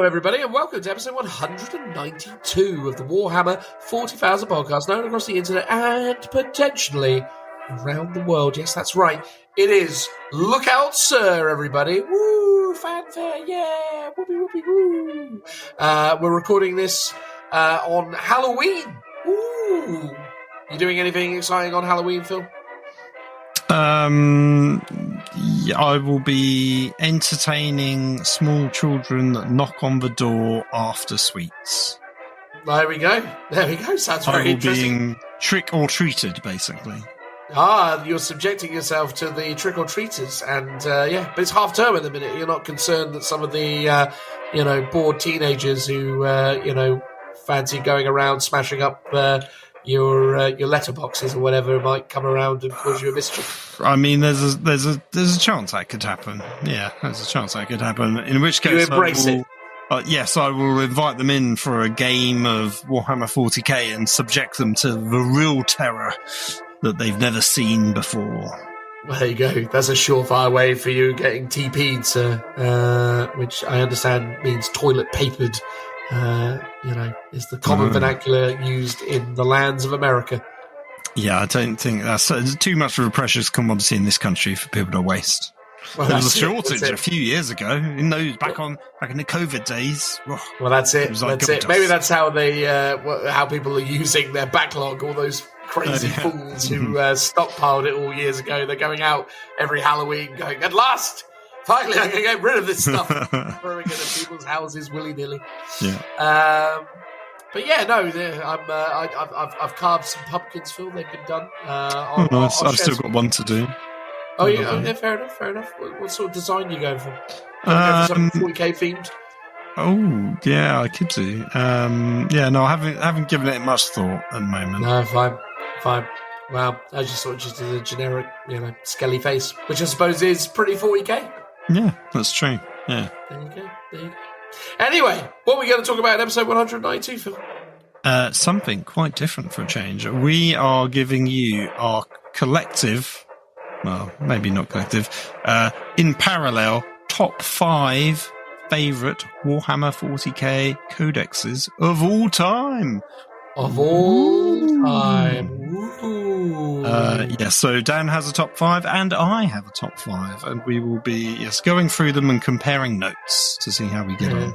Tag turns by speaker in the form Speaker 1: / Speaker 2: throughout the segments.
Speaker 1: Hello, everybody, and welcome to episode 192 of the Warhammer 40,000 podcast, known across the internet and potentially around the world. Yes, that's right. It is Look Out, Sir, everybody. Woo! Fanfare, yeah! Whoopee, whoopee, woo! We're recording this on Halloween. Woo! You doing anything exciting on Halloween, Phil?
Speaker 2: Yeah, I will be entertaining small children that knock on the door after sweets.
Speaker 1: There we go. Sounds very interesting.
Speaker 2: Being trick or treated, basically.
Speaker 1: You're subjecting yourself to the trick or treaters, and but it's half term at the minute. You're not concerned that some of the bored teenagers who fancy going around smashing up your letterboxes or whatever might come around and cause you a mischief.
Speaker 2: I mean, there's a chance that could happen. Yeah, there's a chance that could happen. In which case,
Speaker 1: you embrace it.
Speaker 2: Yes, I will invite them in for a game of Warhammer 40k and subject them to the real terror that they've never seen before.
Speaker 1: Well, there you go. That's a surefire way for you getting TP'd, sir, which I understand means toilet papered. Is the common vernacular used in the lands of America. Yeah,
Speaker 2: I don't think that's too much of a precious commodity in this country for people to waste.
Speaker 1: Well,
Speaker 2: there was a shortage a few years ago in those back in the COVID days.
Speaker 1: Well, that's it. That's it. Maybe that's how they how people are using their backlog. All those crazy fools who stockpiled it all years ago. They're going out every Halloween, going, at last. Finally, I can get rid of this stuff. Throwing it at people's houses willy-nilly.
Speaker 2: Yeah.
Speaker 1: But yeah, no, I've carved some pumpkins, Phil. They've been done.
Speaker 2: Nice. I've still got one to do.
Speaker 1: Oh, yeah, fair enough. What sort of design are you going for? Going for something 40k themed?
Speaker 2: Oh, yeah, I could do. I haven't given it much thought at the moment.
Speaker 1: No, fine. Well, I just thought just a generic, skelly face, which I suppose is pretty 40k.
Speaker 2: Yeah, that's true. Yeah.
Speaker 1: There you go. Anyway, what are we going to talk about in episode 192, Phil?
Speaker 2: Something quite different for a change. We are giving you our collective, well, maybe not collective, in parallel, top 5 favourite Warhammer 40k Codexes of all time.
Speaker 1: Of all time.
Speaker 2: So Dan has a top 5 and I have a top 5, and we will be going through them and comparing notes to see how we get on.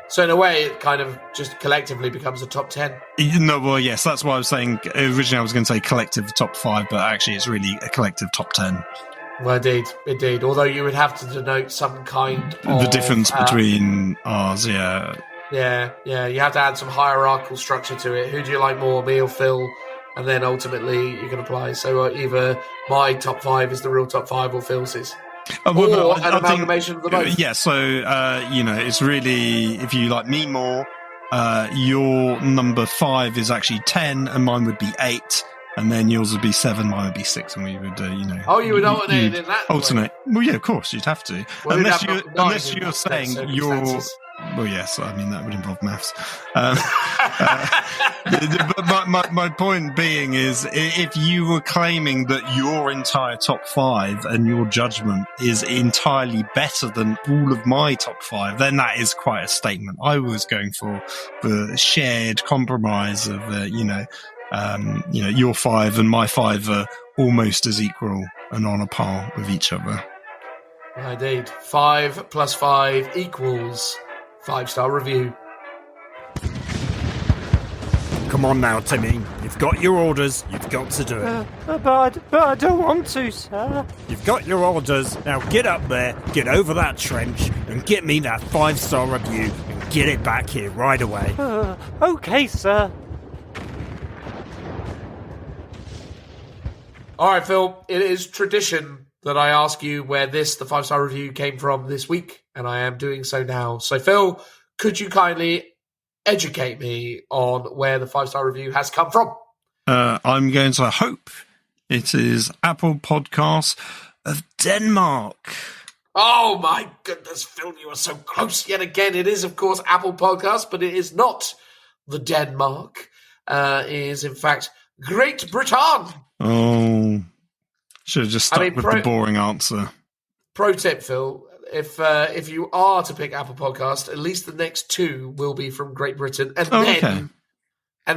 Speaker 1: So in a way, it kind of just collectively becomes a top 10.
Speaker 2: No, well, yes, that's why I was saying. Originally, I was going to say collective top 5, but actually, it's really a collective top 10.
Speaker 1: Well, indeed. Although you would have to denote some kind of
Speaker 2: the difference between ours. Yeah.
Speaker 1: Yeah. You have to add some hierarchical structure to it. Who do you like more, me or Phil? And then ultimately you can apply. So either my top 5 is the real top 5 or Phil's is. Or an amalgamation of the both.
Speaker 2: Yeah, so, it's really, if you like me more, your number 5 is actually 10 and mine would be 8. And then yours would be 7, mine would be 6, and we would,
Speaker 1: Oh, you would alternate in that
Speaker 2: alternate. Way. Well, yeah, of course, you'd have to.
Speaker 1: Well,
Speaker 2: unless you're saying you're... Well, yes, I mean, that would involve maths. But my point being is, if you were claiming that your entire top 5 and your judgment is entirely better than all of my top 5, then that is quite a statement. I was going for the shared compromise of, your 5 and my 5 are almost as equal and on a par with each other.
Speaker 1: Indeed. 5 plus 5 equals 5-star review.
Speaker 3: Come on now, Timmy. You've got your orders. You've got to do it.
Speaker 4: But I don't want to, sir.
Speaker 3: You've got your orders. Now get up there, get over that trench, and get me that 5-star review, and get it back here right away.
Speaker 4: Okay, sir.
Speaker 1: All right, Phil. It is tradition that I ask you where the 5-star review came from this week, and I am doing so now. So, Phil, could you kindly educate me on where the 5-star review has come from?
Speaker 2: I'm going to hope it is Apple Podcasts of Denmark.
Speaker 1: Oh, my goodness, Phil, you are so close yet again. It is, of course, Apple Podcasts, but it is not the Denmark. It is, in fact, Great Britain.
Speaker 2: Oh, should have just stuck with the boring answer.
Speaker 1: Pro tip, Phil. if you are to pick Apple Podcast, at least the next 2 will be from Great Britain, and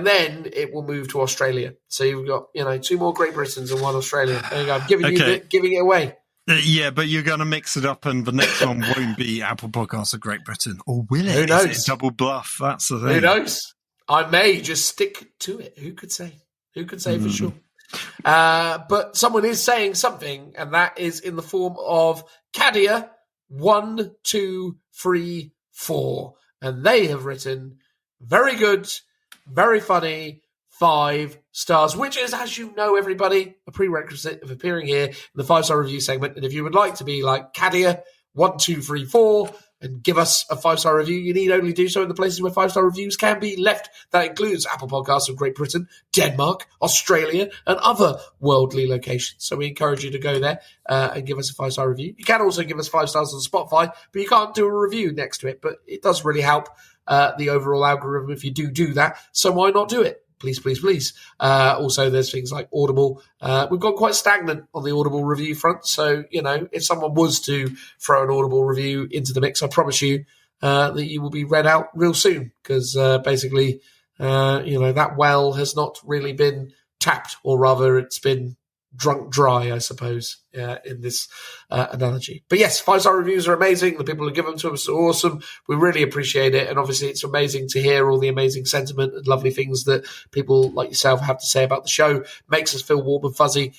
Speaker 1: then it will move to Australia. So you've got 2 more Great Britons and 1 Australia. There you go. I'm giving it away.
Speaker 2: Yeah, but you're going to mix it up, and the next one won't be Apple Podcasts of Great Britain, or will it?
Speaker 1: Who knows?
Speaker 2: Is it double bluff? That's the thing.
Speaker 1: Who knows? I may just stick to it. Who could say? Who could say for sure? But someone is saying something, and that is in the form of Cadia1234, and they have written very good, very funny, 5 stars, which is, as you know, everybody, a prerequisite of appearing here in the 5-star review segment. And if you would like to be like Cadia1234 and give us a 5-star review, you need only do so in the places where 5-star reviews can be left. That includes Apple Podcasts of Great Britain, Denmark, Australia, and other worldly locations. So we encourage you to go there and give us a 5-star review. You can also give us 5 stars on Spotify, but you can't do a review next to it. But it does really help the overall algorithm if you do that. So why not do it? Please, please, please. Also, there's things like Audible. We've gone quite stagnant on the Audible review front. So, if someone was to throw an Audible review into the mix, I promise you that you will be read out real soon. Because basically, that well has not really been tapped, or rather it's been drunk dry, I suppose, in this analogy. But yes, 5-star reviews are amazing. The people who give them to us are awesome. We really appreciate it. And obviously it's amazing to hear all the amazing sentiment and lovely things that people like yourself have to say about the show. Makes us feel warm and fuzzy.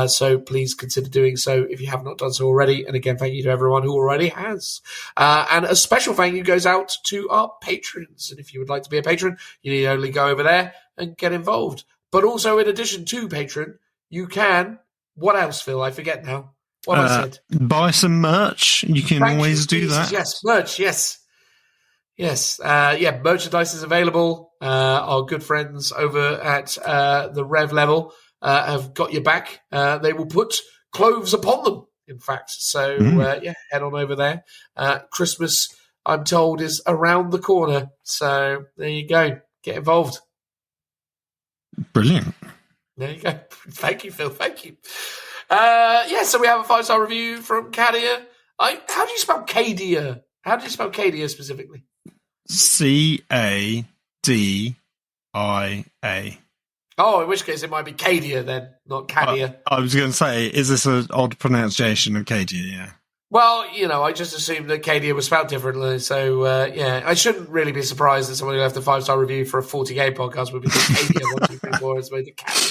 Speaker 1: So please consider doing so if you have not done so already. And again, thank you to everyone who already has. And a special thank you goes out to our patrons. And if you would like to be a patron, you need only go over there and get involved. But also, in addition to patron, you can, what else, Phil? I forget now. What I said.
Speaker 2: Buy some merch. You can always do that.
Speaker 1: Yes, merch, yes. Yes. Merchandise is available. Our good friends over at the Rev Level have got your back. They will put clothes upon them, in fact. So, head on over there. Christmas, I'm told, is around the corner. So, there you go. Get involved.
Speaker 2: Brilliant.
Speaker 1: There you go. Thank you, Phil. Thank you. So we have a 5-star review from Cadia. How do you spell Cadia? How do you spell Cadia specifically?
Speaker 2: Cadia.
Speaker 1: Oh, in which case it might be Cadia then, not Cadia.
Speaker 2: I was going to say, is this an odd pronunciation of Cadia? Yeah.
Speaker 1: Well, I just assumed that Cadia was spelled differently. So, I shouldn't really be surprised that somebody left a 5-star review for a 40k podcast would be Cadia 1234 as opposed to Cadia.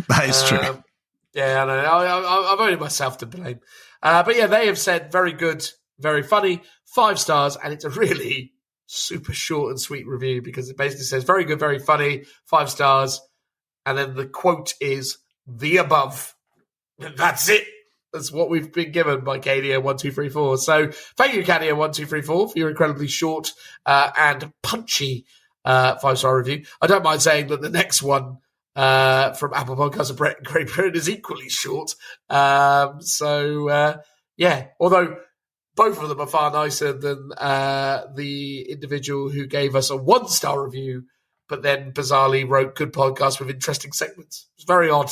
Speaker 2: That is true.
Speaker 1: I know. I've only myself to blame. But yeah, they have said very good, very funny, 5 stars, and it's a really super short and sweet review because it basically says very good, very funny, 5 stars, and then the quote is the above. And that's it. That's what we've been given by Cadia1234. So thank you, Cadia1234, for your incredibly short and punchy 5-star review. I don't mind saying that the next one from Apple Podcasts of Great Britain is equally short. Although both of them are far nicer than the individual who gave us a 1-star review, but then bizarrely wrote good podcasts with interesting segments. It's very odd.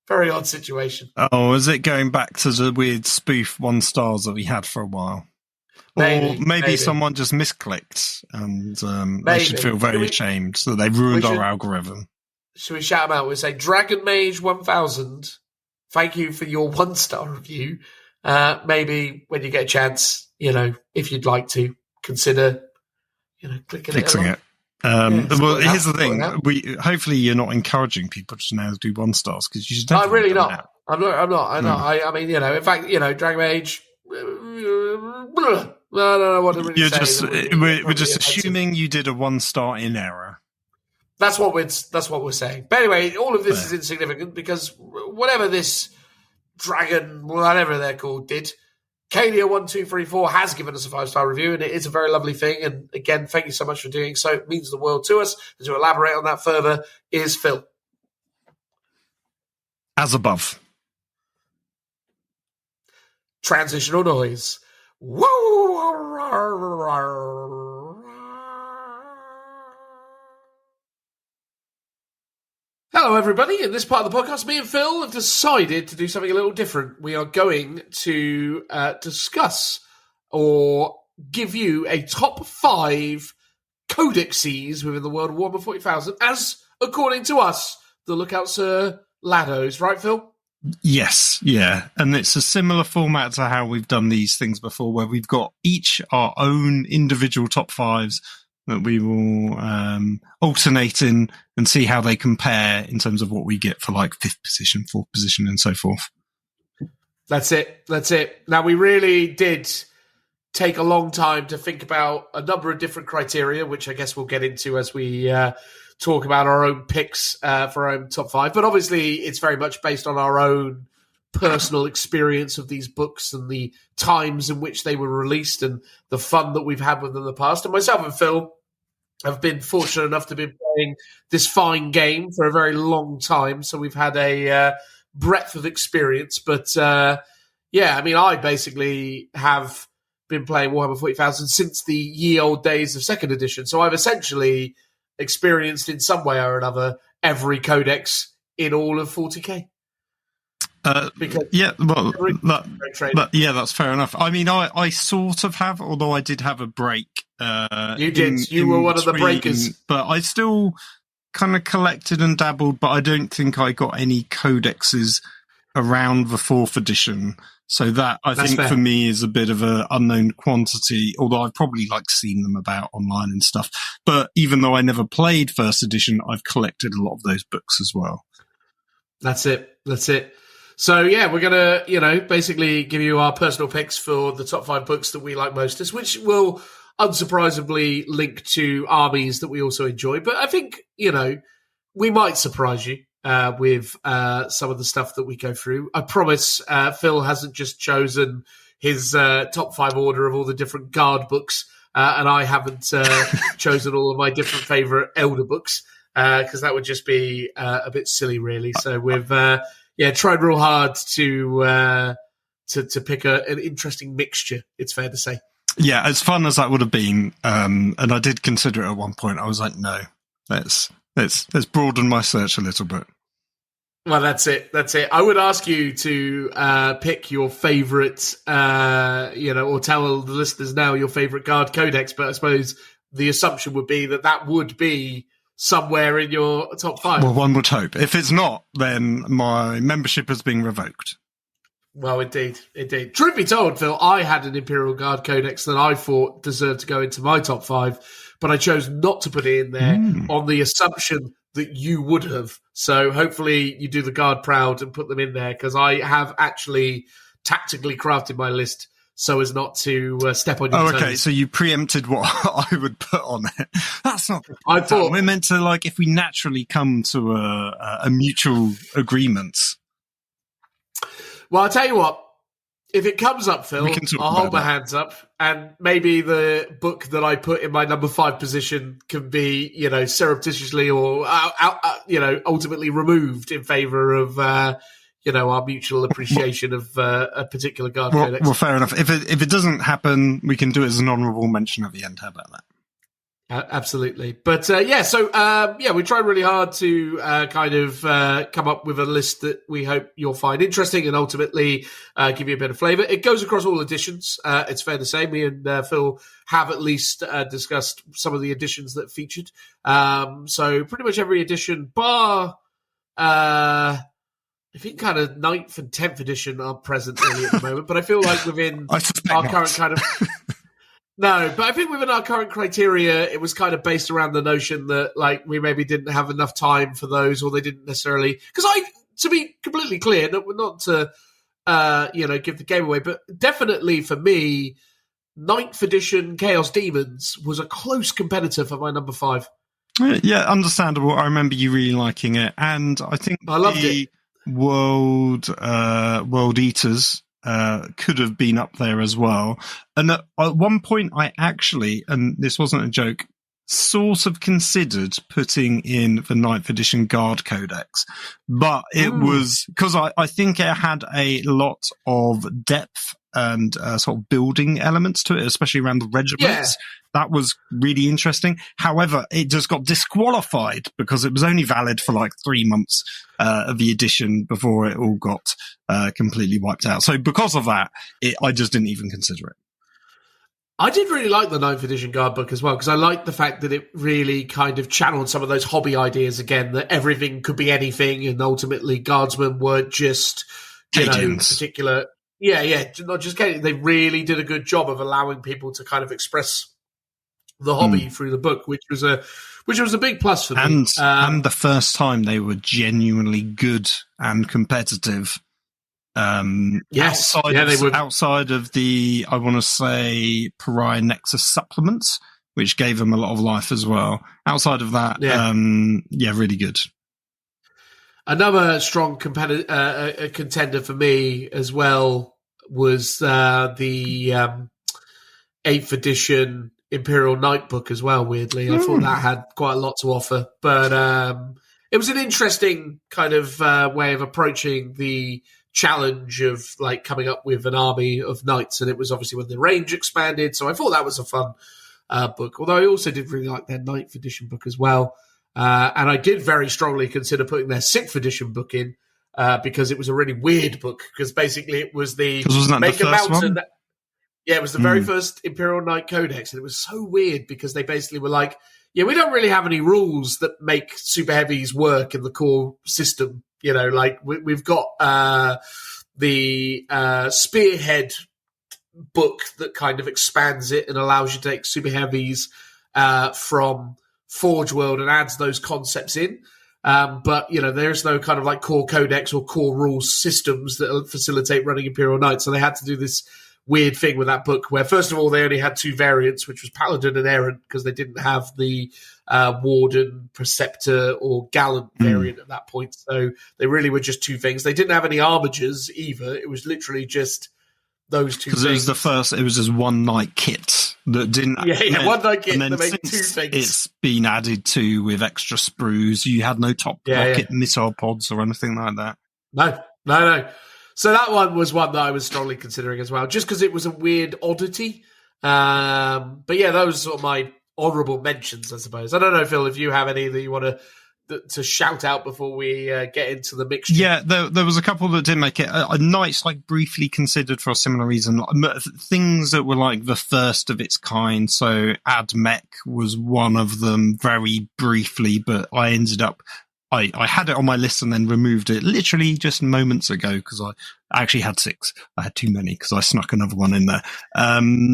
Speaker 1: Very odd situation.
Speaker 2: Oh, is it going back to the weird spoof 1-stars that we had for a while?
Speaker 1: Maybe,
Speaker 2: or maybe someone just misclicked and they should feel very ashamed that they've ruined our algorithm.
Speaker 1: Should we shout them out? We'll say, Dragon Mage 1000, thank you for your 1-star review. Maybe when you get a chance, if you'd like to, consider, clicking it.
Speaker 2: Well, here's the thing. Hopefully you're not encouraging people to now do 1-stars because you should.
Speaker 1: I'm really not. I'm not. I mean, in fact, Dragon Age. I don't know what to really say.
Speaker 2: We're just assuming you did a 1-star in error.
Speaker 1: That's what we're saying. But anyway, all of this is insignificant because whatever this dragon, whatever they're called, did. Cadia1234 has given us a 5-star review, and it is a very lovely thing. And again, thank you so much for doing so. It means the world to us. And to elaborate on that further is Phil.
Speaker 2: As above.
Speaker 1: Transitional noise. Hello, everybody. In this part of the podcast, me and Phil have decided to do something a little different. We are going to discuss or give you a top 5 codexes within the world of Warhammer 40,000, as according to us, the Lookout Sir Laddos, right, Phil?
Speaker 2: Yes, yeah. And it's a similar format to how we've done these things before, where we've got each our own individual top 5s that we will alternate in and see how they compare in terms of what we get for like 5th position, 4th position, and so forth.
Speaker 1: That's it. Now, we really did take a long time to think about a number of different criteria, which I guess we'll get into as we talk about our own picks for our own top 5. But obviously, it's very much based on our own personal experience of these books and the times in which they were released and the fun that we've had with them in the past. And myself and Phil have been fortunate enough to be playing this fine game for a very long time. So we've had a breadth of experience. But yeah, I mean, I basically have been playing Warhammer 40,000 since the ye old days of 2nd edition. So I've essentially experienced in some way or another every codex in all of 40k.
Speaker 2: Yeah, that's fair enough. I mean, I sort of have, although I did have a break.
Speaker 1: You did. You were one of the breakers.
Speaker 2: But I still kind of collected and dabbled, but I don't think I got any codexes around the 4th edition. So that, That's think, fair. For me, is a bit of an unknown quantity, although I've probably seen them about online and stuff. But even though I never played 1st edition, I've collected a lot of those books as well.
Speaker 1: That's it. So, yeah, we're going to, basically give you our personal picks for the top 5 books that we like most, which will unsurprisingly link to armies that we also enjoy. But I think, we might surprise you with some of the stuff that we go through. I promise Phil hasn't just chosen his top 5 order of all the different Guard books, and I haven't chosen all of my different favourite Elder books, because that would just be a bit silly, really. So we've... tried real hard to pick an interesting mixture, it's fair to say.
Speaker 2: Yeah, as fun as that would have been, and I did consider it at one point, I was like, no, let's broaden my search a little bit.
Speaker 1: Well, that's it. I would ask you to pick your favourite, or tell the listeners now your favourite Guard Codex, but I suppose the assumption would be that would be somewhere in your top 5.
Speaker 2: Well, one would hope. If it's not, then my membership has been revoked.
Speaker 1: Well, indeed. Truth be told, Phil, I had an Imperial Guard Codex that I thought deserved to go into my top 5, but I chose not to put it in there on the assumption that you would have. So hopefully you do the Guard proud and put them in there, because I have actually tactically crafted my list so as not to step on your toes.
Speaker 2: Okay, so you preempted what I would put on it. That's not...
Speaker 1: I thought...
Speaker 2: We're meant to, if we naturally come to a mutual agreement.
Speaker 1: Well, I'll tell you what. If it comes up, Phil, I'll hold my hands up, and maybe the book that I put in my number 5 position can be, surreptitiously or, ultimately removed in favour of... our mutual appreciation of a particular Guard Codex.
Speaker 2: Well, fair enough. If it doesn't happen, we can do it as an honourable mention at the end. How about that?
Speaker 1: Absolutely. But, we tried really hard to come up with a list that we hope you'll find interesting and ultimately give you a bit of flavour. It goes across all editions. It's fair to say. Me and Phil have at least discussed some of the editions that featured. So pretty much every edition, bar... I think kind of 9th and 10th edition are present really at the moment, but I feel like within our current kind of... No, but I think within our current criteria, it was kind of based around the notion that we maybe didn't have enough time for those, or they didn't necessarily... Because to be completely clear, not to give the game away, but definitely for me, 9th edition Chaos Demons was a close competitor for my number 5.
Speaker 2: Yeah, understandable. I remember you really liking it, and I think
Speaker 1: I loved it.
Speaker 2: World Eaters could have been up there as well. And at one point I actually, and this wasn't a joke, sort of considered putting in the 9th edition Guard Codex, but it was because I think it had a lot of depth and sort of building elements to it, especially around the regiments. Yeah. That was really interesting. However, it just got disqualified because it was only valid for 3 months of the edition before it all got completely wiped out. So because of that, I just didn't even consider it.
Speaker 1: I did really like the 9th edition guide book as well, because I liked the fact that it really kind of channeled some of those hobby ideas again, that everything could be anything, and ultimately guardsmen weren't just, particular... Yeah, not just Cadians. They really did a good job of allowing people to kind of express the hobby through the book, which was a big plus for me.
Speaker 2: And the first time they were genuinely good and competitive.
Speaker 1: Yes,
Speaker 2: outside of the, I want to say, Pariah Nexus supplements, which gave them a lot of life as well. Outside of that, really good.
Speaker 1: Another strong contender for me as well was the 8th edition Imperial Knight book as well, weirdly. I thought that had quite a lot to offer. But it was an interesting kind of way of approaching the challenge of like coming up with an army of knights, and it was obviously when the range expanded, so I thought that was a fun book, although I also did really like their 9th edition book as well, and I did very strongly consider putting their 6th edition book in, because it was a really weird book, because basically it was the
Speaker 2: Make a Mountain.
Speaker 1: Yeah, it was the very first Imperial Knight Codex, and it was so weird because they basically were like, yeah, we don't really have any rules that make super heavies work in the core system. Like we've got the Spearhead book that kind of expands it and allows you to take super heavies from Forge World and adds those concepts in. But, there's no kind of like core codex or core rules systems that facilitate running Imperial Knights. So they had to do this weird thing with that book where, first of all, they only had 2 variants, which was Paladin and Errant, because they didn't have the Warden, Preceptor, or Gallant variant at that point. So they really were just 2 things. They didn't have any armigers either. It was literally just those 2 things.
Speaker 2: Because it was just one knight kit that didn't...
Speaker 1: Yeah, one knight kit
Speaker 2: that
Speaker 1: made 2 things.
Speaker 2: It's been added to with extra sprues. You had no top rocket missile pods or anything like that.
Speaker 1: No. So that one was one that I was strongly considering as well, just because it was a weird oddity. But yeah, those are sort of my honourable mentions, I suppose. I don't know, Phil, if you have any that you want to shout out before we get into the mixture.
Speaker 2: Yeah, there was a couple that did make it. Knights, like, briefly considered for a similar reason. Things that were like the first of its kind. So Admech was one of them very briefly, but I ended up... I had it on my list and then removed it literally just moments ago because I actually had 6. I had too many because I snuck another one in there.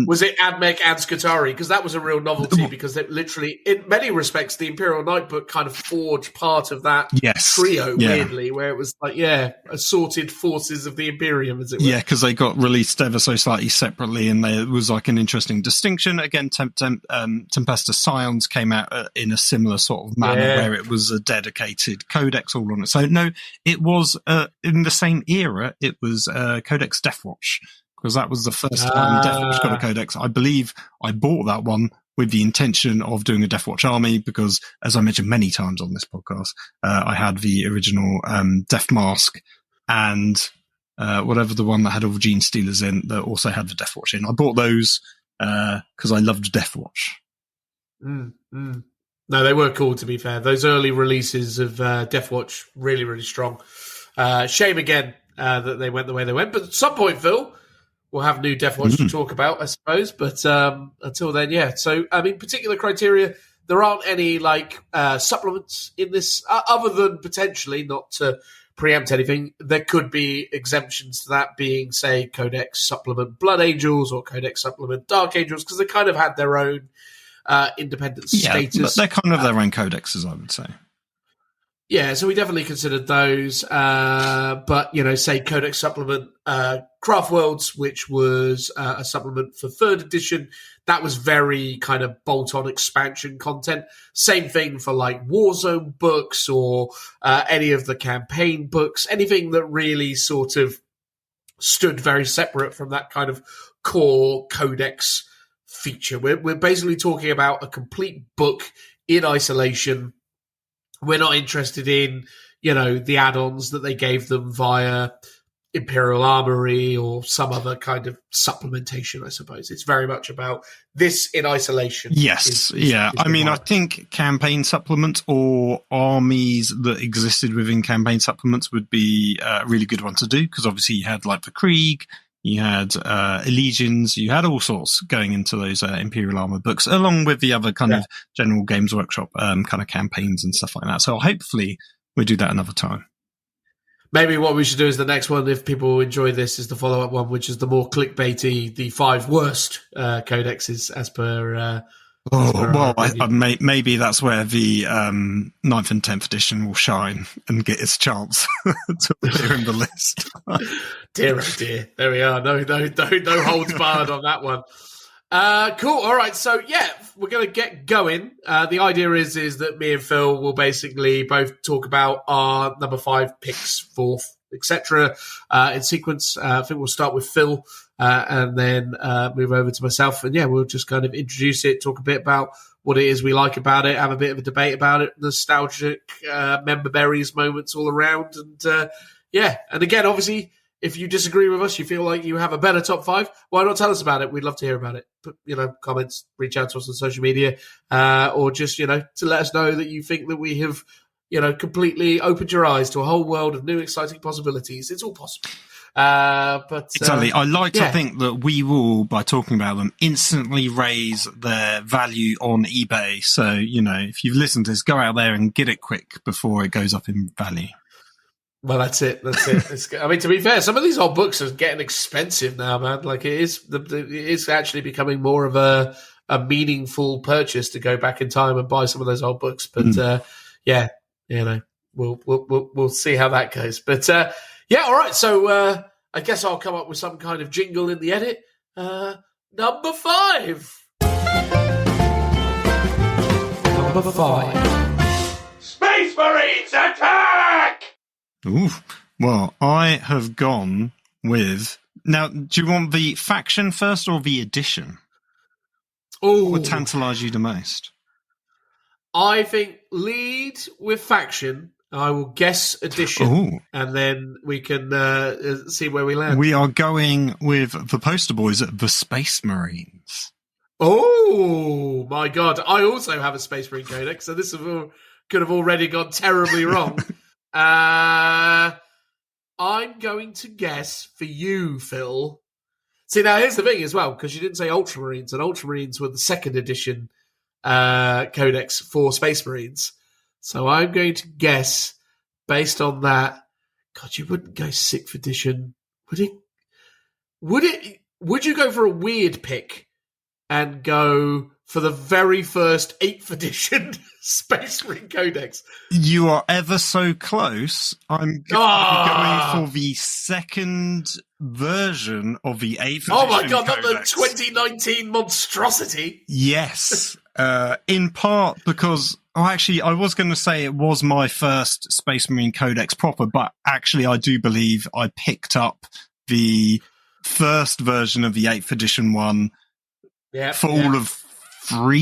Speaker 1: Was it Admech and Skitarii? Because that was a real novelty, because it literally, in many respects, the Imperial Knight book kind of forged part of that trio, weirdly, where it was like, assorted forces of the Imperium, as it were.
Speaker 2: Yeah, because they got released ever so slightly separately, and there was like an interesting distinction. Again, Tempestus Scions came out in a similar sort of manner, where it was a dedicated codex all on it. So no, it was in the same era. It was Codex Deathwatch, because that was the first time Deathwatch got a codex. I believe I bought that one with the intention of doing a Deathwatch army, because, as I mentioned many times on this podcast, I had the original Death Mask and whatever the one that had all the Gene Stealers in that also had the Deathwatch in. I bought those because I loved Deathwatch.
Speaker 1: No, they were cool, to be fair. Those early releases of Deathwatch, really, really strong. Shame again that they went the way they went. But at some point, Phil, we'll have new Deathwatch to talk about, I suppose. But until then, yeah. So, I mean, particular criteria, there aren't any, like, supplements in this, other than potentially, not to preempt anything, there could be exemptions to that being, say, Codex Supplement Blood Angels or Codex Supplement Dark Angels, because they kind of had their own independent status.
Speaker 2: But they're kind of their own codexes, I would say.
Speaker 1: Yeah, so we definitely considered those. But, say Codex Supplement Craft Worlds, which was a supplement for 3rd edition, that was very kind of bolt-on expansion content. Same thing for like Warzone books or any of the campaign books, anything that really sort of stood very separate from that kind of core codex feature. We're basically talking about a complete book in isolation. We're not interested in, the add-ons that they gave them via Imperial Armory or some other kind of supplementation, I suppose. It's very much about this in isolation.
Speaker 2: Yes, I think campaign supplements or armies that existed within campaign supplements would be a really good one to do, because obviously you had like the Krieg, you had Legions, you had all sorts going into those Imperial Armor books, along with the other kind of general Games Workshop kind of campaigns and stuff like that. So hopefully we'll do that another time.
Speaker 1: Maybe what we should do is the next one, if people enjoy this, is the follow-up one, which is the more clickbaity, the 5 worst codexes as per...
Speaker 2: maybe that's where the 9th and 10th edition will shine and get its chance to appear in the list.
Speaker 1: Dear, oh dear. There we are. No holds barred on that one. Cool. All right. So, we're going to get going. The idea is that me and Phil will basically both talk about our number 5 picks, 4th, etc. In sequence. I think we'll start with Phil and then move over to myself. And, we'll just kind of introduce it, talk a bit about what it is we like about it, have a bit of a debate about it, nostalgic member berries moments all around. And, and again, obviously, if you disagree with us, you feel like you have a better top 5, why not tell us about it? We'd love to hear about it. Put, comments, reach out to us on social media, or just, to let us know that you think that we have, completely opened your eyes to a whole world of new, exciting possibilities. It's all possible.
Speaker 2: Exactly. I like to think that we will, by talking about them, instantly raise their value on eBay. So, if you've listened to this, go out there and get it quick before it goes up in value.
Speaker 1: Well, that's it. I mean, to be fair, some of these old books are getting expensive now, man. Like it is actually becoming more of a meaningful purchase to go back in time and buy some of those old books. But we'll see how that goes. But all right. So I guess I'll come up with some kind of jingle in the edit. Number 5. Number 5.
Speaker 5: Space Marines attack!
Speaker 2: Ooh, well, I have gone with... Now, do you want the faction first or the edition? What would tantalise you the most?
Speaker 1: I think lead with faction. I will guess edition, and then we can see where we land.
Speaker 2: We are going with the poster boys at the Space Marines.
Speaker 1: Oh, my God. I also have a Space Marine Codex, so this could have already gone terribly wrong. I'm going to guess for you, Phil. See, now here's the thing as well, because you didn't say Ultramarines, and Ultramarines were the 2nd edition Codex for Space Marines. So I'm going to guess, based on that, God, you wouldn't go 6th edition, would it? Would you go for a weird pick and go for the very first 8th edition Space Marine Codex?
Speaker 2: You are ever so close. I'm going for the 2nd version of the 8th edition.
Speaker 1: Oh my God, not the
Speaker 2: Codex.
Speaker 1: 2019 monstrosity.
Speaker 2: Yes. In part because, actually, I was going to say it was my first Space Marine Codex proper, but actually I do believe I picked up the first version of the 8th edition one all of 4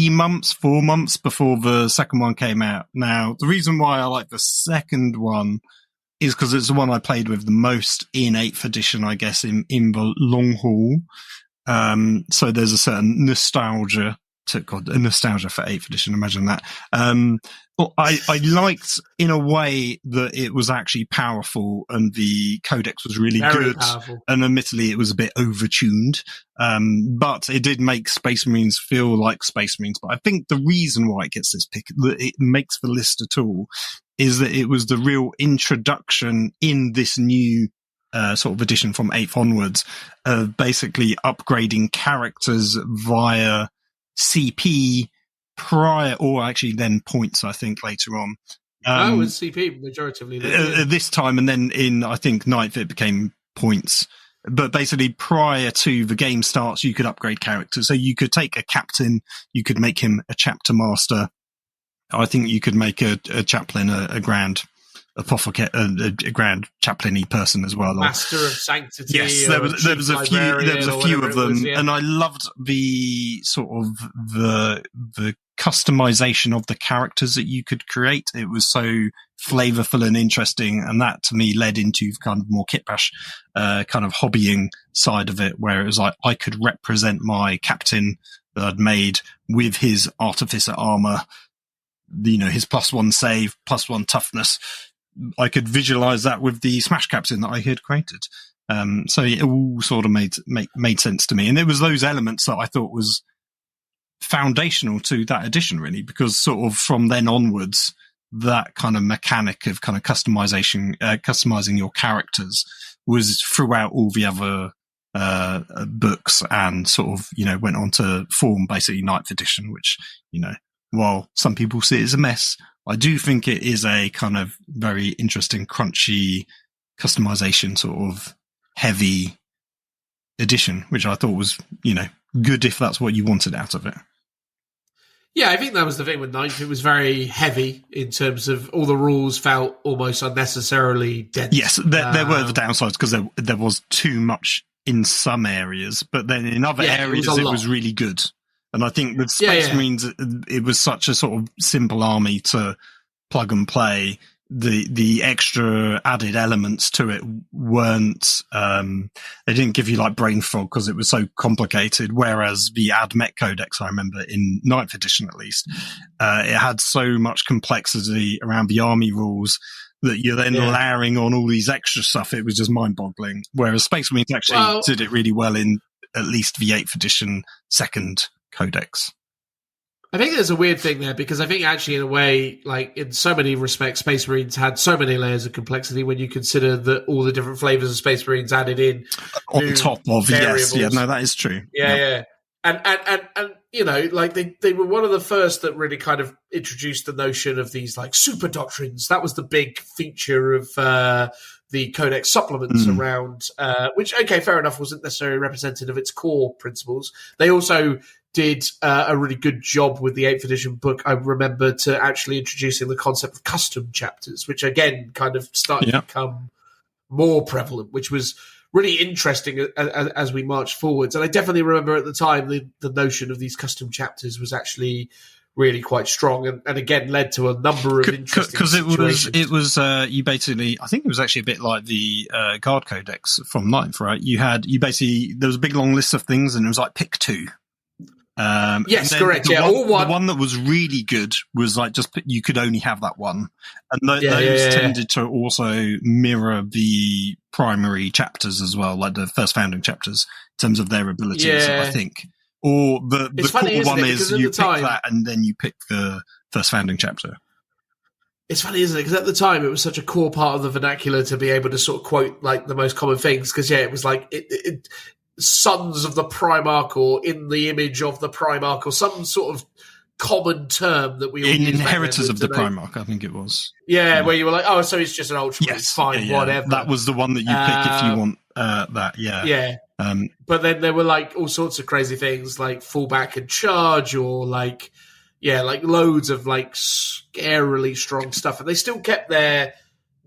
Speaker 2: months before the second one came out. Now, the reason why I like the second one is because it's the one I played with the most in 8th edition, I guess, in the long haul. So there's a certain nostalgia for 8th edition, imagine that. I liked, in a way, that it was actually powerful and the codex was really
Speaker 1: Very
Speaker 2: good.
Speaker 1: powerful.
Speaker 2: And admittedly, it was a bit overtuned. But it did make Space Marines feel like Space Marines. But I think the reason why it gets this pick, that it makes the list at all, is that it was the real introduction in this new sort of edition from 8th onwards of basically upgrading characters via CP prior, or actually then points, I think, later on.
Speaker 1: It was CP majoritively.
Speaker 2: This time, and then in, I think, 9th, it became points. But basically, prior to the game starts, you could upgrade characters. So you could take a captain, you could make him a chapter master. I think you could make a chaplain, a grand apothecary, a grand chaplain-y person as well.
Speaker 1: Master of Sanctity.
Speaker 2: Yes, there was a few of them, and I loved the sort of the customization of the characters that you could create. It was so flavorful and interesting, and that to me led into kind of more kit bash, kind of hobbying side of it, where it was like I could represent my captain that I'd made with his artificer armor, his +1 save, +1 toughness, I could visualize that with the smash captain that I had created. So it all sort of made sense to me. And it was those elements that I thought was foundational to that edition, really, because sort of from then onwards, that kind of mechanic of kind of customizing your characters was throughout all the other books, and sort of, went on to form basically 9th edition, which, while some people see it as a mess, I do think it is a kind of very interesting, crunchy customization, sort of heavy edition, which I thought was, good if that's what you wanted out of it.
Speaker 1: Yeah, I think that was the thing with 9th. It was very heavy in terms of all the rules felt almost unnecessarily dense.
Speaker 2: Yes, there were the downsides because there was too much in some areas, but then in other areas it was really good. And I think with Space Marines, it was such a sort of simple army to plug and play. The extra added elements to it weren't, they didn't give you like brain fog because it was so complicated. Whereas the AdMech Codex, I remember in 9th edition at least, it had so much complexity around the army rules that you're then layering on all these extra stuff. It was just mind boggling. Whereas Space Marines actually did it really well in at least the 8th edition 2nd Codex.
Speaker 1: I think there's a weird thing there because I think actually in a way, like in so many respects, Space Marines had so many layers of complexity when you consider that all the different flavors of Space Marines added in
Speaker 2: on top of
Speaker 1: variables.
Speaker 2: Yes, no, that is true.
Speaker 1: Yeah. And like they were one of the first that really kind of introduced the notion of these like super doctrines. That was the big feature of the Codex supplements around, which, okay, fair enough, wasn't necessarily representative of its core principles. They also did a really good job with the 8th edition book, I remember, to actually introducing the concept of custom chapters, which again kind of started to become more prevalent, which was really interesting as we marched forwards. And I definitely remember at the time the notion of these custom chapters was actually really quite strong, and again led to a number of interesting situations.
Speaker 2: It was you basically, I think it was actually a bit like the Guard Codex from 9th, right? There was a big long list of things, and it was like pick 2.
Speaker 1: Yes, correct. The
Speaker 2: one that was really good was like you could only have that one, and those tended to also mirror the primary chapters as well, like the first founding chapters in terms of their abilities. I think, or the cool one is you pick that and then you pick the first founding chapter.
Speaker 1: It's funny, isn't it? Because at the time it was such a core part of the vernacular to be able to sort of quote like the most common things. Because it was like it sons of the Primarch, or in the image of the Primarch, or some sort of common term that we all use.
Speaker 2: Inheritors of the Primarch, I think it was.
Speaker 1: Yeah, where you were like, oh, so it's just an ultra.
Speaker 2: Yes,
Speaker 1: fine, whatever.
Speaker 2: That was the one that you pick if you want that. Yeah.
Speaker 1: But then there were like all sorts of crazy things like fallback and charge, or like loads of like scarily strong stuff, and they still kept their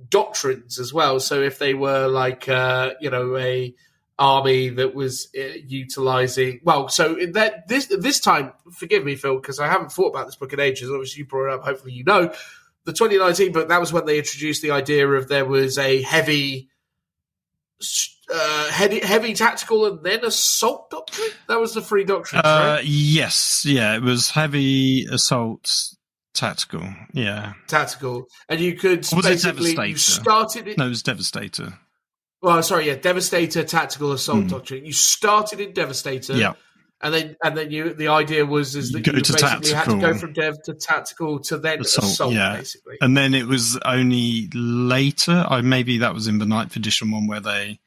Speaker 1: doctrines as well. So if they were like a army that was utilizing so in that this time, forgive me, Phil, because I haven't thought about this book in ages. Obviously, you brought it up. Hopefully, the 2019 book. That was when they introduced the idea of there was a heavy tactical and then assault doctrine. That was the 3 doctrines, right?
Speaker 2: Yes, it was heavy assault. Tactical,
Speaker 1: tactical, and you could basically you started it.
Speaker 2: No, it was Devastator.
Speaker 1: Well, sorry, Devastator, tactical assault doctrine. You started in Devastator, and then the idea was that you basically had to go from Dev to tactical to then assault basically.
Speaker 2: And then it was only later, maybe that was in the 9th edition one where they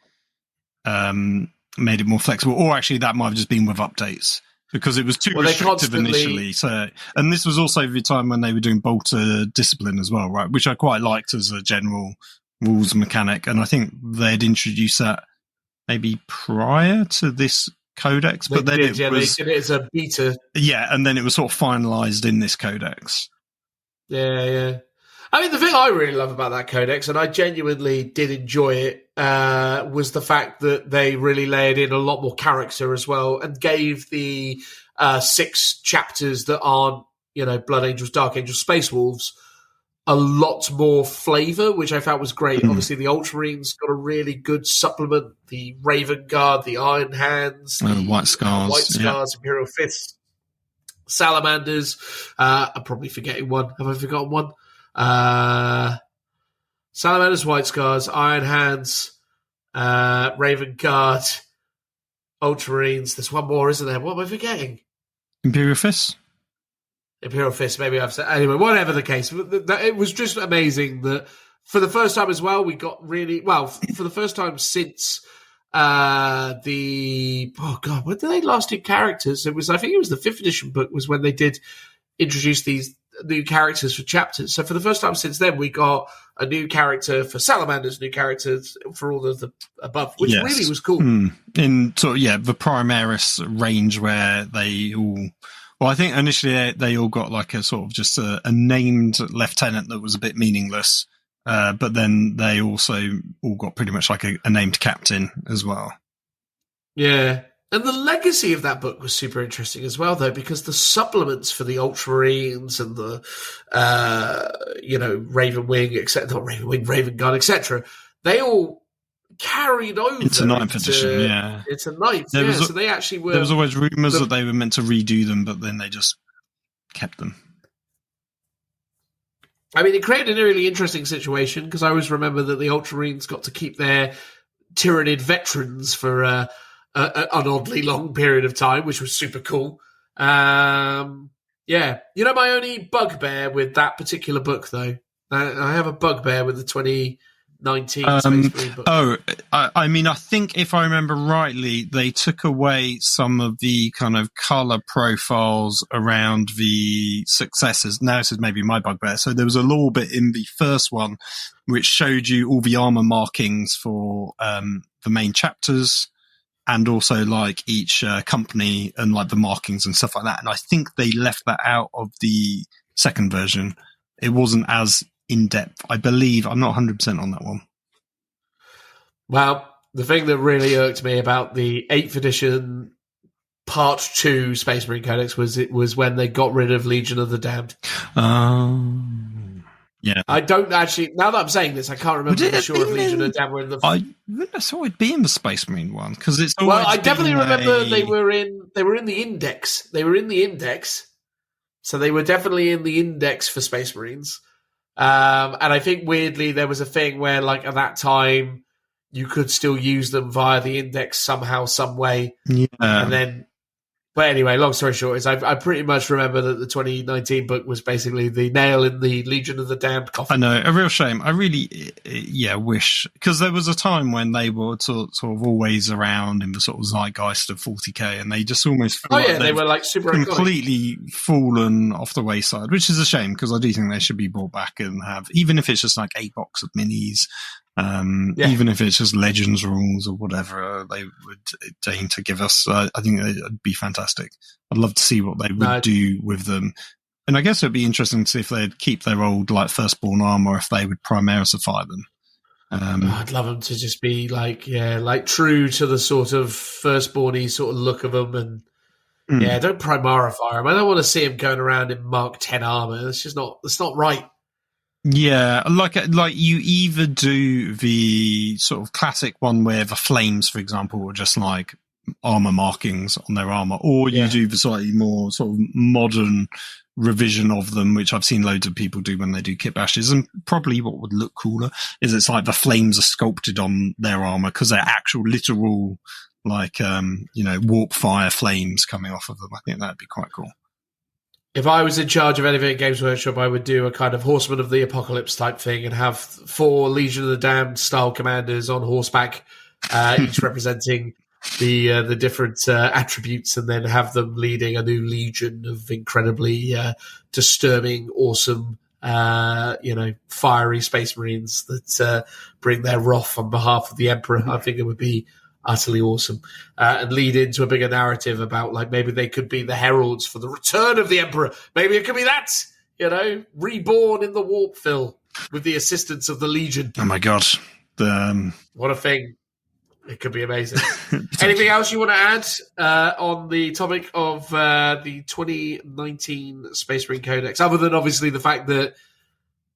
Speaker 2: made it more flexible, or actually that might have just been with updates because it was too restrictive initially. So, and this was also the time when they were doing Bolter Discipline as well, right? Which I quite liked as a general rules mechanic, and I think they'd introduced that maybe prior to this codex, but then it was
Speaker 1: they did it as a beta.
Speaker 2: And then it was sort of finalized in this codex.
Speaker 1: Yeah. I mean, the thing I really love about that codex, and I genuinely did enjoy it, was the fact that they really layered in a lot more character as well, and gave the 6 chapters that aren't, Blood Angels, Dark Angels, Space Wolves, a lot more flavour, which I felt was great. Obviously, the Ultramarines got a really good supplement. The Raven Guard, the Iron Hands, the
Speaker 2: White Scars,
Speaker 1: Imperial Fists, Salamanders. I'm probably forgetting one. Have I forgotten one? Salamanders, White Scars, Iron Hands, Raven Guard, Ultramarines. There's one more, isn't there? What am I forgetting?
Speaker 2: Imperial Fists?
Speaker 1: Imperial Fist, maybe I've said. Anyway, whatever the case, it was just amazing that for the first time as well, we got really, well, for the first time since when did they last do characters? I think it was the 5th edition book was when they did introduce these new characters for chapters. So for the first time since then, we got a new character for Salamanders, new characters for all of the above, which really was cool.
Speaker 2: In sort of, the Primaris range where they all... Well, I think initially they all got like a sort of just a named lieutenant that was a bit meaningless, but then they also all got pretty much like a named captain as well. Yeah.
Speaker 1: And the legacy of that book was super interesting as well, though, because the supplements for the Ultramarines and the, Raven Wing, etc., not Raven Wing, Raven Gun, etc., they all carried over
Speaker 2: into 9th edition,
Speaker 1: It's a 9th, so they actually were...
Speaker 2: There was always rumours that they were meant to redo them, but then they just kept them.
Speaker 1: I mean, it created a really interesting situation, because I always remember that the Ultramarines got to keep their Tyranid veterans for an oddly long period of time, which was super cool. My only bugbear with that particular book, though, I have a bugbear with the 2019 Space Marine book.
Speaker 2: I think if I remember rightly, they took away some of the kind of colour profiles around the successors. Now this is maybe my bugbear. So there was a little bit in the first one which showed you all the armour markings for the main chapters, and also like each company and like the markings and stuff like that. And I think they left that out of the second version. It wasn't as in-depth, I believe. I'm not 100% on that one.
Speaker 1: Well, the thing that really irked me about the 8th edition Part 2 Space Marine Codex was when they got rid of Legion of the Damned.
Speaker 2: Yeah.
Speaker 1: I don't actually, now that I'm saying this, I can't remember for sure if Legion of the Damned were in the...
Speaker 2: I thought it'd be in the Space Marine one, because it's
Speaker 1: Well, I definitely remember they were in the index. They were in the index. So they were definitely in the index for Space Marines. And I think weirdly there was a thing where, like, at that time you could still use them via the index somehow, some way.
Speaker 2: Yeah.
Speaker 1: And then, but anyway, long story short is I pretty much remember that the 2019 book was basically the nail in the Legion of the Damned coffin.
Speaker 2: I know, a real shame. I really, wish, because there was a time when they were sort of always around in the sort of zeitgeist of 40k, and they just almost feel
Speaker 1: they were like super
Speaker 2: completely fallen off the wayside, which is a shame, because I do think they should be brought back and have, even if it's just like a box of minis, even if it's just Legends rules or whatever they would deign to give us, I think it'd be fantastic. I'd love to see what they would do with them. And I guess it'd be interesting to see if they'd keep their old like Firstborn armor, if they would Primarisify them.
Speaker 1: I'd love them to just be like true to the sort of Firstborn-y sort of look of them, and don't Primarify them. I don't want to see them going around in Mark 10 armor. That's not right.
Speaker 2: Yeah, like you either do the sort of classic one where the flames, for example, are just like armor markings on their armor, or you do the slightly more sort of modern revision of them, which I've seen loads of people do when they do kit bashes. And probably what would look cooler is it's like the flames are sculpted on their armor because they're actual literal, like, warp fire flames coming off of them. I think that'd be quite cool.
Speaker 1: If I was in charge of anything at Games Workshop, I would do a kind of Horseman of the Apocalypse type thing and have 4 Legion of the Damned style commanders on horseback, each representing the different attributes, and then have them leading a new legion of incredibly disturbing, awesome, fiery Space Marines that bring their wrath on behalf of the Emperor. I think it would be utterly awesome, and lead into a bigger narrative about, like, maybe they could be the heralds for the return of the Emperor. Maybe it could be that, reborn in the Warpville with the assistance of the Legion.
Speaker 2: Oh my god.
Speaker 1: What a thing. It could be amazing. Anything else you want to add on the topic of the 2019 Space Marine Codex, other than obviously the fact that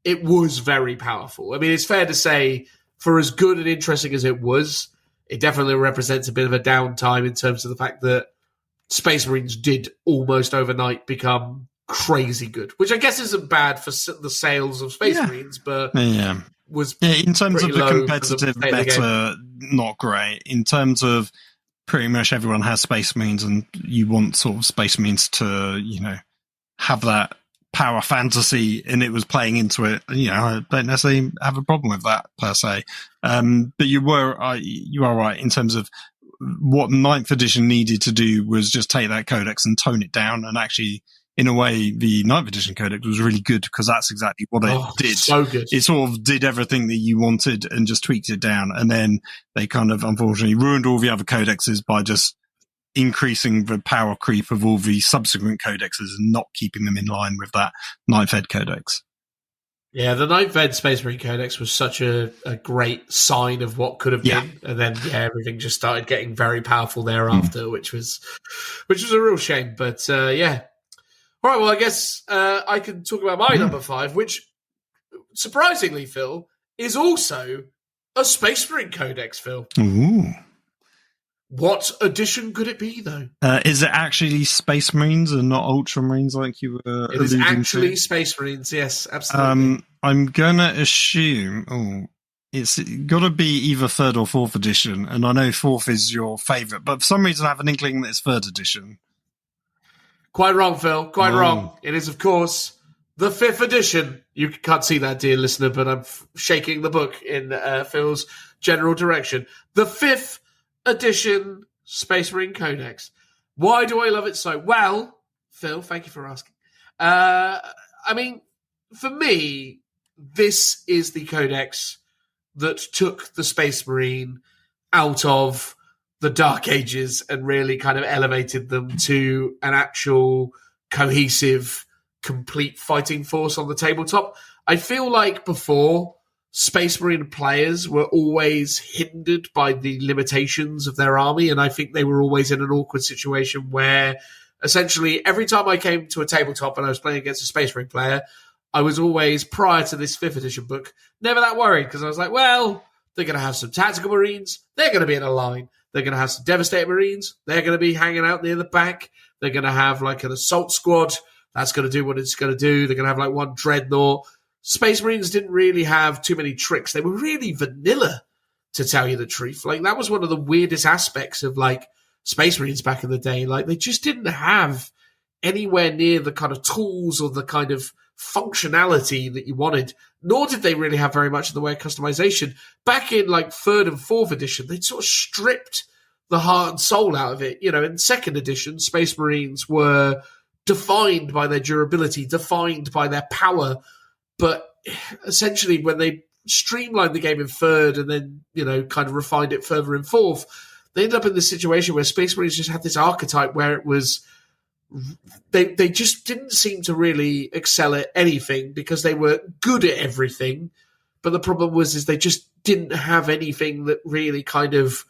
Speaker 1: it was very powerful? I mean, it's fair to say, for as good and interesting as it was, it definitely represents a bit of a downtime in terms of the fact that Space Marines did almost overnight become crazy good, which I guess isn't bad for the sales of Space Marines, but was
Speaker 2: in terms of
Speaker 1: pretty
Speaker 2: the
Speaker 1: low for
Speaker 2: competitive
Speaker 1: the state of the game.
Speaker 2: meta, not great. In terms of pretty much everyone has Space Marines, and you want sort of Space Marines to, have that power fantasy, and it was playing into it. I don't necessarily have a problem with that per se. But you are right in terms of what 9th edition needed to do was just take that codex and tone it down. And actually, in a way, the 9th edition codex was really good because that's exactly what it did.
Speaker 1: So good.
Speaker 2: It sort of did everything that you wanted and just tweaked it down. And then they kind of unfortunately ruined all the other codexes by just increasing the power creep of all the subsequent codexes and not keeping them in line with that 9th Ed codex.
Speaker 1: Yeah, the 9th Ed Space Marine Codex was such a great sign of what could have been, and then everything just started getting very powerful thereafter, which was a real shame. But all right, well, I guess I can talk about my number 5, which surprisingly, Phil, is also a Space Marine Codex. Phil,
Speaker 2: ooh.
Speaker 1: What edition could it be, though?
Speaker 2: Is it actually Space Marines and not Ultramarines like you were alluding to?
Speaker 1: It is actually Space Marines, yes, absolutely.
Speaker 2: I'm going to assume, it's got to be either 3rd or 4th edition, and I know 4th is your favourite, but for some reason I have an inkling that it's 3rd edition.
Speaker 1: Quite wrong, Phil, quite wrong. It is, of course, the 5th edition. You can't see that, dear listener, but I'm shaking the book in Phil's general direction. The 5th edition Space Marine Codex. Why do I love it so? Well, Phil, thank you for asking. I mean, for me, this is the Codex that took the Space Marine out of the Dark Ages and really kind of elevated them to an actual cohesive, complete fighting force on the tabletop. I feel like before, Space Marine players were always hindered by the limitations of their army, and I think they were always in an awkward situation where essentially every time I came to a tabletop and I was playing against a Space Marine player, I was always, prior to this 5th edition book, never that worried because I was like, well, they're going to have some tactical Marines, they're going to be in a line, they're going to have some Devastator Marines, they're going to be hanging out near the back, they're going to have like an assault squad, that's going to do what it's going to do, they're going to have like one Dreadnought. Space Marines didn't really have too many tricks. They were really vanilla, to tell you the truth. Like, that was one of the weirdest aspects of, like, Space Marines back in the day. Like, they just didn't have anywhere near the kind of tools or the kind of functionality that you wanted, nor did they really have very much in the way of customization. Back in, like, 3rd and 4th edition, they'd sort of stripped the heart and soul out of it. In 2nd edition, Space Marines were defined by their durability, defined by their power. But essentially, when they streamlined the game in 3rd and then, kind of refined it further in 4th, they ended up in this situation where Space Marines just had this archetype where it was they just didn't seem to really excel at anything because they were good at everything. But the problem was they just didn't have anything that really kind of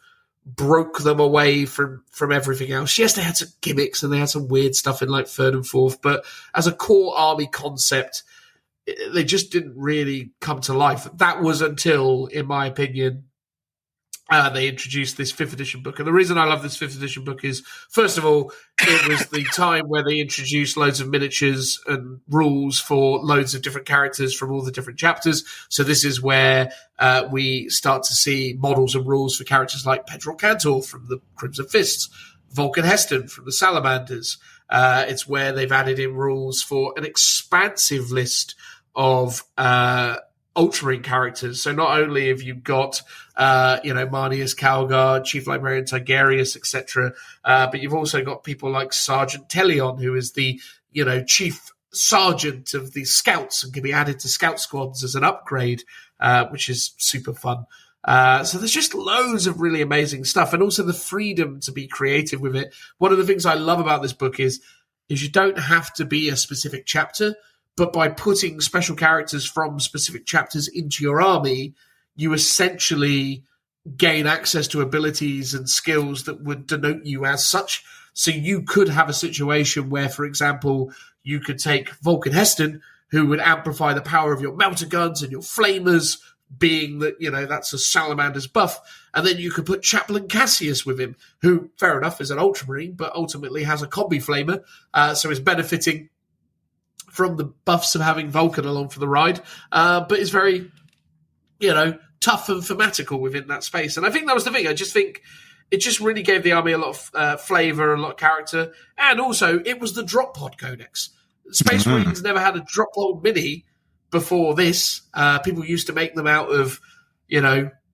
Speaker 1: broke them away from everything else. Yes, they had some gimmicks and they had some weird stuff in like 3rd and 4th, but as a core army concept, they just didn't really come to life. That was until, in my opinion, they introduced this 5th edition book. And the reason I love this 5th edition book is, first of all, it was the time where they introduced loads of miniatures and rules for loads of different characters from all the different chapters. So this is where we start to see models and rules for characters like Pedro Cantor from the Crimson Fists, Vulcan Heston from the Salamanders. It's where they've added in rules for an expansive list of Ultramarine characters. So not only have you got, Marnius Calgar, Chief Librarian Tigerius, etc., but you've also got people like Sergeant Telion, who is the, Chief Sergeant of the Scouts and can be added to Scout squads as an upgrade, which is super fun. So there's just loads of really amazing stuff, and also the freedom to be creative with it. One of the things I love about this book is you don't have to be a specific chapter, but by putting special characters from specific chapters into your army, you essentially gain access to abilities and skills that would denote you as such. So you could have a situation where, for example, you could take Vulcan Heston, who would amplify the power of your melter guns and your flamers, being that, that's a Salamander's buff. And then you could put Chaplain Cassius with him, who, fair enough, is an Ultramarine, but ultimately has a combi flamer, so is benefiting from the buffs of having Vulcan along for the ride, but is very tough and thematical within that space. And I think that was the thing. I just think it just really gave the army a lot of flavour, a lot of character. And also, it was the drop pod codex. Space Marines never had a drop pod mini before this. People used to make them out of,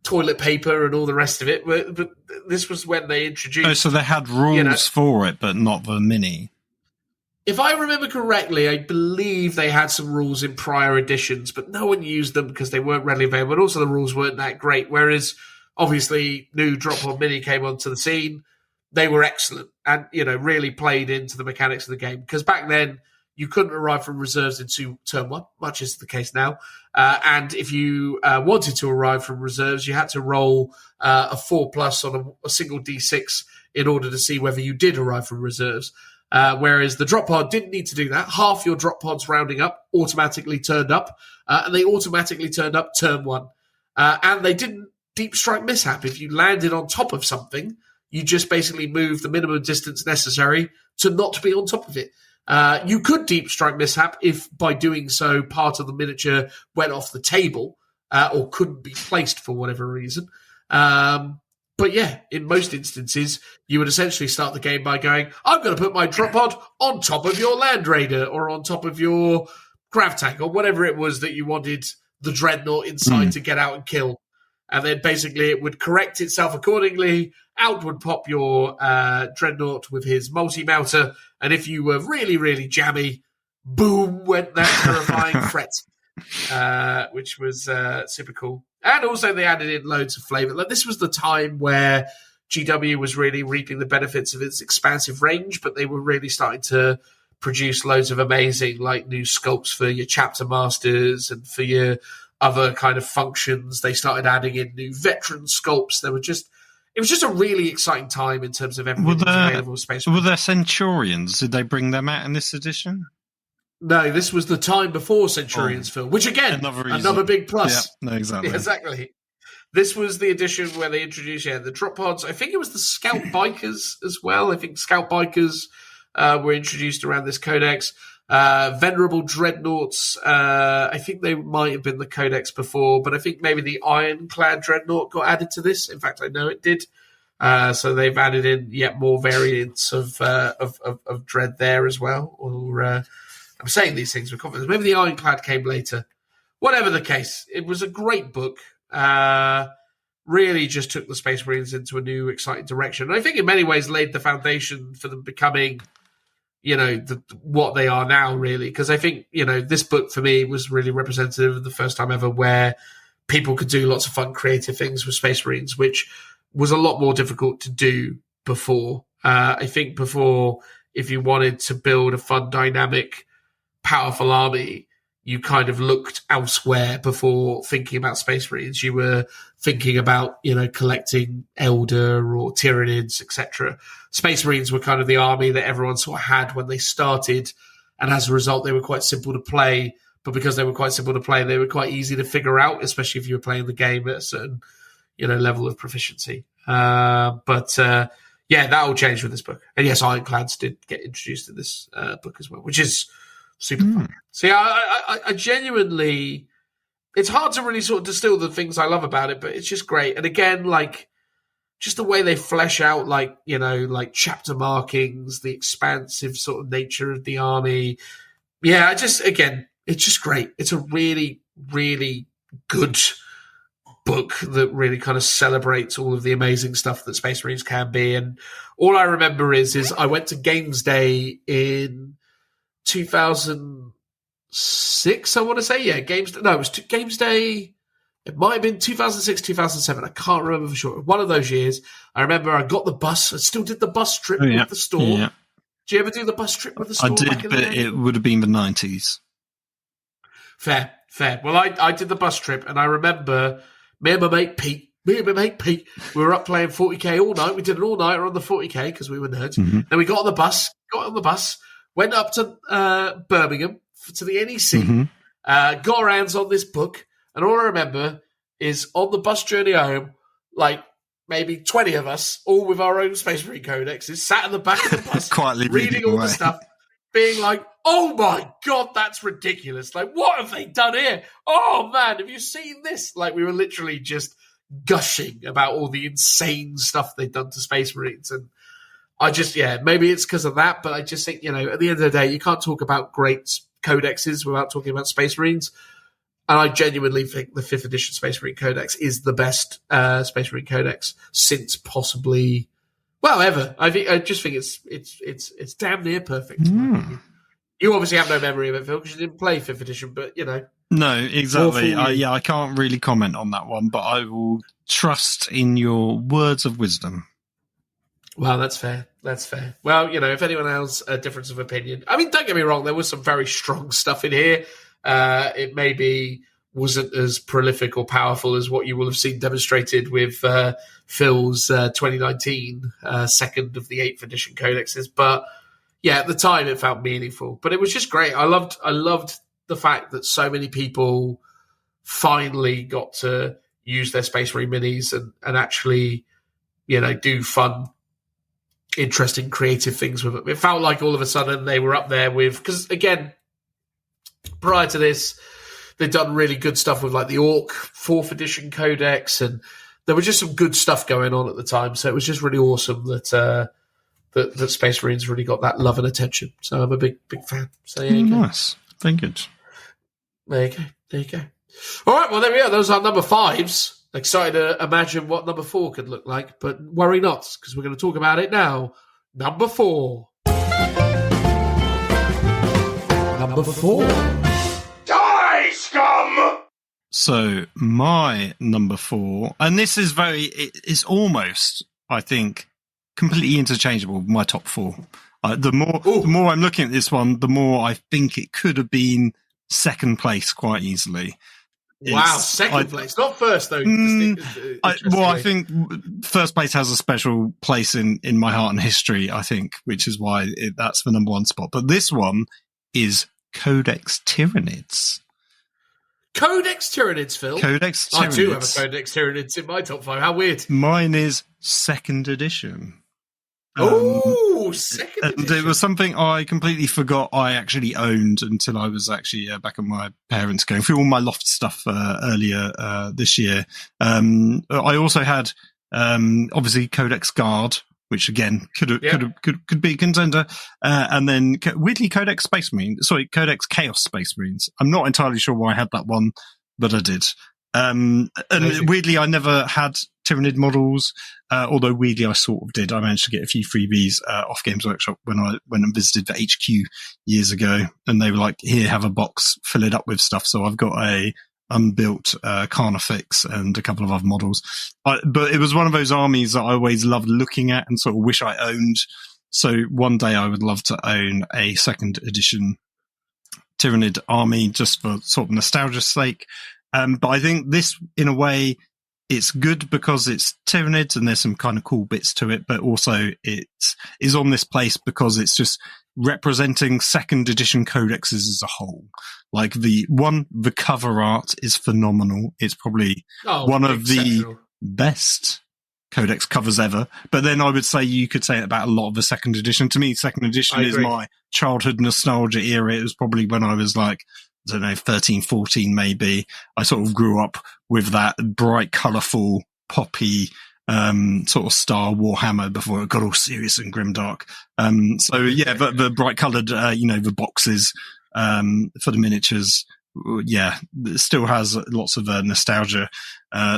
Speaker 1: toilet paper and all the rest of it. But this was when they introduced...
Speaker 2: Oh, so they had rules for it, but not the mini.
Speaker 1: If I remember correctly, I believe they had some rules in prior editions, but no one used them because they weren't readily available. And also the rules weren't that great. Whereas, obviously, new Drop Pod Mini came onto the scene. They were excellent and, really played into the mechanics of the game. Because back then, you couldn't arrive from reserves into turn one, much is the case now. And if you wanted to arrive from reserves, you had to roll a 4+ on a single D6 in order to see whether you did arrive from reserves. Whereas the drop pod didn't need to do that. Half your drop pods rounding up automatically turned up, and they automatically turned up turn one. And they didn't deep strike mishap. If you landed on top of something, you just basically moved the minimum distance necessary to not be on top of it. You could deep strike mishap if by doing so part of the miniature went off the table or couldn't be placed for whatever reason. But yeah, in most instances, you would essentially start the game by going, I'm going to put my drop pod on top of your Land Raider or on top of your Grav Tank or whatever it was that you wanted the Dreadnought inside to get out and kill. And then basically it would correct itself accordingly. Out would pop your Dreadnought with his multi-mounter. And if you were really, really jammy, boom, went that terrifying threat, which was super cool. And also they added in loads of flavour. Like, this was the time where GW was really reaping the benefits of its expansive range, but they were really starting to produce loads of amazing, new sculpts for your chapter masters and for your other kind of functions. They started adding in new veteran sculpts. It was just a really exciting time in terms of everything that was available. Space.
Speaker 2: Were there Centurions? Did they bring them out in this edition?
Speaker 1: No, this was the time before Centurions, Phil, which again, another big plus.
Speaker 2: Yeah, no, exactly.
Speaker 1: Yeah, exactly. This was the edition where they introduced the drop pods. I think it was the Scout Bikers as well. I think Scout Bikers were introduced around this codex. Venerable Dreadnoughts, I think they might have been the codex before, but I think maybe the Ironclad Dreadnought got added to this. In fact, I know it did. So they've added in yet more variants of Dread there as well. Or I'm saying these things with confidence. Maybe the Ironclad came later. Whatever the case, it was a great book. Really just took the Space Marines into a new, exciting direction. And I think in many ways laid the foundation for them becoming, what they are now, really. Because I think, this book for me was really representative of the first time ever where people could do lots of fun, creative things with Space Marines, which was a lot more difficult to do before. I think before, if you wanted to build a fun, dynamic, powerful army, you kind of looked elsewhere before thinking about Space Marines. You were thinking about, collecting Elder or Tyranids, etc. Space Marines were kind of the army that everyone sort of had when they started, and as a result, they were quite simple to play. But because they were quite simple to play, they were quite easy to figure out, especially if you were playing the game at a certain, level of proficiency. But that all changed with this book. And yes, Ironclads did get introduced in this book as well, which is super fun. See, I genuinely, it's hard to really sort of distill the things I love about it, but it's just great. And again, just the way they flesh out, chapter markings, the expansive sort of nature of the army. Yeah, it's just great. It's a really, really good book that really kind of celebrates all of the amazing stuff that Space Marines can be. And all I remember is I went to Games Day in 2006, I want to say. Yeah, Games Day. It might have been 2006, 2007. I can't remember for sure. One of those years. I remember I got the bus. I still did the bus trip with the store. Yeah. Did you ever do the bus trip with the store?
Speaker 2: I did, but it would have been the 90s.
Speaker 1: Fair. Well, I did the bus trip, and I remember me and my mate Pete, we were up playing 40k all night. We did an all-nighter on the 40k because we were nerds. Mm-hmm. Then we got on the bus, went up to Birmingham to the NEC, got our hands on this book, and all I remember is on the bus journey home, maybe 20 of us, all with our own Space Marine codexes, sat in the back of the bus,
Speaker 2: quietly
Speaker 1: reading all the stuff. being like, oh my God, that's ridiculous. Like, what have they done here? Oh man, have you seen this? Like, we were literally just gushing about all the insane stuff they'd done to Space Marines. And I just, maybe it's because of that, but I just think, at the end of the day, you can't talk about great codexes without talking about Space Marines. And I genuinely think the 5th edition Space Marine Codex is the best Space Marine Codex since possibly, ever. I just think it's damn near perfect. In my opinion. You obviously have no memory of it, Phil, because you didn't play 5th edition, but,
Speaker 2: No, exactly. I can't really comment on that one, but I will trust in your words of wisdom. Well,
Speaker 1: that's fair. That's fair. Well, if anyone has a difference of opinion, I mean, don't get me wrong, there was some very strong stuff in here. It maybe wasn't as prolific or powerful as what you will have seen demonstrated with Phil's 2019 second of the 8th edition codexes. But yeah, at the time it felt meaningful. But it was just great. I loved the fact that so many people finally got to use their Space Marine minis and actually, do fun, interesting, creative things with them. It felt like all of a sudden they were up there with, because again, prior to this, they'd done really good stuff with like the Orc 4th edition Codex, and there was just some good stuff going on at the time. So it was just really awesome that that Space Marines really got that love and attention. So I'm a big fan. So yeah,
Speaker 2: nice. Thank you.
Speaker 1: There you go. All right, well there we are. Those are number 5s. Excited to imagine what number 4 could look like, but worry not, because we're going to talk about it now. Number 4. Number 4.
Speaker 5: Die, scum!
Speaker 2: So my number 4, and this is it's almost, I think, completely interchangeable with my top 4. The more I'm looking at this one, the more I think it could have been second place quite easily.
Speaker 1: Wow, second place, not first though.
Speaker 2: I think first place has a special place in my heart and history, I think, which is why that's the number 1 spot. But this one is Codex Tyranids.
Speaker 1: Codex Tyranids, Phil?
Speaker 2: Codex Tyranids.
Speaker 1: I do have a Codex Tyranids in my top 5. How weird.
Speaker 2: Mine is 2nd edition.
Speaker 1: Second edition.
Speaker 2: And it was something I completely forgot I actually owned until I was actually back at my parents' going through all my loft stuff earlier this year. I also had obviously Codex Guard, which again could be a contender, and then weirdly Codex Chaos Space Marines. I'm not entirely sure why I had that one, but I did. And weirdly, I never had Tyranid models, although weirdly I sort of did. I managed to get a few freebies off Games Workshop when I went and visited the HQ years ago, and they were like, here, have a box, fill it up with stuff. So I've got a unbuilt Carnifex and a couple of other models. But it was one of those armies that I always loved looking at and sort of wish I owned. So one day I would love to own a 2nd edition Tyranid army just for sort of nostalgia's sake. But I think this, in a way, it's good because it's Tyranids and there's some kind of cool bits to it, but also it is on this place because it's just representing 2nd edition codexes as a whole. Like the cover art is phenomenal. It's probably one of the best codex covers ever. But then I would say you could say it about a lot of the 2nd edition. To me, 2nd edition is my childhood nostalgia era. It was probably when I was like, I don't know, 13, 14 maybe. I sort of grew up with that bright, colourful, poppy sort of Star Warhammer before it got all serious and grimdark. So yeah, but the bright coloured, the boxes for the miniatures, yeah, it still has lots of nostalgia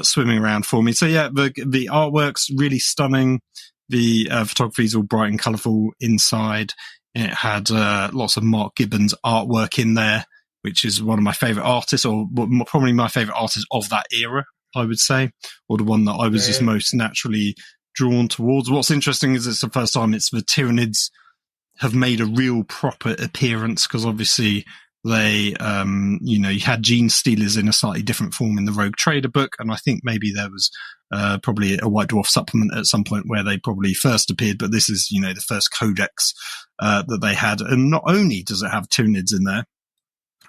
Speaker 2: swimming around for me. So yeah, the artwork's really stunning. The photography's all bright and colourful inside. It had lots of Mark Gibbons artwork in there, which is one of my favourite artists, or probably my favourite artist of that era, I would say, or the one that I was just most naturally drawn towards. What's interesting is it's the first time the Tyranids have made a real proper appearance, because obviously they, you had Gene Stealers in a slightly different form in the Rogue Trader book, and I think maybe there was probably a White Dwarf supplement at some point where they probably first appeared, but this is, the first codex that they had. And not only does it have Tyranids in there,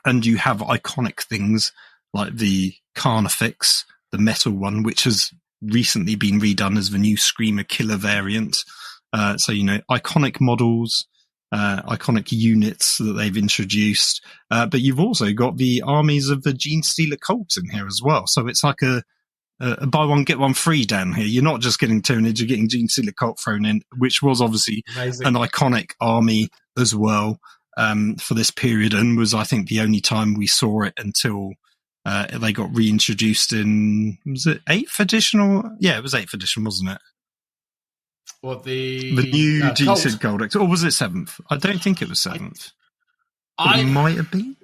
Speaker 2: and you have iconic things like the Carnifex, the metal one, which has recently been redone as the new Screamer Killer variant. So, iconic models, iconic units that they've introduced. But you've also got the armies of the Gene Stealer cults in here as well. So it's like a buy one, get one free down here. You're not just getting Tyranids, you're getting Gene Stealer cult thrown in, which was obviously an iconic army as well for this period, and was, I think, the only time we saw it until they got reintroduced in, was it 8th edition? It was 8th edition, wasn't it?
Speaker 1: What, the
Speaker 2: new Gene
Speaker 1: cult?
Speaker 2: Stealer Codex, or was it 7th? I don't think it was 7th. It might have been.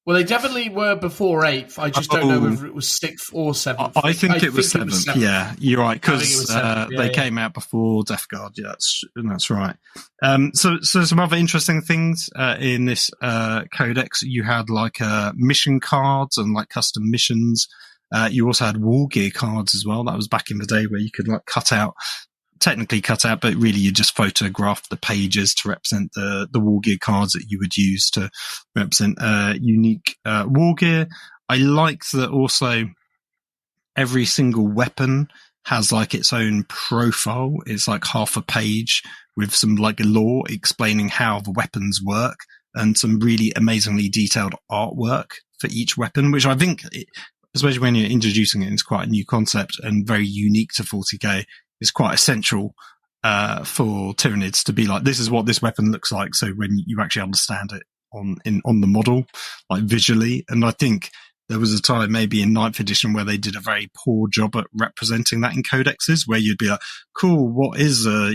Speaker 1: Well, they definitely were before 8th. I just don't know whether it was 6th or 7th.
Speaker 2: I think it was 7th. Yeah, you're right, because they came out before Death Guard. Yeah, that's right. So some other interesting things in this codex. You had like mission cards and like custom missions. You also had war gear cards as well. That was back in the day where you could like technically cut out, but really you just photographed the pages to represent the war gear cards that you would use to represent unique war gear. I like that also every single weapon has like its own profile. It's like half a page with some like lore explaining how the weapons work and some really amazingly detailed artwork for each weapon, which I think, especially when you're introducing it, it's quite a new concept and very unique to 40k. It's quite essential for Tyranids to be like, this is what this weapon looks like. So when you actually understand it on the model, like visually, and I think there was a time maybe in 9th edition where they did a very poor job at representing that in codexes, where you'd be like, cool, what is a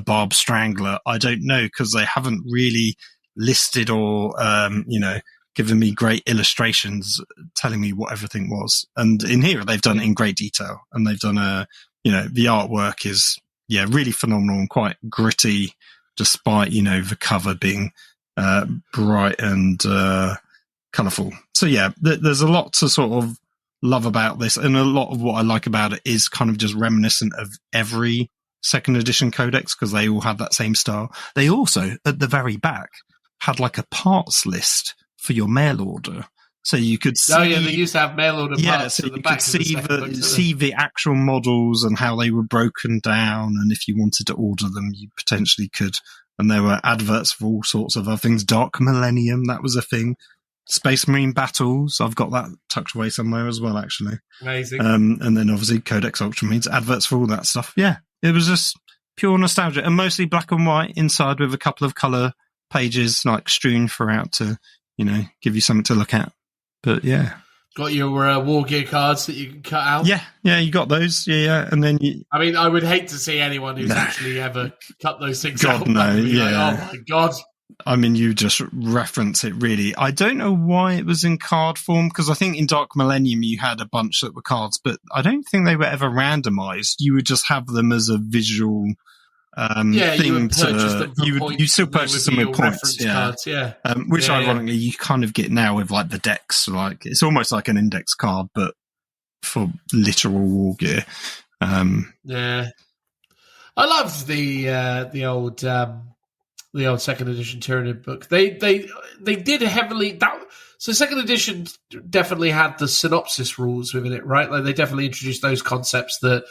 Speaker 2: barb strangler? I don't know, because they haven't really listed or given me great illustrations telling me what everything was. And in here they've done it in great detail, and they've done the artwork is, really phenomenal and quite gritty, despite, the cover being bright and colourful. So, there's a lot to sort of love about this. And a lot of what I like about it is kind of just reminiscent of every 2nd edition codex, because they all have that same style. They also, at the very back, had like a parts list for your mail order. So you could see.
Speaker 1: Oh yeah, they used to have mail order parts.
Speaker 2: So
Speaker 1: at the
Speaker 2: you
Speaker 1: back
Speaker 2: could see the actual models and how they were broken down, and if you wanted to order them, you potentially could. And there were adverts for all sorts of other things. Dark Millennium, that was a thing. Space Marine Battles, I've got that tucked away somewhere as well, actually.
Speaker 1: Amazing.
Speaker 2: And then obviously Codex Ultramarines, adverts for all that stuff. Yeah, it was just pure nostalgia, and mostly black and white inside with a couple of colour pages like strewn throughout to, give you something to look at. But yeah.
Speaker 1: Got your war gear cards that you can cut out?
Speaker 2: Yeah, you got those. Yeah. And then
Speaker 1: I mean, I would hate to see anyone who's actually ever cut those things out.
Speaker 2: No, yeah.
Speaker 1: Like, oh my God.
Speaker 2: I mean, you just reference it, really. I don't know why it was in card form, because I think in Dark Millennium you had a bunch that were cards, but I don't think they were ever randomized. You would just have them as a visual thing. You still purchase them with points.
Speaker 1: Cards,
Speaker 2: which ironically you kind of get now with like the decks. Like it's almost like an index card, but for literal war gear.
Speaker 1: I loved the old 2nd edition Tyranid book. They did heavily that. So 2nd edition definitely had the synopsis rules within it, right? Like they definitely introduced those concepts that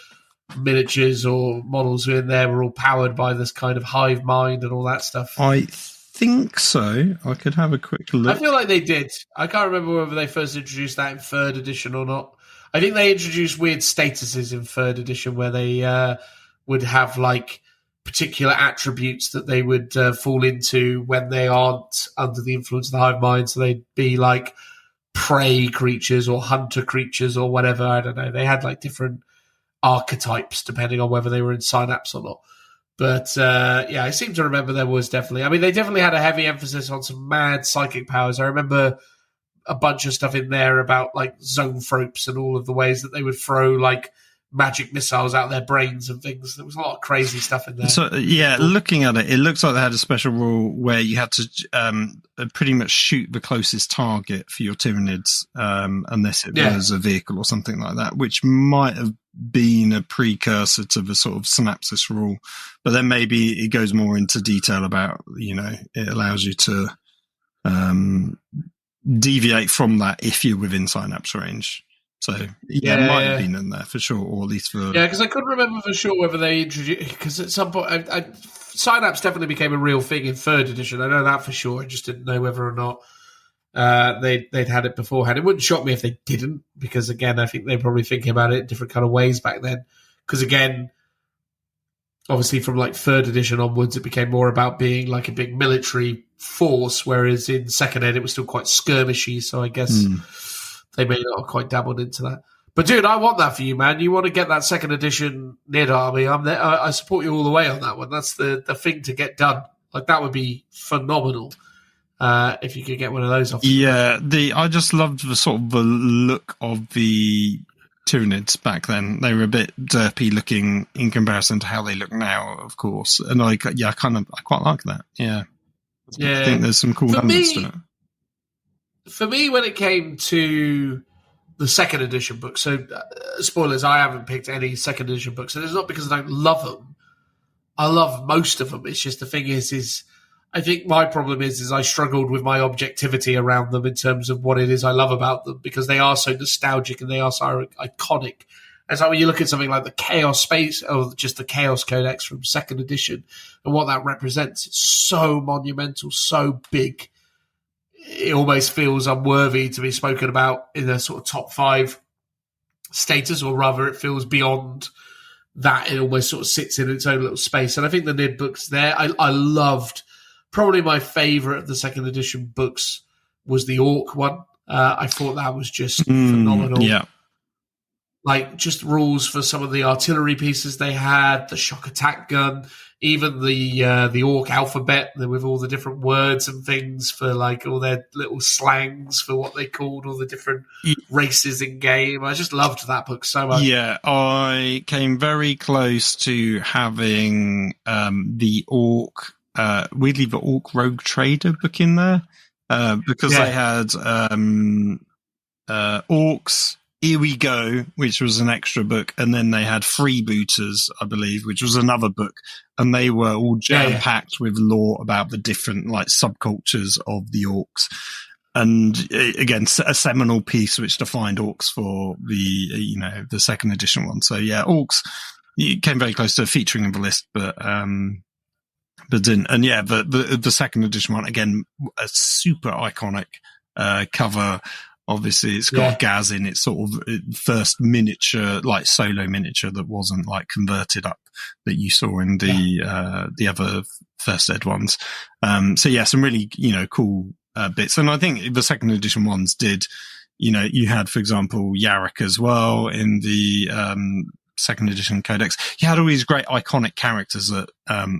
Speaker 1: miniatures or models in there were all powered by this kind of hive mind and all that stuff.
Speaker 2: I think so. I could have a quick look.
Speaker 1: I feel like they did. I can't remember whether they first introduced that in 3rd edition or not. I think they introduced weird statuses in 3rd edition where they would have like particular attributes that they would fall into when they aren't under the influence of the hive mind. So they'd be like prey creatures or hunter creatures or whatever. I don't know. They had like different archetypes depending on whether they were in synapse or not. But I seem to remember there was definitely, I mean, they definitely had a heavy emphasis on some mad psychic powers. I remember a bunch of stuff in there about like zoanthropes and all of the ways that they would throw like magic missiles out of their brains and things. There was a lot of crazy stuff in there.
Speaker 2: So looking at it, it looks like they had a special rule where you had to pretty much shoot the closest target for your Tyranids, unless it was a vehicle or something like that, which might have been a precursor to the sort of synapsis rule. But then maybe it goes more into detail about, it allows you to deviate from that if you're within synapse range. So, it might have been in there for sure, or at least for...
Speaker 1: Yeah, because I couldn't remember for sure whether they introduced... Because at some point, I Synapse definitely became a real thing in 3rd edition. I know that for sure. I just didn't know whether or not they'd had it beforehand. It wouldn't shock me if they didn't, because again, I think they're probably thinking about it in different kind of ways back then. Because again, obviously from like 3rd edition onwards, it became more about being like a big military force, whereas in 2nd ed it was still quite skirmishy. So I guess they may not have quite dabbled into that. But dude, I want that for you, man. You want to get that 2nd edition Nid army? I'm there. I support you all the way on that one. That's the thing to get done. Like that would be phenomenal if you could get one of those off.
Speaker 2: Yeah, I just loved the sort of the look of the Tyranids back then. They were a bit derpy looking in comparison to how they look now, of course. And I quite like that. Yeah, I think there's some cool elements to it.
Speaker 1: For me, when it came to the 2nd edition books, so spoilers, I haven't picked any 2nd edition books, and it's not because I don't love them. I love most of them. It's just the thing is I think my problem is I struggled with my objectivity around them in terms of what it is I love about them, because they are so nostalgic and they are so iconic. And so when you look at something like the Chaos Space, or just the Chaos Codex from 2nd edition, and what that represents, it's so monumental, so big. It almost feels unworthy to be spoken about in a sort of top 5 status, or rather it feels beyond that. It almost sort of sits in its own little space. And I think the Nid books there, I loved. Probably my favourite of the 2nd edition books was the Orc one. I thought that was just phenomenal.
Speaker 2: Yeah.
Speaker 1: Like, just rules for some of the artillery pieces they had, the shock attack gun, even the Orc alphabet with all the different words and things for, like, all their little slangs for what they called all the different races in game. I just loved that book so much.
Speaker 2: Yeah, I came very close to having the Orc... weirdly, the Orc Rogue Trader book in there, because they had Orcs, Here We Go, which was an extra book, and then they had Freebooters, I believe, which was another book, and they were all jam-packed with lore about the different like subcultures of the Orcs. And again, a seminal piece which defined Orcs for the 2nd edition one. So yeah, Orcs, you came very close to featuring in the list, but didn't. And yeah, the 2nd edition one, again, a super iconic cover. Obviously, it's got Gaz in its sort of first miniature, like solo miniature that wasn't like converted up that you saw in the other 1st ed ones. So yeah, some really, cool bits. And I think the 2nd edition ones did, you had, for example, Yarrick as well in the 2nd edition Codex. You had all these great iconic characters that,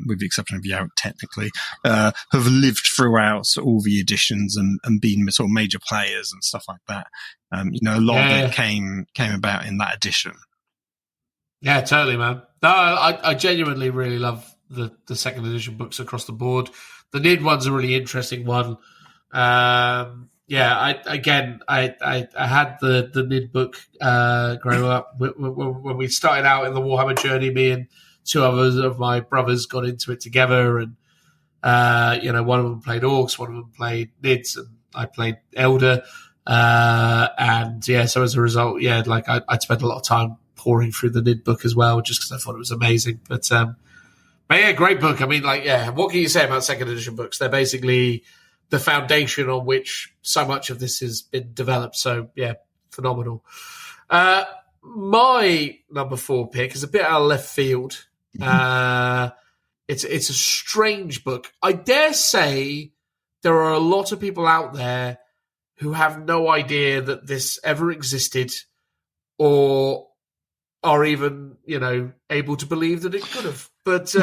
Speaker 2: with the exception of Yarrick technically, have lived throughout all the editions and been sort of major players and stuff like that. A lot of it came about in that edition.
Speaker 1: Yeah, totally, man. No, I genuinely really love the 2nd edition books across the board. The Nid one's a really interesting one. I had the Nid book growing up. When we started out in the Warhammer journey, me and 2 others of my brothers got into it together, and one of them played Orcs, one of them played Nids, and I played Elder. So as a result, I'd spent a lot of time pouring through the Nid book as well, just because I thought it was amazing. But yeah, great book. I mean, what can you say about 2nd edition books? They're basically the foundation on which so much of this has been developed. So, yeah, phenomenal. My number 4 pick is a bit out of left field. It's a strange book. I dare say there are a lot of people out there who have no idea that this ever existed, or are even, able to believe that it could have. But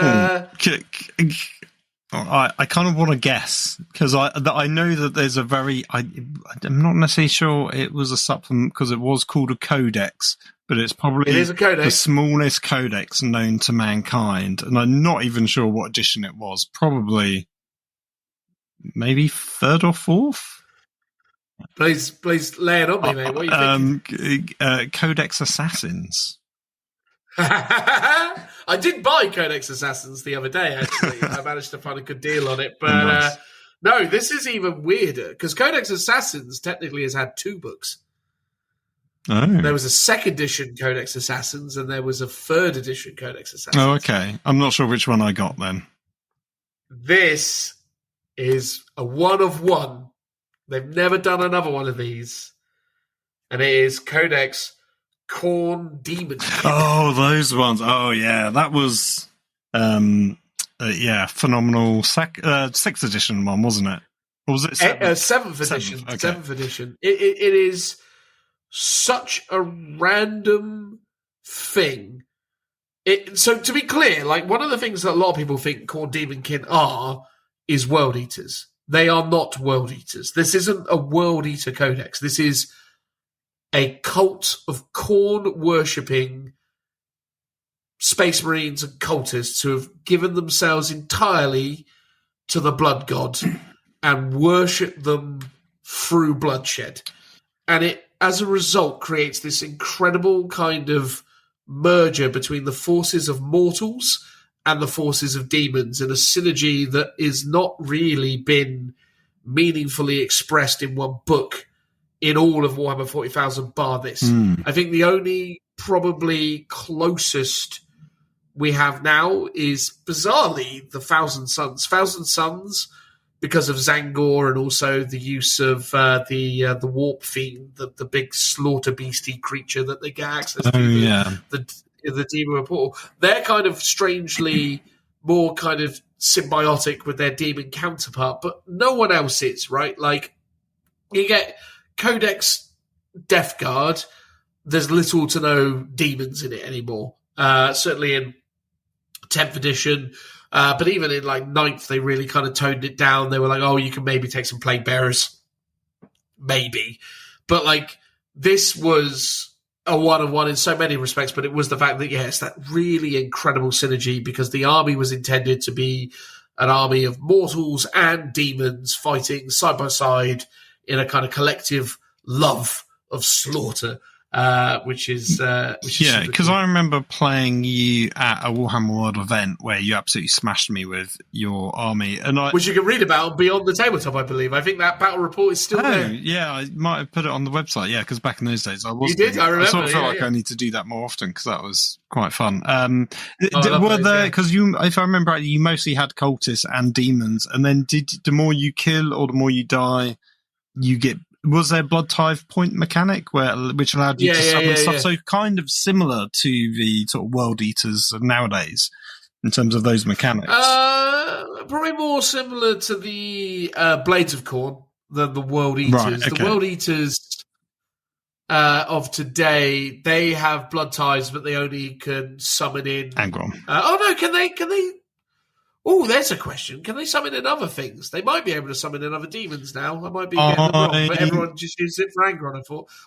Speaker 2: I kind of want to guess, because I know that there's a very... I'm not necessarily sure it was a supplement, because it was called a codex, but it's probably the smallest codex known to mankind, and I'm not even sure what edition it was. Probably maybe 3rd or 4th?
Speaker 1: Please lay it on me, mate. What are you thinking?
Speaker 2: Codex Assassins.
Speaker 1: I did buy Codex Assassins the other day, actually. I managed to find a good deal on it. But nice. No, this is even weirder, because Codex Assassins technically has had 2 books.
Speaker 2: Oh.
Speaker 1: There was a 2nd edition Codex Assassins, and there was a 3rd edition Codex Assassins.
Speaker 2: Oh, okay. I'm not sure which one I got then.
Speaker 1: This is a one of one. They've never done another one of these. And it is Codex Khorne Demon.
Speaker 2: Oh, those ones. Oh, yeah. That was, phenomenal 6th edition one, wasn't it? Or was it
Speaker 1: 7th edition?
Speaker 2: Okay.
Speaker 1: 7th edition. It is such a random thing. So to be clear, like one of the things that a lot of people think Khorne Demonkin are is World Eaters. They are not World Eaters. This isn't a World Eater Codex. This is a cult of Khorne worshipping Space Marines and cultists who have given themselves entirely to the Blood God and worship them through bloodshed. And it, as a result, creates this incredible kind of merger between the forces of mortals and the forces of demons in a synergy that is not really been meaningfully expressed in one book in all of Warhammer 40,000 bar this. I think the only probably closest we have now is bizarrely the Thousand Suns. Thousand Suns, because of Zangor and also the use of the warp fiend, the big slaughter beastie creature that they get access to, the demon portal. They're kind of strangely more kind of symbiotic with their demon counterpart, but no one else is, right? Like, you get Codex Death Guard, there's little to no demons in it anymore. Certainly in 10th edition, but even in like 9th, they really kind of toned it down. They were like, oh, you can maybe take some Plague Bearers. Maybe. But like, this was a one-on-one in so many respects, but it was the fact that, it's that really incredible synergy because the army was intended to be an army of mortals and demons fighting side by side in a kind of collective love of slaughter. Which is
Speaker 2: because cool. I remember playing you at a Warhammer World event where you absolutely smashed me with your army, and
Speaker 1: which you can read about beyond the tabletop, I believe. I think that battle report is still there.
Speaker 2: Yeah, I might have put it on the website. Yeah, because back in those days, I was.
Speaker 1: You did, I remember.
Speaker 2: I sort of felt like I need to do that more often because that was quite fun. Were there because you, if I remember right, you mostly had cultists and demons, and then the more you kill or the more you die, you get. Was there blood tithe point mechanic which allowed you to summon stuff? So kind of similar to the sort of World Eaters nowadays in terms of those mechanics.
Speaker 1: Probably more similar to the Blades of Khorne than the World Eaters.
Speaker 2: Right, okay.
Speaker 1: The World Eaters of today, they have blood tithes, but they only can summon in
Speaker 2: Angron.
Speaker 1: Can they? Oh, there's a question. Can they summon in other things? They might be able to summon in other demons now. I might be getting them wrong, but everyone just uses it for Angron,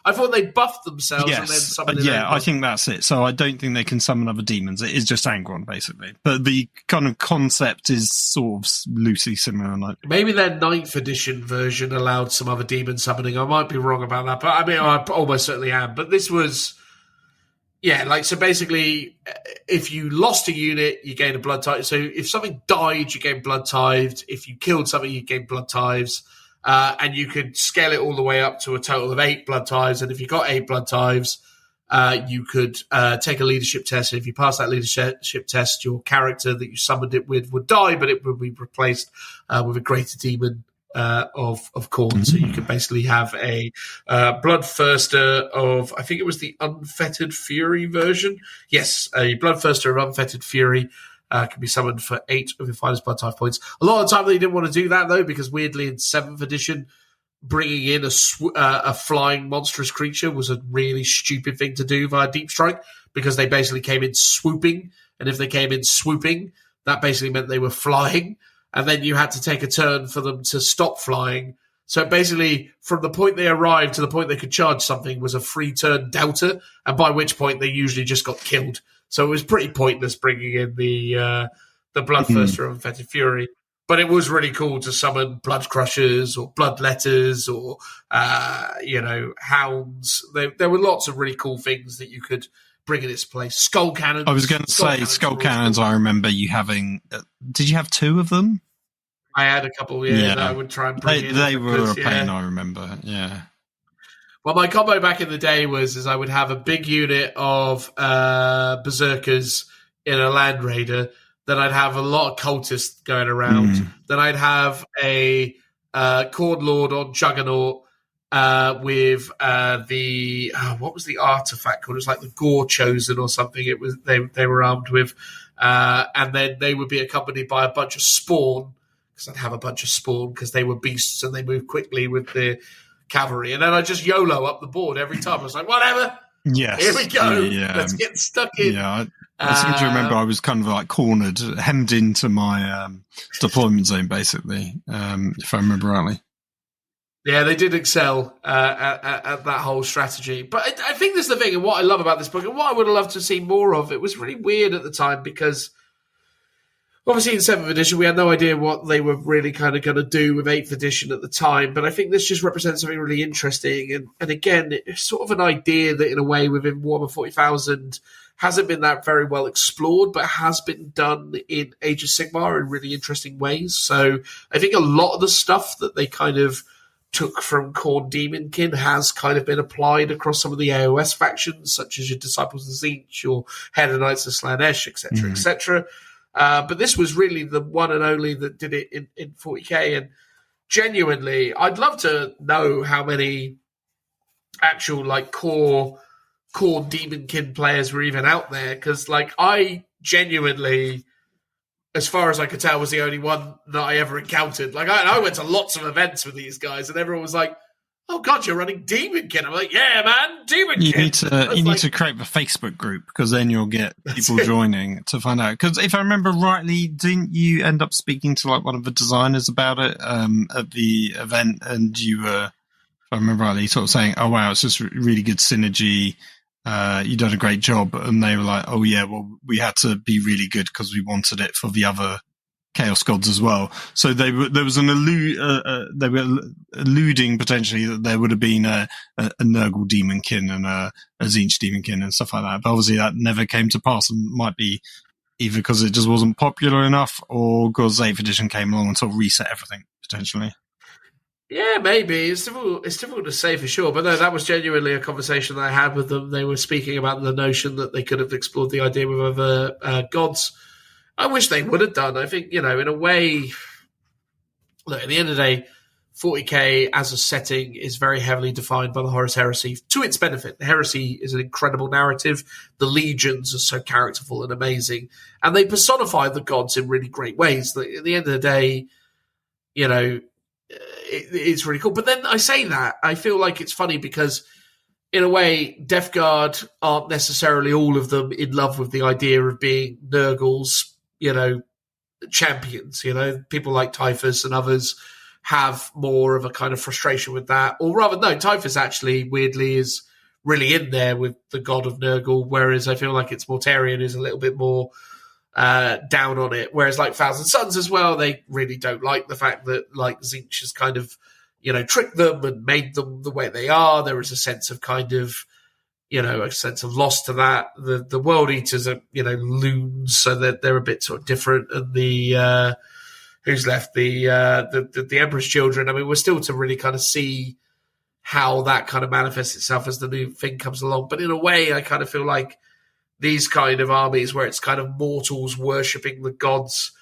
Speaker 1: I thought they buffed themselves and then summoned in Angron.
Speaker 2: I think that's it. So I don't think they can summon other demons. It is just Angron, basically. But the kind of concept is sort of loosely similar. Like
Speaker 1: maybe their 9th edition version allowed some other demon summoning. I might be wrong about that, but I mean, I almost certainly am. But this was... so basically, if you lost a unit, you gain a blood tithe. So if something died, you gain blood tithed. If you killed something, you gain blood tithes. And you could scale it all the way up to a total of 8 blood tithes. And if you got 8 blood tithes, you could take a leadership test. And if you pass that leadership test, your character that you summoned it with would die, but it would be replaced with a greater demon of Khorne. Mm-hmm. So you could basically have a Bloodthirster of, I think it was the Unfettered Fury version. Yes, a Bloodthirster of Unfettered Fury can be summoned for 8 of your finest blood type points. A lot of the time they didn't want to do that, though, because weirdly in 7th edition, bringing in a flying monstrous creature was a really stupid thing to do via Deep Strike, because they basically came in swooping, and if they came in swooping, that basically meant they were flying, and then you had to take a turn for them to stop flying. So basically, from the point they arrived to the point they could charge something was a 3-turn delta, and by which point they usually just got killed. So it was pretty pointless bringing in the Bloodthirster of Unfettered Fury. But it was really cool to summon Blood Crushers or Bloodletters or, Hounds. There were lots of really cool things that you could bring in its place. Skull Cannons.
Speaker 2: I was going to say Skull Cannons. I remember you having... did you have 2 of them?
Speaker 1: I had a couple, that I would try and bring in.
Speaker 2: They were a pain, I remember, yeah.
Speaker 1: Well, my combo back in the day was I would have a big unit of Berserkers in a Land Raider. then I'd have a lot of cultists going around. Then I'd have a Corn Lord on Juggernaut with what was the artifact called? It was like the Gore Chosen or something. It was they were armed with, and then they would be accompanied by a bunch of Spawn, because I'd have a bunch of Spawn because they were beasts and they moved quickly with the cavalry. And then I just YOLO up the board every time. I was like, whatever.
Speaker 2: Yes.
Speaker 1: Here we go.
Speaker 2: Yeah.
Speaker 1: Let's get stuck in.
Speaker 2: Yeah, I seem to remember I was kind of like cornered, hemmed into my deployment zone, basically, if I remember rightly.
Speaker 1: Yeah, they did excel at that whole strategy. But I think this is the thing, and what I love about this book, and what I would have loved to see more of. It was really weird at the time because obviously in 7th edition, we had no idea what they were really kind of going to do with 8th edition at the time. But I think this just represents something really interesting. And again, it's sort of an idea that in a way within Warhammer 40,000 hasn't been that very well explored, but has been done in Age of Sigmar in really interesting ways. So I think a lot of the stuff that they kind of took from Khorne Demonkin has kind of been applied across some of the AOS factions, such as your Disciples of Tzeentch, your Head of Knights of Slaanesh, etc., etc. But this was really the one and only that did it in 40k. And genuinely, I'd love to know how many actual like core Demonkin players were even out there, because like I genuinely, as far as I could tell, was the only one that I ever encountered. Like I went to lots of events with these guys, and everyone was like, "Oh God, you're running Demonkin." I'm like, "Yeah, man, Demonkin."
Speaker 2: You need to create the Facebook group, because then you'll get people joining to find out. Because if I remember rightly, didn't you end up speaking to like one of the designers about it at the event, and you were, if I remember rightly, sort of saying, "Oh wow, it's just really good synergy. You've done a great job," and they were like, "Oh yeah, well we had to be really good because we wanted it for the other Chaos Gods as well." So they were alluding potentially that there would have been a Nurgle Demonkin and a Tzeentch Demonkin and stuff like that, but obviously that never came to pass, and might be either because it just wasn't popular enough, or because 8th edition came along and sort of reset everything potentially.
Speaker 1: Yeah, maybe. It's difficult to say for sure. But no, that was genuinely a conversation that I had with them. They were speaking about the notion that they could have explored the idea with other gods. I wish they would have done. I think, in a way, look, at the end of the day, 40k as a setting is very heavily defined by the Horus Heresy to its benefit. The Heresy is an incredible narrative. The legions are so characterful and amazing. And they personify the gods in really great ways. At the end of the day, it's really cool. But then I say that, I feel like it's funny because, in a way, Death Guard aren't necessarily all of them in love with the idea of being Nurgle's, champions. People like Typhus and others have more of a kind of frustration with that. Or rather, no, Typhus actually, weirdly, is really in there with the god of Nurgle, whereas I feel like it's Mortarion is a little bit more down on it, whereas like Thousand Suns as well, they really don't like the fact that like Tzeentch has kind of tricked them and made them the way they are. There is a sense of kind of a sense of loss to that. The World Eaters are loons, so they're a bit sort of different. And the who's left, the Emperor's Children, I mean, we're still to really kind of see how that kind of manifests itself as the new thing comes along. But in a way, I kind of feel like these kind of armies where it's kind of mortals worshipping the gods,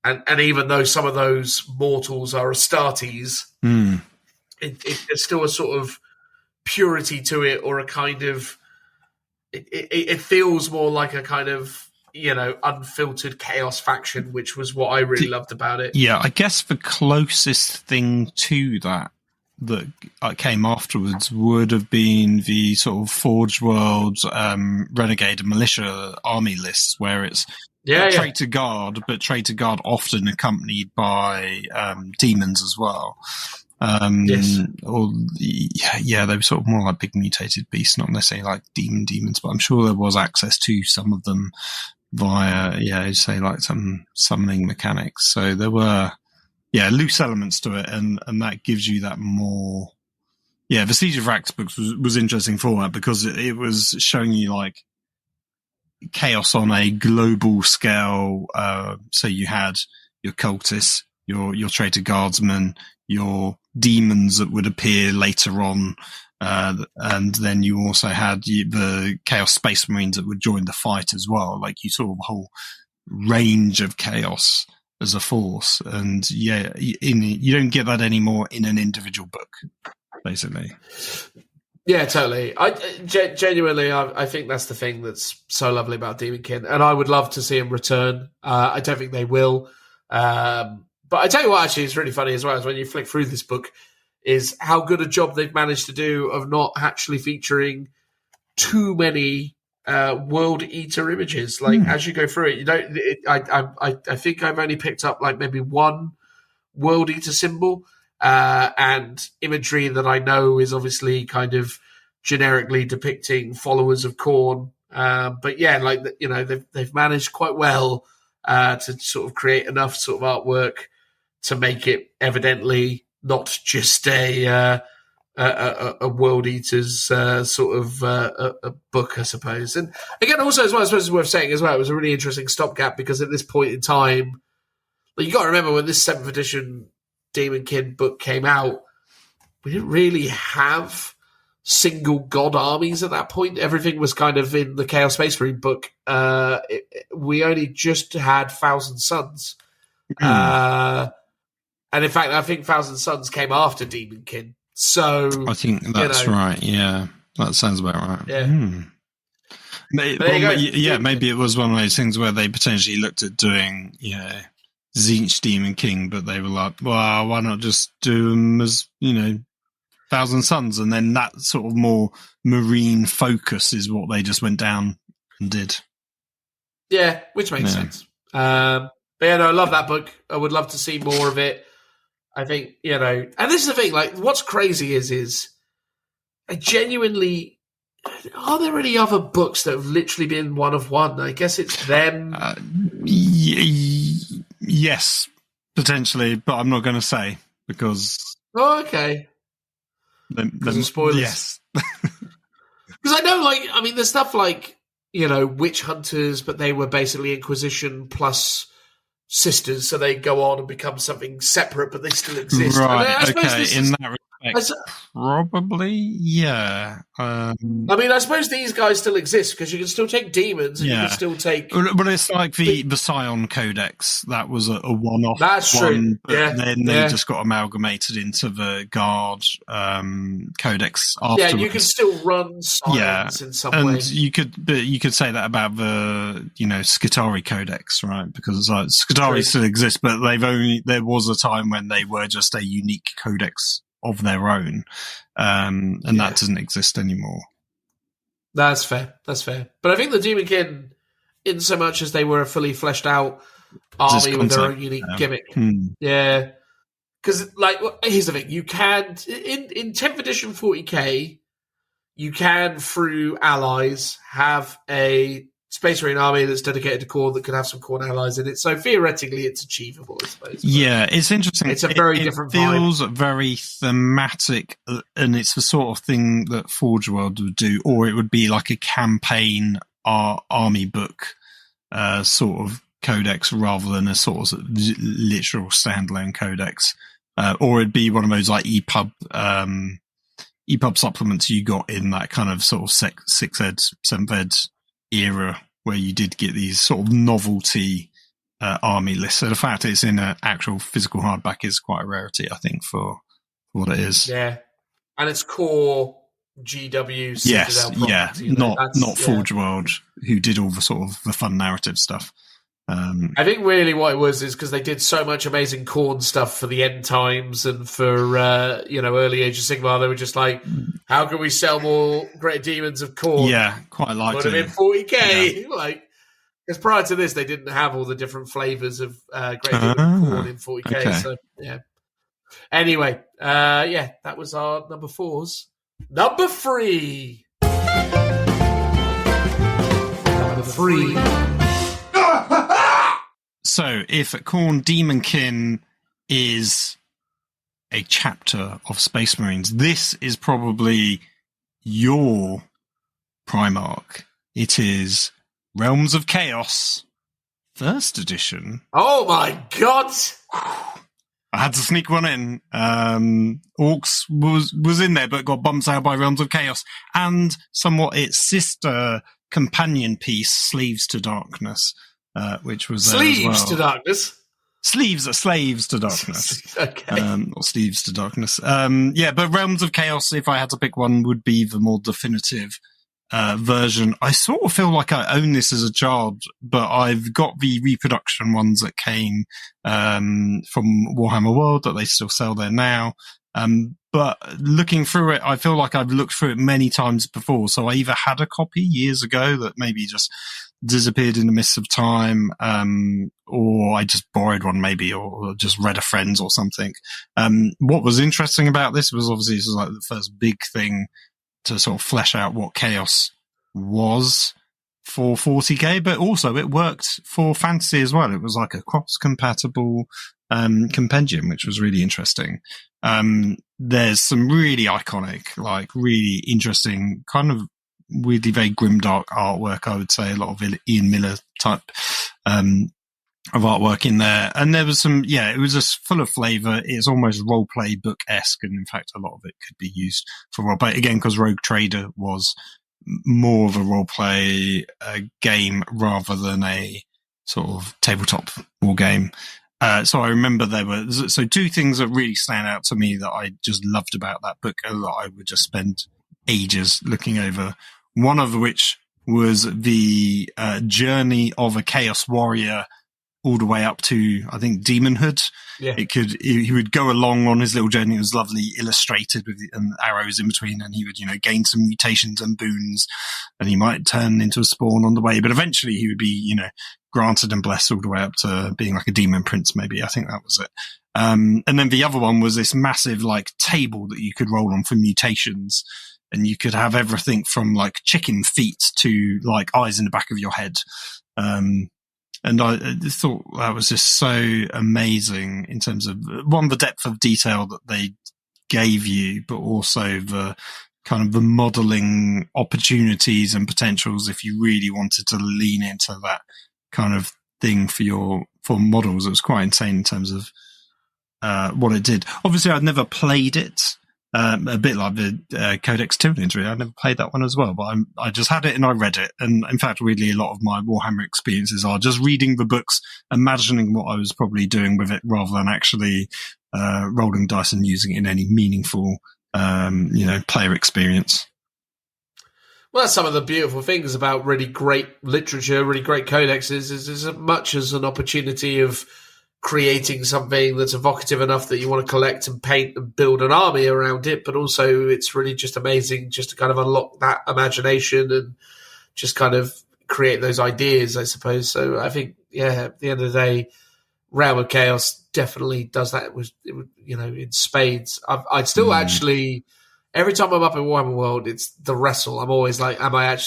Speaker 1: and even though some of those mortals are Astartes, there's still a sort of purity to it, or a kind of it feels more like a kind of unfiltered chaos faction, which was what I really loved about it.
Speaker 2: Yeah, I guess the closest thing to that came afterwards would have been the sort of Forge World Renegade and Militia army lists, where it's traitor guard, but traitor guard often accompanied by demons as well.
Speaker 1: Yes.
Speaker 2: They were sort of more like big mutated beasts, not necessarily like demons, but I'm sure there was access to some of them via, say like some summoning mechanics. So there were loose elements to it, and that gives you that more. Yeah, the Siege of Rax books was interesting format because it was showing you like chaos on a global scale. So you had your cultists, your traitor guardsmen, your demons that would appear later on, and then you also had the Chaos Space Marines that would join the fight as well. Like you saw the whole range of chaos as a force. And yeah, you don't get that anymore in an individual book, basically.
Speaker 1: Yeah, totally. Genuinely, I think that's the thing that's so lovely about Demonkin, and I would love to see him return. I don't think they will. But I tell you what, actually, it's really funny as well, is when you flick through this book, is how good a job they've managed to do of not actually featuring too many World Eater images. Like, as you go through it, I think I've only picked up like maybe one World Eater symbol and imagery that I know is obviously kind of generically depicting followers of Khorne. But yeah, like, you know, they've managed quite well to sort of create enough sort of artwork to make it evidently not just a World Eaters sort of a book, I suppose. And again, also as well, I suppose it's worth saying as well, it was a really interesting stopgap because at this point in time, like, you got to remember when this 7th edition Demonkin book came out, we didn't really have single god armies at that point. Everything was kind of in the Chaos Space Marine book. We only just had Thousand Suns. And in fact, I think Thousand Suns came after Demonkin. So
Speaker 2: I think that's right. Yeah, that sounds about right.
Speaker 1: Yeah.
Speaker 2: Maybe it was one of those things where they potentially looked at doing, you know, Tzeentch Demon King, but they were like, well, why not just do them as, you know, Thousand Suns? And then that sort of more marine focus is what they just went down and did.
Speaker 1: Yeah, which makes sense. But yeah, no, I love that book. I would love to see more of it. I think, you know, and this is the thing, like, what's crazy is I genuinely, are there any other books that have literally been one of one? I guess it's them.
Speaker 2: Yes, potentially, but I'm not going to say because.
Speaker 1: Oh, okay. Because of spoilers.
Speaker 2: Yes.
Speaker 1: Because I know, like, I mean, there's stuff like, you know, Witch Hunters, but they were basically Inquisition plus sisters, so they go on and become something separate, but they still exist.
Speaker 2: Right,
Speaker 1: I
Speaker 2: okay, in that respect, probably, yeah.
Speaker 1: I mean, I suppose these guys still exist, because you can still take demons, and you can still take...
Speaker 2: But it's like the Scion Codex, that was a one-off.
Speaker 1: That's
Speaker 2: one,
Speaker 1: true,
Speaker 2: but then they just got amalgamated into the Guard Codex afterwards.
Speaker 1: Yeah, you can still run Scions in some way.
Speaker 2: And you could say that about the, you know, Skitarii Codex, right? Because Skitarii still exists, but there was a time when they were just a unique codex of their own, and that doesn't exist anymore.
Speaker 1: That's fair. But I think the Demonkin, in so much as they were a fully fleshed out army with their own unique gimmick, yeah. Because, like, here's the thing: you can in 10th edition 40k, you can through allies have a Space Marine army that's dedicated to Khorne that could have some Khorne allies in it. So theoretically, it's achievable, I suppose.
Speaker 2: Yeah, it's interesting.
Speaker 1: It's a very different vibe. It
Speaker 2: feels very thematic, and it's the sort of thing that Forge World would do, or it would be like a campaign army book sort of codex rather than a sort of literal standalone codex. Or it'd be one of those like EPUB supplements you got in that kind of sort of 6th ed, 7th ed era where you did get these sort of novelty army lists. So the fact it's in an actual physical hardback is quite a rarity, I think, for what it is.
Speaker 1: Yeah, and it's core GW.
Speaker 2: Yes, yeah, not Forge World, who did all the sort of the fun narrative stuff.
Speaker 1: I think really what it was is because they did so much amazing Khorne stuff for the end times and for early Age of Sigmar. They were just like, how can we sell more Great Demons of Khorne?
Speaker 2: Yeah, quite like
Speaker 1: Put them in 40k. Like, because prior to this, they didn't have all the different flavors of Great Demons of Khorne in 40k.
Speaker 2: Okay.
Speaker 1: So yeah. Anyway, that was our number 4s. Number 3. Number 3.
Speaker 2: So, if Khorne Demonkin is a chapter of Space Marines, this is probably your Primarch. It is Realms of Chaos, 1st edition.
Speaker 1: Oh my god!
Speaker 2: I had to sneak one in. Orcs was in there, but got bumped out by Realms of Chaos, and somewhat its sister companion piece, Sleeves to Darkness. which was
Speaker 1: Sleeves
Speaker 2: as
Speaker 1: to
Speaker 2: well.
Speaker 1: darkness.
Speaker 2: Sleeves are slaves to darkness.
Speaker 1: Okay.
Speaker 2: Or sleeves to darkness. But Realms of Chaos, if I had to pick one, would be the more definitive version. I sort of feel like I own this as a child, but I've got the reproduction ones that came from Warhammer World that they still sell there now. But looking through it, I feel like I've looked through it many times before. So I either had a copy years ago that maybe just disappeared in the mists of time, or I just borrowed one maybe, or just read a friend's or something. What was interesting about this was obviously this was like the first big thing to sort of flesh out what Chaos was for 40k, but also it worked for fantasy as well. It was like a cross-compatible compendium, which was really interesting. There's some really iconic, like really interesting, kind of weirdly very grimdark artwork, I would say. A lot of Ian Miller type of artwork in there. And there was some, it was just full of flavour. It's almost role-play book-esque, and in fact a lot of it could be used for role-play. Again, because Rogue Trader was more of a role-play game rather than a sort of tabletop war game. So I remember there were two things that really stand out to me that I just loved about that book, and that I would just spend ages looking over. One of which was the journey of a Chaos Warrior all the way up to, I think, demonhood.
Speaker 1: Yeah.
Speaker 2: He would go along on his little journey. It was lovely illustrated with arrows in between, and he would, gain some mutations and boons, and he might turn into a spawn on the way, but eventually he would be, granted and blessed all the way up to being like a demon prince, maybe. I think that was it. And then the other one was this massive, like, table that you could roll on for mutations, and you could have everything from, like, chicken feet to, like, eyes in the back of your head. And I thought that was just so amazing in terms of, one, the depth of detail that they gave you, but also the kind of the modeling opportunities and potentials if you really wanted to lean into that kind of thing for models. It was quite insane in terms of what it did. Obviously, I'd never played it. A bit like the Codex Tyranids, really. I never played that one as well, but I just had it and I read it. And in fact, really, a lot of my Warhammer experiences are just reading the books, imagining what I was probably doing with it, rather than actually rolling dice and using it in any meaningful, player experience.
Speaker 1: Well, that's some of the beautiful things about really great literature, really great codexes, is as much as an opportunity of creating something that's evocative enough that you want to collect and paint and build an army around it, but also it's really just amazing just to kind of unlock that imagination and just kind of create those ideas, I suppose. So I think, at the end of the day, Realm of Chaos definitely does that. It was in spades. I'd still actually, every time I'm up in Warhammer World, it's the wrestle. I'm always like,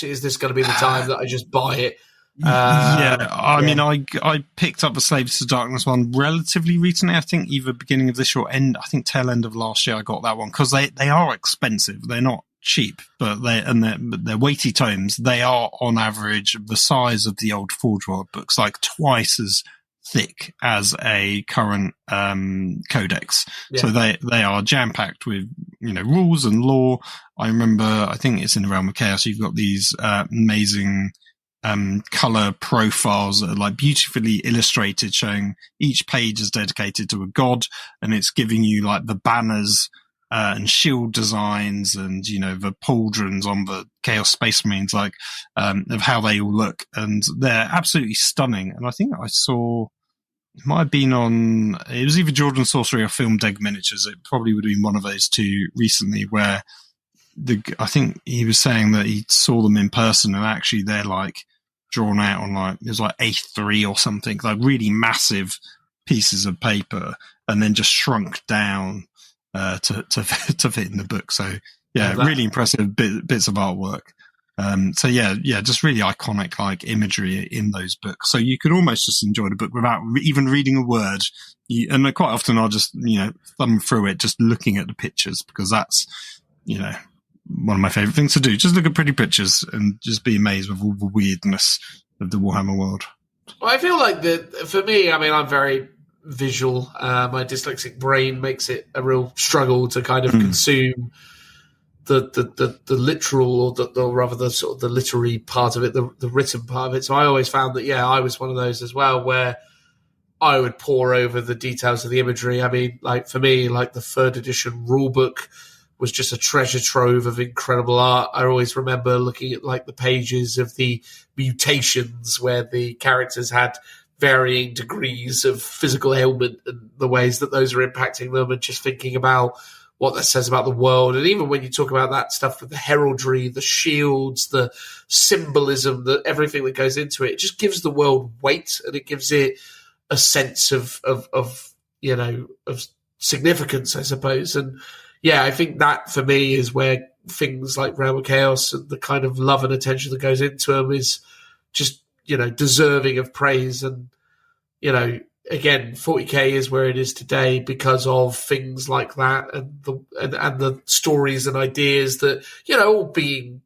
Speaker 1: is this going to be the time that I just buy it?
Speaker 2: I mean, I picked up the Slaves to Darkness one relatively recently. I think either beginning of this year or tail end of last year I got that one, because they are expensive. They're not cheap, but they're weighty tomes. They are on average the size of the old Forge World books, like twice as thick as a current codex. So they are jam packed with rules and lore. I remember, I think it's in the Realm of Chaos, you've got these amazing color profiles that are like beautifully illustrated, showing each page is dedicated to a god, and it's giving you like the banners and shield designs and the pauldrons on the Chaos Space Marines, like of how they all look, and they're absolutely stunning. And I think I saw, it might have been it was either Jordan Sorcery or Film Deg Miniatures. It probably would have been one of those two recently, where I think he was saying that he saw them in person, and actually they're like drawn out on it was like A3 or something, like really massive pieces of paper, and then just shrunk down to fit in the book. So really impressive bits of artwork. Just really iconic like imagery in those books. So you could almost just enjoy the book without even reading a word. And quite often I'll just thumb through it, just looking at the pictures, because that's one of my favorite things to do. Just look at pretty pictures and just be amazed with all the weirdness of the Warhammer world.
Speaker 1: Well, I feel like that for me, I'm very visual. My dyslexic brain makes it a real struggle to kind of consume the literal or rather the sort of the literary part of it, the written part of it. So I always found that I was one of those as well, where I would pore over the details of the imagery. I mean, like for me, like the third edition rulebook was just a treasure trove of incredible art. I always remember looking at like the pages of the mutations where the characters had varying degrees of physical ailment and the ways that those are impacting them, and just thinking about what that says about the world. And even when you talk about that stuff with the heraldry, the shields, the symbolism, everything that goes into it, it just gives the world weight, and it gives it a sense of significance, I suppose. And I think that for me is where things like Realm of Chaos and the kind of love and attention that goes into them is just, deserving of praise. And, again, 40k is where it is today because of things like that and the stories and ideas that, all being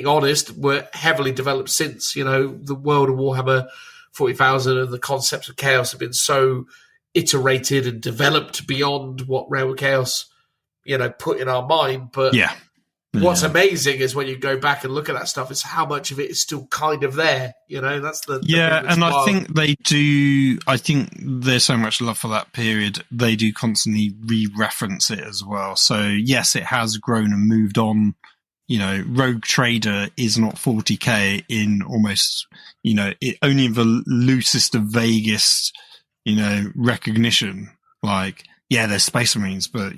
Speaker 1: honest, were heavily developed since, the world of Warhammer 40,000 and the concepts of chaos have been so iterated and developed beyond what Realm of Chaos, put in our mind. But what's amazing is when you go back and look at that stuff, is how much of it is still kind of there. That's the thing that's wild.
Speaker 2: I think they do. I think there's so much love for that period. They do constantly re-reference it as well. So yes, it has grown and moved on. Rogue Trader is not 40k in almost, only in the loosest of vaguest, recognition. Like, there's Space Marines, but,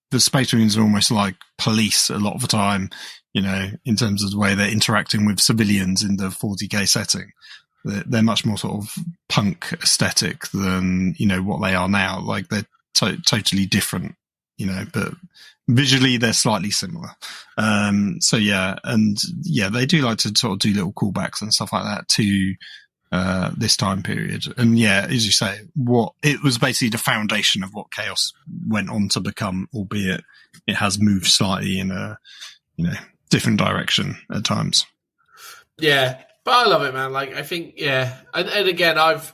Speaker 2: the Space Marines are almost like police a lot of the time, in terms of the way they're interacting with civilians in the 40k setting. They're much more sort of punk aesthetic than, what they are now. Like, they're totally different, but visually they're slightly similar. They do like to sort of do little callbacks and stuff like that to this time period. And as you say, it was basically the foundation of what Chaos went on to become, albeit it has moved slightly in a different direction at times.
Speaker 1: But I love it, man. Like, I think and again, I've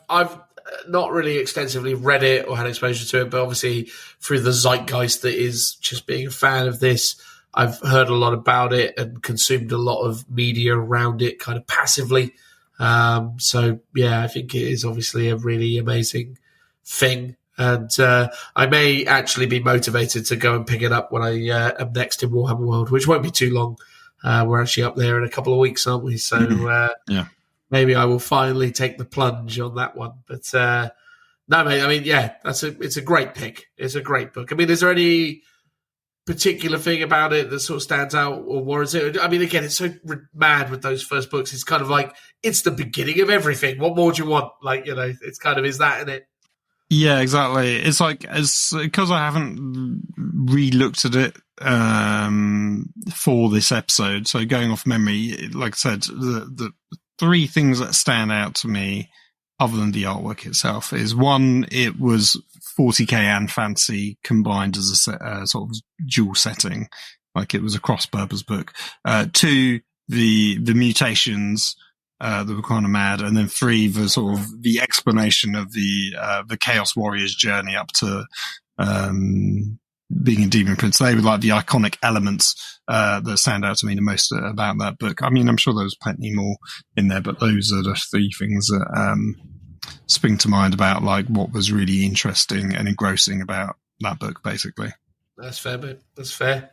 Speaker 1: not really extensively read it or had exposure to it, but obviously through the zeitgeist that is just being a fan of this, I've heard a lot about it and consumed a lot of media around it kind of passively. I think it is obviously a really amazing thing. And I may actually be motivated to go and pick it up when I am next in Warhammer World, which won't be too long. We're actually up there in a couple of weeks, aren't we? So maybe I will finally take the plunge on that one. But no, mate, I mean, it's a great pick. It's a great book. I mean, is there any particular thing about it that sort of stands out or warrants it? I mean, again, it's so mad with those first books. It's kind of like, it's the beginning of everything. What more do you want? Like, it's kind of, is that in it?
Speaker 2: Yeah, exactly. It's like, because I haven't re-looked at it for this episode, so going off memory, like I said, the three things that stand out to me, other than the artwork itself, is one, it was 40k and fantasy combined as a sort of dual setting, like it was a cross-purpose book. Two, the mutations that were kind of mad, and then three, the sort of the explanation of the Chaos Warrior's journey up to being a Demon Prince. They were like the iconic elements that stand out to me the most about that book. I mean, I'm sure there was plenty more in there, but those are the three things that spring to mind about like what was really interesting and engrossing about that book, basically.
Speaker 1: That's fair, mate. That's fair.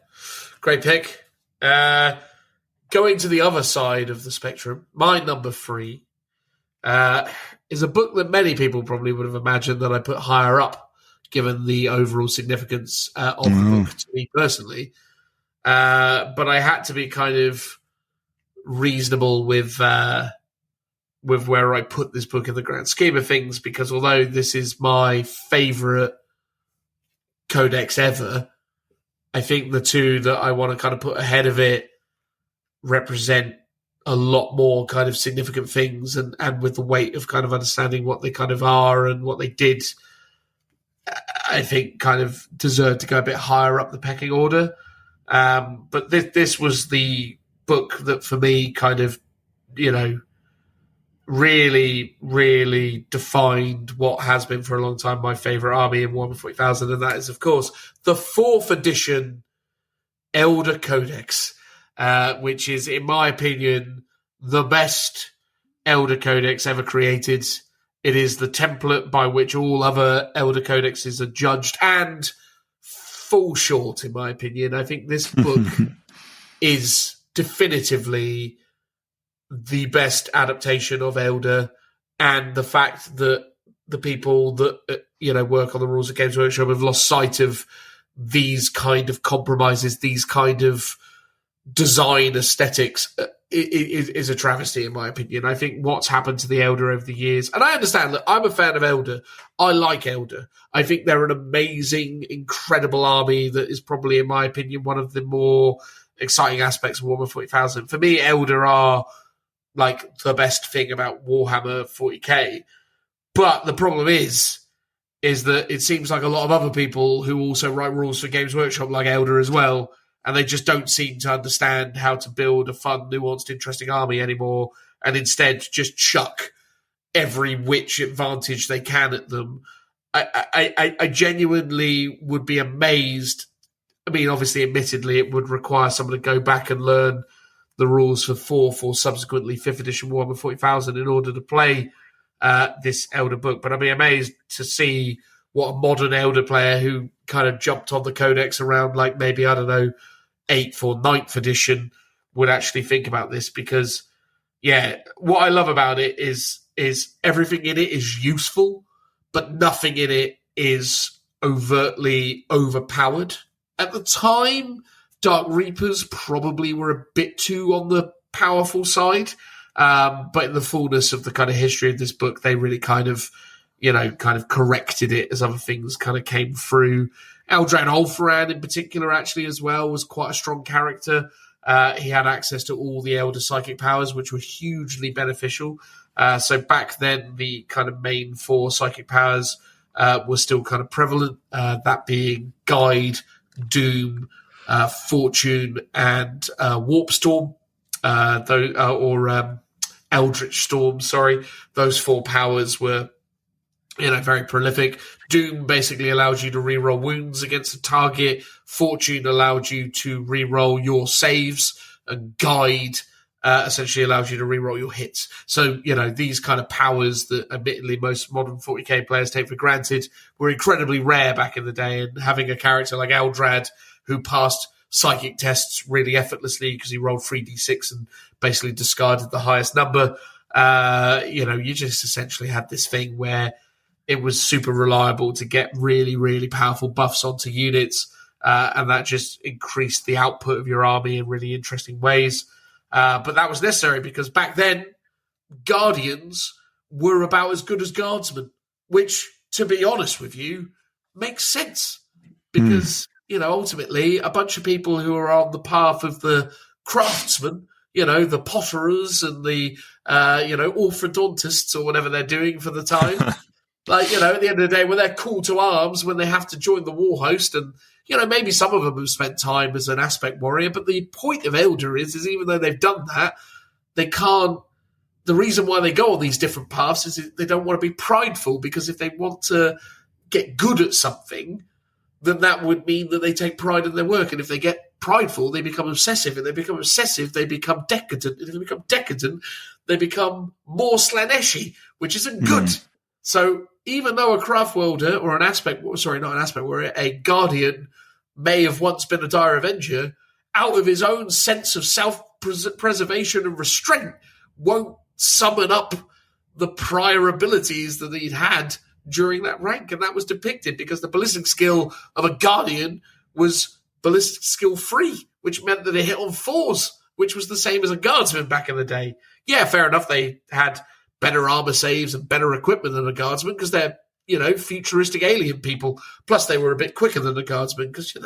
Speaker 1: Great pick. Going to the other side of the spectrum, my number 3 is a book that many people probably would have imagined that I put higher up, given the overall significance of the book to me personally. But I had to be kind of reasonable with where I put this book in the grand scheme of things, because although this is my favourite codex ever, I think the two that I want to kind of put ahead of it represent a lot more kind of significant things, and with the weight of kind of understanding what they kind of are and what they did, I think kind of deserve to go a bit higher up the pecking order. But this was the book that for me kind of, really, really defined what has been for a long time my favourite army in Warhammer 40,000, and that is, of course, the 4th edition Elder Codex, which is, in my opinion, the best Elder Codex ever created. It is the template by which all other Elder Codexes are judged and fall short, in my opinion. I think this book is definitively the best adaptation of Elder, and the fact that the people that work on the rules of Games Workshop have lost sight of these kind of compromises, these kind of design aesthetics, is a travesty, in my opinion. I think what's happened to the Elder over the years, and I understand that I'm a fan of Elder. I like Elder. I think they're an amazing, incredible army that is probably, in my opinion, one of the more exciting aspects of Warhammer 40,000. For me, Elder are like the best thing about Warhammer 40k. But the problem is that it seems like a lot of other people who also write rules for Games Workshop like Elder as well, and they just don't seem to understand how to build a fun, nuanced, interesting army anymore, and instead just chuck every which advantage they can at them. I genuinely would be amazed. I mean, obviously, admittedly, it would require someone to go back and learn the rules for 4th or subsequently 5th edition Warhammer 40,000 in order to play this Elder book. But I'd be amazed to see what a modern Elder player who kind of jumped on the Codex around like maybe, I don't know, 8th or 9th edition would actually think about this, because, yeah, what I love about it is everything in it is useful, but nothing in it is overtly overpowered. At the time, Dark Reapers probably were a bit too on the powerful side, but in the fullness of the kind of history of this book, they really kind of corrected it as other things kind of came through. Eldrad Ulthuran in particular, actually, as well, was quite a strong character. He had access to all the Elder psychic powers, which were hugely beneficial. So back then, the kind of main 4 psychic powers were still kind of prevalent, that being Guide, Doom, Fortune, and Warp Storm, Eldritch Storm, sorry. Those 4 powers were very prolific. Doom basically allows you to reroll wounds against a target. Fortune allowed you to reroll your saves, and Guide essentially allows you to reroll your hits. So, these kind of powers that admittedly most modern 40k players take for granted were incredibly rare back in the day, and having a character like Eldrad who passed psychic tests really effortlessly because he rolled 3d6 and basically discarded the highest number, you just essentially had this thing where it was super reliable to get really, really powerful buffs onto units, and that just increased the output of your army in really interesting ways. But that was necessary because back then, Guardians were about as good as Guardsmen, which, to be honest with you, makes sense. Because, ultimately, a bunch of people who are on the path of the craftsmen, the potterers and the, orthodontists or whatever they're doing for the time, at the end of the day, when they're called to arms, when they have to join the war host, and, maybe some of them have spent time as an aspect warrior, but the point of Elder is even though they've done that, they can't. The reason why they go on these different paths is they don't want to be prideful, because if they want to get good at something, then that would mean that they take pride in their work. And if they get prideful, they become obsessive. And they become obsessive, they become decadent. And if they become decadent, they become more Slaneshi, which isn't good. So even though a craft welder or a guardian may have once been a dire avenger, out of his own sense of self-preservation and restraint, won't summon up the prior abilities that he'd had during that rank. And that was depicted because the ballistic skill of a guardian was ballistic skill free, which meant that it hit on 4s, which was the same as a guardsman back in the day. Yeah, fair enough, they had better armor saves and better equipment than a guardsman because they're, futuristic alien people. Plus they were a bit quicker than a guardsman because,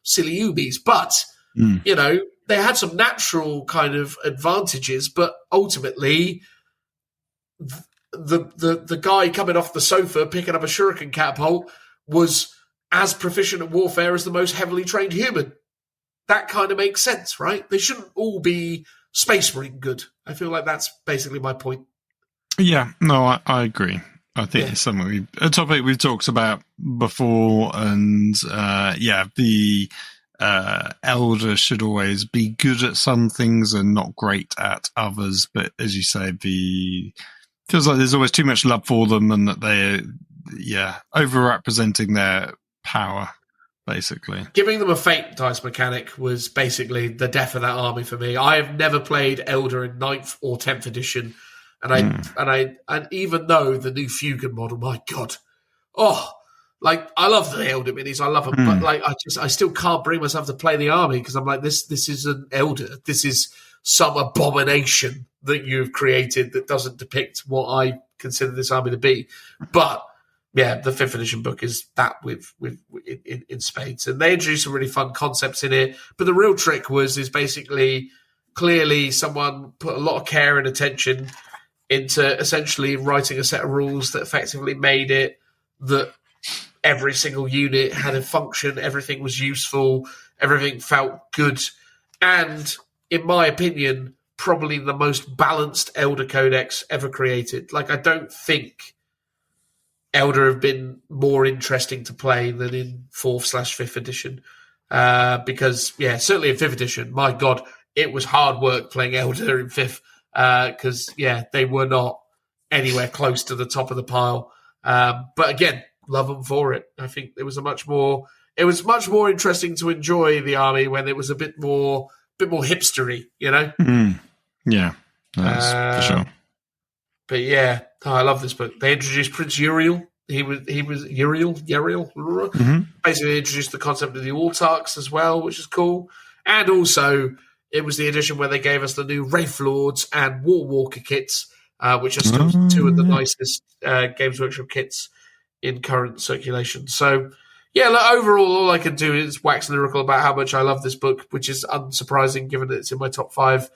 Speaker 1: silly Ubies. But, they had some natural kind of advantages, but ultimately the guy coming off the sofa picking up a shuriken catapult was as proficient at warfare as the most heavily trained human. That kind of makes sense, right? They shouldn't all be Space Marine good. I feel like that's basically my point.
Speaker 2: Yeah, no, I agree. I think it's something a topic we've talked about before, and the Elder should always be good at some things and not great at others. But as you say, feels like there's always too much love for them, and that they're over-representing their power, basically.
Speaker 1: Giving them a fate dice mechanic was basically the death of that army for me. I have never played Elder in 9th or 10th edition, and even though the new Fugan model, my God, I love the Elder minis, I love them, but I still can't bring myself to play the army because I'm like, this is an Elder, this is some abomination that you've created that doesn't depict what I consider this army to be. But yeah, the 5th edition book is that in spades, and they introduced some really fun concepts in it. But the real trick is basically clearly someone put a lot of care and attention into essentially writing a set of rules that effectively made it that every single unit had a function, everything was useful, everything felt good, and in my opinion, probably the most balanced Elder Codex ever created. Like, I don't think Elder have been more interesting to play than in 4th/5th edition. Because, certainly in 5th edition, my God, it was hard work playing Elder in 5th. Because, they were not anywhere close to the top of the pile. But again, love them for it. I think it was much more interesting to enjoy the army when it was a bit more hipstery, you know?
Speaker 2: Yeah, that's for sure.
Speaker 1: But I love this book. They introduced Prince Uriel. He was Uriel. Basically introduced the concept of the Autarchs as well, which is cool. And also, it was the edition where they gave us the new Wraith Lords and War Walker kits, which are still two of the nicest Games Workshop kits in current circulation. So, overall, all I can do is wax lyrical about how much I love this book, which is unsurprising given that it's in my top 5.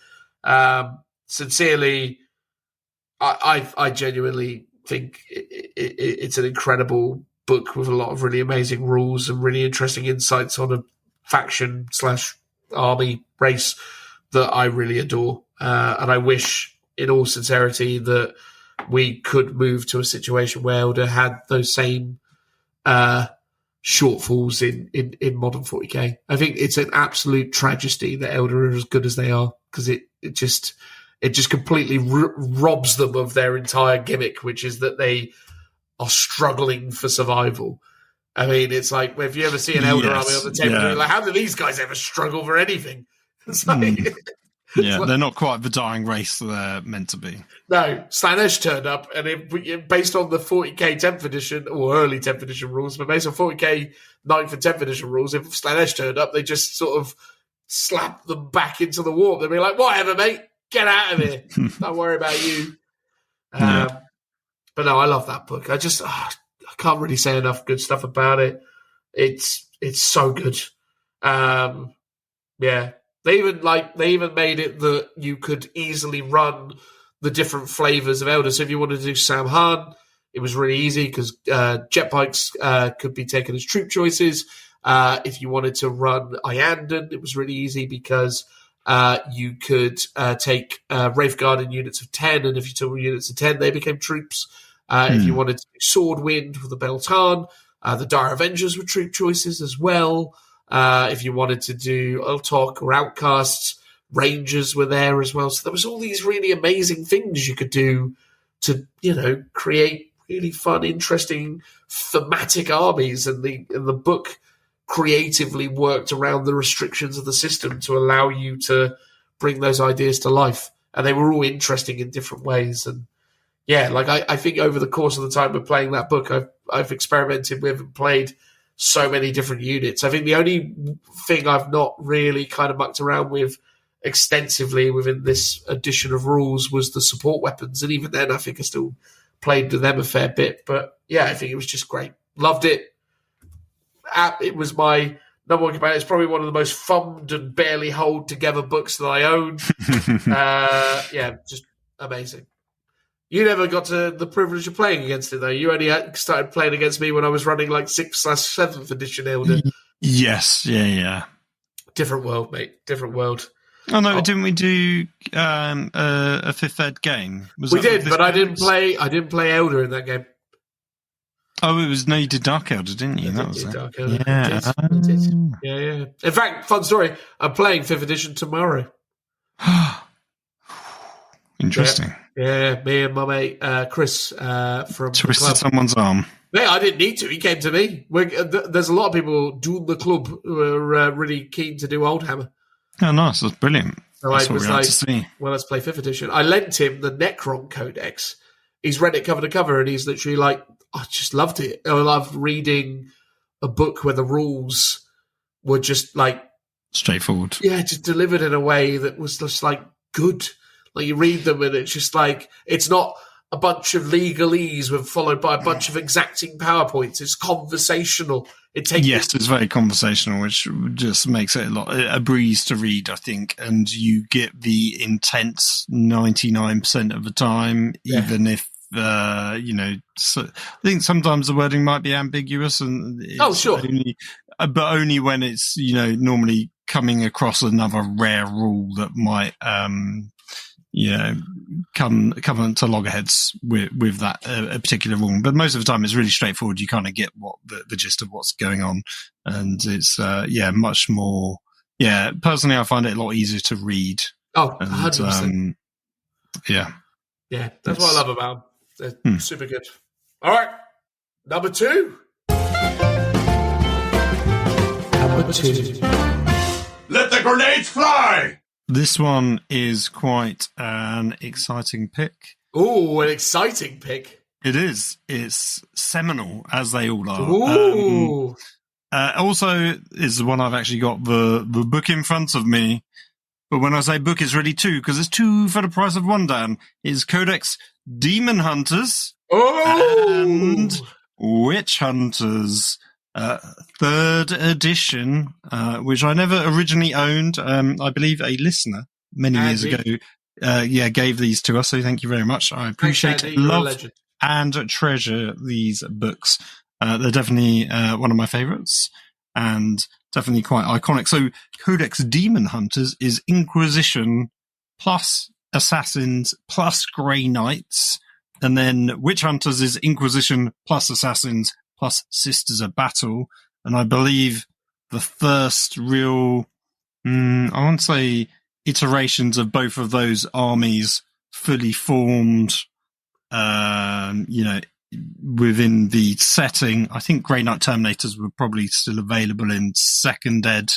Speaker 1: Sincerely, I genuinely think it's an incredible book with a lot of really amazing rules and really interesting insights on a faction/army race that I really adore. And I wish, in all sincerity, that we could move to a situation where Elder had those same shortfalls in modern 40k. I think it's an absolute tragedy that Elder are as good as they are, because it just completely robs them of their entire gimmick, which is that they are struggling for survival. I mean, it's like, if you ever see an Elder army on the table, you're like, how do these guys ever struggle for anything? It's like,
Speaker 2: they're not quite the dying race they're meant to be.
Speaker 1: No, Slanesh turned up, and based on the 40k 10th edition, or early 10th edition rules, but based on 40k 9th and 10th edition rules, if Slanesh turned up, they just sort of slap them back into the warp. They'd be like, whatever, mate, get out of here. Don't worry about you. But no, I love that book. I can't really say enough good stuff about it. It's so good. They even made it that you could easily run the different flavors of Elder. So if you wanted to do Sam Han, it was really easy because jet bikes could be taken as troop choices. If you wanted to run Iandan, it was really easy because you could take Wraith Guard in units of 10, and if you took units of 10, they became troops. If you wanted to do Sword Wind with the Beltan, the Dire Avengers were troop choices as well. If you wanted to do Ultok or Outcasts, Rangers were there as well. So there was all these really amazing things you could do to, create really fun, interesting, thematic armies. And the book creatively worked around the restrictions of the system to allow you to bring those ideas to life. And they were all interesting in different ways. And I think over the course of the time of playing that book, I've experimented with and played so many different units. I think the only thing I've not really kind of mucked around with extensively within this edition of rules was the support weapons. And even then, I think I still played with them a fair bit. But I think it was just great. Loved it. It was my number one companion. It's probably one of the most thumbed and barely hold together books that I own. Just amazing. You never got to the privilege of playing against it, though. You only started playing against me when I was running 6/7th edition Elder.
Speaker 2: Yes, yeah.
Speaker 1: Different world, mate. Different world.
Speaker 2: Oh no, didn't we do a 5th ed game?
Speaker 1: We did, but I didn't play Elder in that game.
Speaker 2: Oh, it was, no, you did Dark Elder, didn't you?
Speaker 1: I
Speaker 2: That
Speaker 1: did
Speaker 2: was
Speaker 1: do
Speaker 2: it.
Speaker 1: Dark Elder.
Speaker 2: Yeah.
Speaker 1: I did. Yeah. In fact, fun story. I'm playing 5th edition tomorrow.
Speaker 2: Interesting.
Speaker 1: Yeah, me and my mate Chris from the
Speaker 2: Twisted
Speaker 1: club.
Speaker 2: someone's arm.
Speaker 1: Mate, I didn't need to. He came to me. There's a lot of people doing the club who are really keen to do Oldhammer.
Speaker 2: Oh, nice. That's brilliant.
Speaker 1: So
Speaker 2: That's
Speaker 1: I
Speaker 2: what
Speaker 1: was
Speaker 2: we like
Speaker 1: like,
Speaker 2: to see.
Speaker 1: well, let's play 5th edition. I lent him the Necron Codex. He's read it cover to cover, and he's literally like, I just loved it. I loved reading a book where the rules were just like,
Speaker 2: Straightforward.
Speaker 1: yeah, just delivered in a way that was just like good. Like you read them and it's just like, it's not a bunch of legalese followed by a bunch of exacting PowerPoints. It's conversational.
Speaker 2: Yes, it's very conversational, which just makes it a breeze to read, I think. And you get the intense 99% of the time, even if, so I think sometimes the wording might be ambiguous, and
Speaker 1: sure.
Speaker 2: But only when it's, normally coming across another rare rule that might, come into loggerheads with that a particular rule. But most of the time it's really straightforward. You kind of get what the gist of what's going on, and it's much more. Yeah, personally, I find it a lot easier to read.
Speaker 1: Oh,
Speaker 2: and,
Speaker 1: 100%.
Speaker 2: Yeah,
Speaker 1: that's what I love about them. They're super good. All right, number 2. Number 2.
Speaker 5: Let the grenades fly!
Speaker 2: this one is quite an exciting pick.
Speaker 1: Ooh, an exciting pick.
Speaker 2: It is. It's seminal, as they all are.
Speaker 1: Ooh.
Speaker 2: Also, is the one I've actually got the book in front of me. But when I say book, it's really two, because there's two for the price of one, Dan. It's Codex Demon Hunters and Witch Hunters, 3rd edition, which I never originally owned. I believe a listener many years ago gave these to us, so thank you very much. I appreciate, love, and treasure these books. They're definitely one of my favorites, and definitely quite iconic. So Codex Demon Hunters is Inquisition plus Assassins plus Grey Knights, and then Witch Hunters is Inquisition plus Assassins plus Sisters of Battle. And I believe the first real, I want to say, iterations of both of those armies fully formed, within the setting. I think Grey Knight Terminators were probably still available in 2nd ed.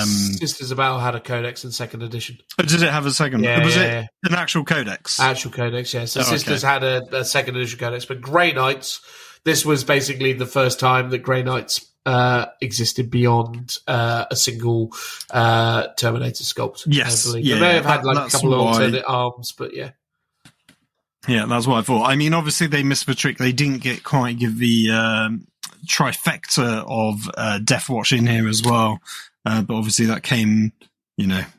Speaker 1: Sisters of Battle had a codex in 2nd edition.
Speaker 2: Oh, did it have a second?
Speaker 1: Yeah,
Speaker 2: was it an actual codex?
Speaker 1: Actual codex, yeah. So Sisters had a 2nd edition codex, but Grey Knights, this was basically the first time that Grey Knights existed beyond a single Terminator sculpt.
Speaker 2: Yes,
Speaker 1: I believe. They may have had like a couple of alternate arms, but yeah.
Speaker 2: Yeah, that's what I thought. I mean, obviously they missed the trick. They didn't quite give the trifecta of Death Watch in here as well. But obviously that came,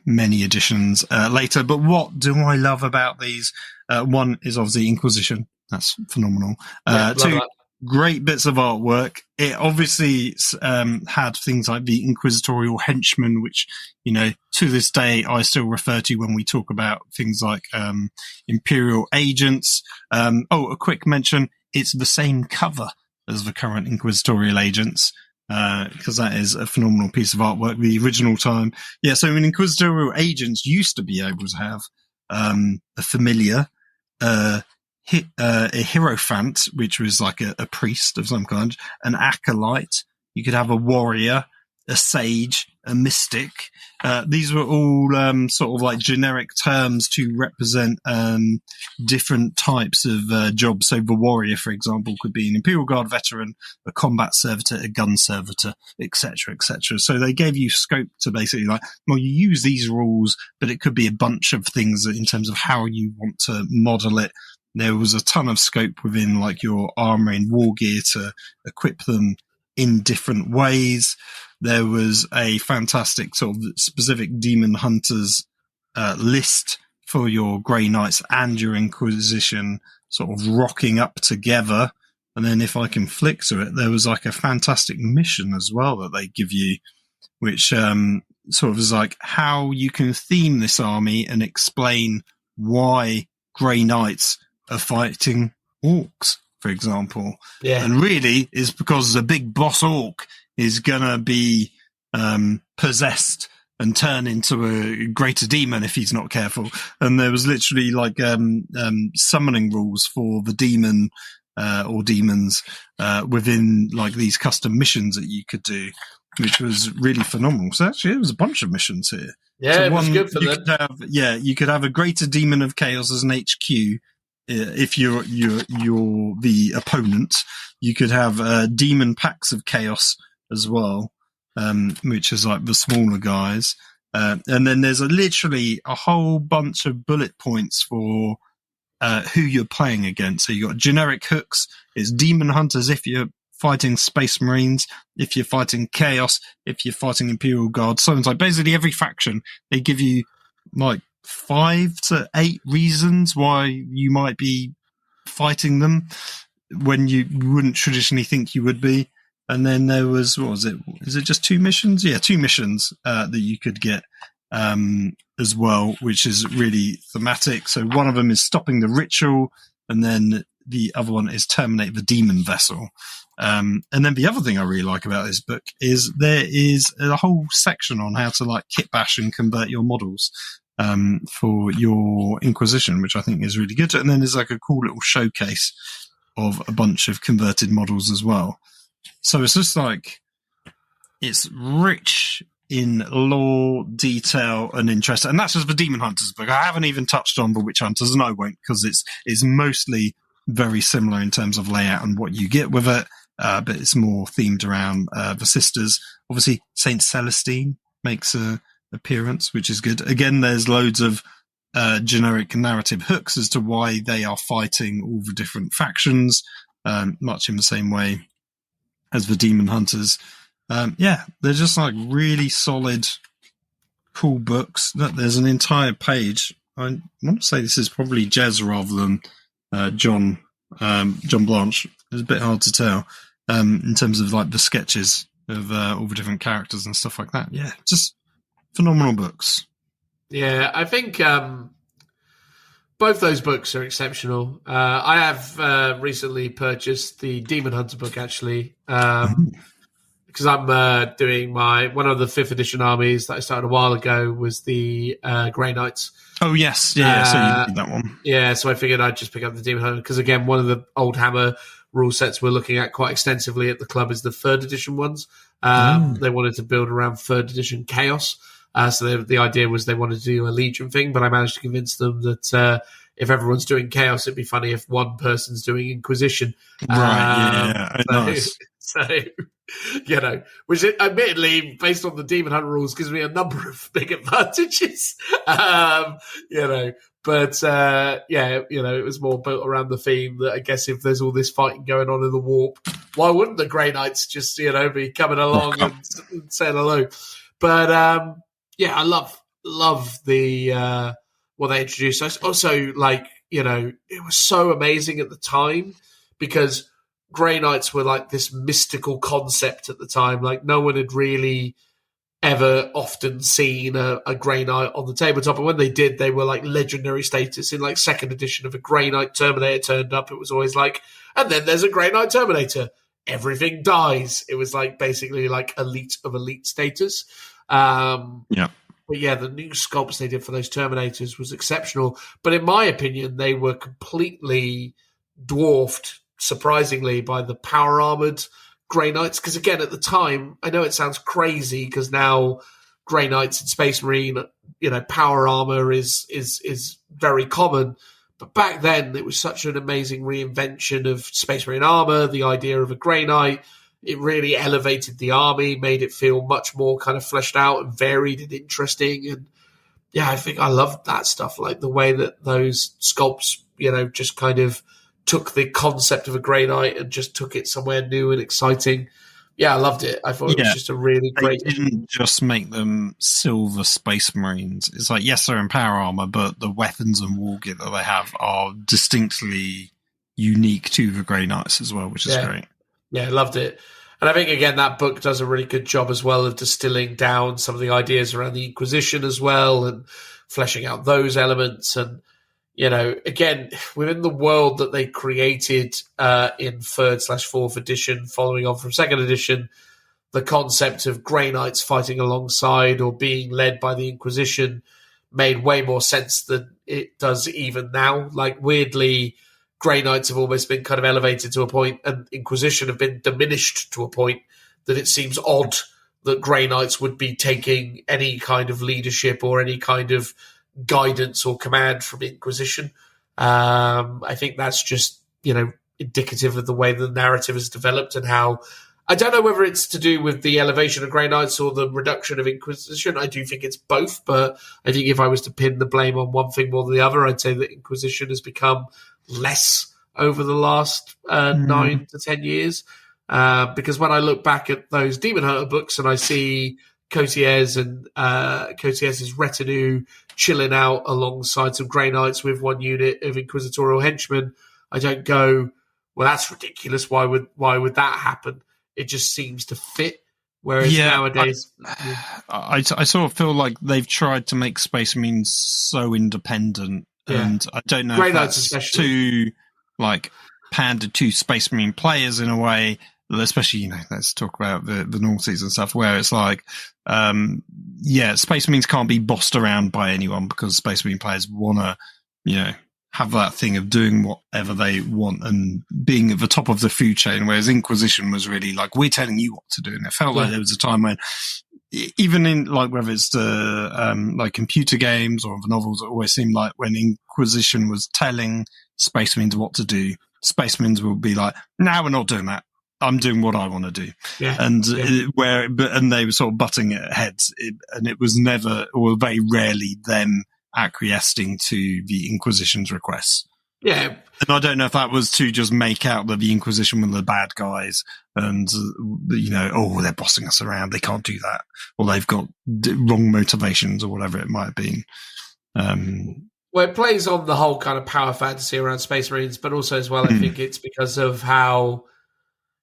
Speaker 2: many editions later. But what do I love about these? One is obviously Inquisition. That's phenomenal. Two, great bits of artwork. It obviously had things like the Inquisitorial Henchman, which, to this day I still refer to when we talk about things like Imperial Agents. A quick mention, it's the same cover as the current Inquisitorial Agents, because that is a phenomenal piece of artwork, the original time. Yeah, so Inquisitorial Agents used to be able to have a familiar, a hierophant, which was like a priest of some kind, an acolyte. You could have a warrior, a sage, a mystic. These were all sort of like generic terms to represent different types of jobs. So the warrior, for example, could be an Imperial Guard veteran, a combat servitor, a gun servitor, etc., etc. So they gave you scope to basically you use these rules, but it could be a bunch of things in terms of how you want to model it. There was a ton of scope within like your armor and war gear to equip them in different ways. There was a fantastic sort of specific Demon Hunters list for your Grey Knights and your Inquisition sort of rocking up together. And then if I can flick to it, there was like a fantastic mission as well that they give you, which sort of is like how you can theme this army and explain why Grey Knights are fighting orcs for example.
Speaker 1: Yeah.
Speaker 2: And really is because the big boss orc is going to be possessed and turn into a greater demon if he's not careful. And there was literally like summoning rules for the demon or demons within like these custom missions that you could do, which was really phenomenal. So actually, it was a bunch of missions here.
Speaker 1: Yeah,
Speaker 2: so
Speaker 1: it was good for them.
Speaker 2: You could have a greater demon of chaos as an HQ. If you're the opponent, you could have demon packs of chaos as well, which is like the smaller guys. And then there's literally a whole bunch of bullet points for who you're playing against. So you got generic hooks. It's demon hunters if you're fighting Space Marines, if you're fighting Chaos, if you're fighting Imperial Guard, so and so. Basically, every faction, they give you like 5 to 8 reasons why you might be fighting them when you wouldn't traditionally think you would be. And then there was, what was it? Is it just 2 missions? Yeah, 2 missions that you could get as well, which is really thematic. So one of them is stopping the ritual, and then the other one is terminate the demon vessel. And then the other thing I really like about this book is there is a whole section on how to like kit bash and convert your models for your Inquisition, which I think is really good. And then there's like a cool little showcase of a bunch of converted models as well. So it's just like, it's rich in lore, detail, and interest. And that's just the Demon Hunters book. I haven't even touched on the Witch Hunters, and I won't, because it's mostly very similar in terms of layout and what you get with it. But it's more themed around the sisters. Obviously, Saint Celestine makes a appearance, which is good. Again, there's loads of generic narrative hooks as to why they are fighting all the different factions, much in the same way as the Demon Hunters. Yeah, they're just like really solid, cool books. There's an entire page. I want to say this is probably Jez rather than John Blanche. It's a bit hard to tell in terms of like the sketches of all the different characters and stuff like that. Yeah, just phenomenal books.
Speaker 1: Yeah, I think both those books are exceptional. I have recently purchased the Demon Hunter book, actually, because I'm doing one of the 5th edition armies that I started a while ago was the Grey Knights.
Speaker 2: Oh, yes. Yeah, so you did that one.
Speaker 1: Yeah, so I figured I'd just pick up the Demon Hunter because, again, one of the old Hammer rule sets we're looking at quite extensively at the club is the 3rd edition ones. They wanted to build around 3rd edition Chaos. So the idea was they wanted to do a Legion thing, but I managed to convince them that if everyone's doing Chaos, it'd be funny if one person's doing Inquisition.
Speaker 2: Right, nice.
Speaker 1: So, you know, which admittedly, based on the Demon Hunter rules, gives me a number of big advantages. You know, but yeah, you know, it was more built around the theme that I guess if there's all this fighting going on in the warp, why wouldn't the Grey Knights just, you know, be coming along and saying hello? But yeah, I love the what they introduced. I also, like, you know, it was so amazing at the time because Grey Knights were like this mystical concept at the time. Like, no one had really ever often seen a Grey Knight on the tabletop. And when they did, they were like legendary status. In like 2nd edition, of a Grey Knight Terminator turned up, it was always like, and then there's a Grey Knight Terminator. Everything dies. It was like basically like elite of elite status.
Speaker 2: Yeah.
Speaker 1: But yeah, the new sculpts they did for those Terminators was exceptional. But in my opinion, they were completely dwarfed, surprisingly, by the power armored Grey Knights. Because again, at the time, I know it sounds crazy because now Grey Knights and Space Marine, you know, power armor is very common. But back then, it was such an amazing reinvention of Space Marine armor, the idea of a Grey Knight. It really elevated the army, made it feel much more kind of fleshed out and varied and interesting. And yeah, I think I loved that stuff, like the way that those sculpts, you know, just kind of took the concept of a Grey Knight and just took it somewhere new and exciting. Yeah, I loved it. I thought it was just a really great...
Speaker 2: They didn't just make them silver Space Marines. It's like, yes, they're in power armor, but the weapons and war gear that they have are distinctly unique to the Grey Knights as well, which is great.
Speaker 1: Yeah, I loved it. And I think, again, that book does a really good job as well of distilling down some of the ideas around the Inquisition as well and fleshing out those elements. And again, within the world that they created in 3rd/4th edition, following on from 2nd edition, the concept of Grey Knights fighting alongside or being led by the Inquisition made way more sense than it does even now. Like, weirdly, Grey Knights have almost been kind of elevated to a point, and Inquisition have been diminished to a point that it seems odd that Grey Knights would be taking any kind of leadership or any kind of guidance or command from Inquisition. I think that's just, indicative of the way the narrative has developed and how, I don't know whether it's to do with the elevation of Grey Knights or the reduction of Inquisition. I do think it's both, but I think if I was to pin the blame on one thing more than the other, I'd say that Inquisition has become less over the last 9 to 10 years. Because when I look back at those Demon Hunter books and I see Cotiers and Cotiers' retinue chilling out alongside some Grey Knights with one unit of Inquisitorial henchmen, I don't go, well, that's ridiculous. Why would that happen? It just seems to fit. Whereas nowadays,
Speaker 2: I sort of feel like they've tried to make Space Marines so independent, and I don't know
Speaker 1: Grey
Speaker 2: if
Speaker 1: Knights
Speaker 2: that's
Speaker 1: especially.
Speaker 2: too pander to Space Marine players in a way. Especially, let's talk about the noughties and stuff, where it's like, Space Marines can't be bossed around by anyone because Space Marine players want to, have that thing of doing whatever they want and being at the top of the food chain, whereas Inquisition was really like, we're telling you what to do. And it felt like there was a time when, even in like whether it's the like computer games or the novels, it always seemed like when Inquisition was telling Space Marines what to do, Space Marines would be like, "No, we're not doing that. I'm doing what I want to do." And they were sort of butting at heads, and it was never, or very rarely, them acquiescing to the Inquisition's requests.
Speaker 1: Yeah.
Speaker 2: And I don't know if that was to just make out that the Inquisition were the bad guys and, they're bossing us around. They can't do that. Or they've got wrong motivations or whatever it might have been.
Speaker 1: Well, it plays on the whole kind of power fantasy around Space Marines, but also as well, I think it's because of how,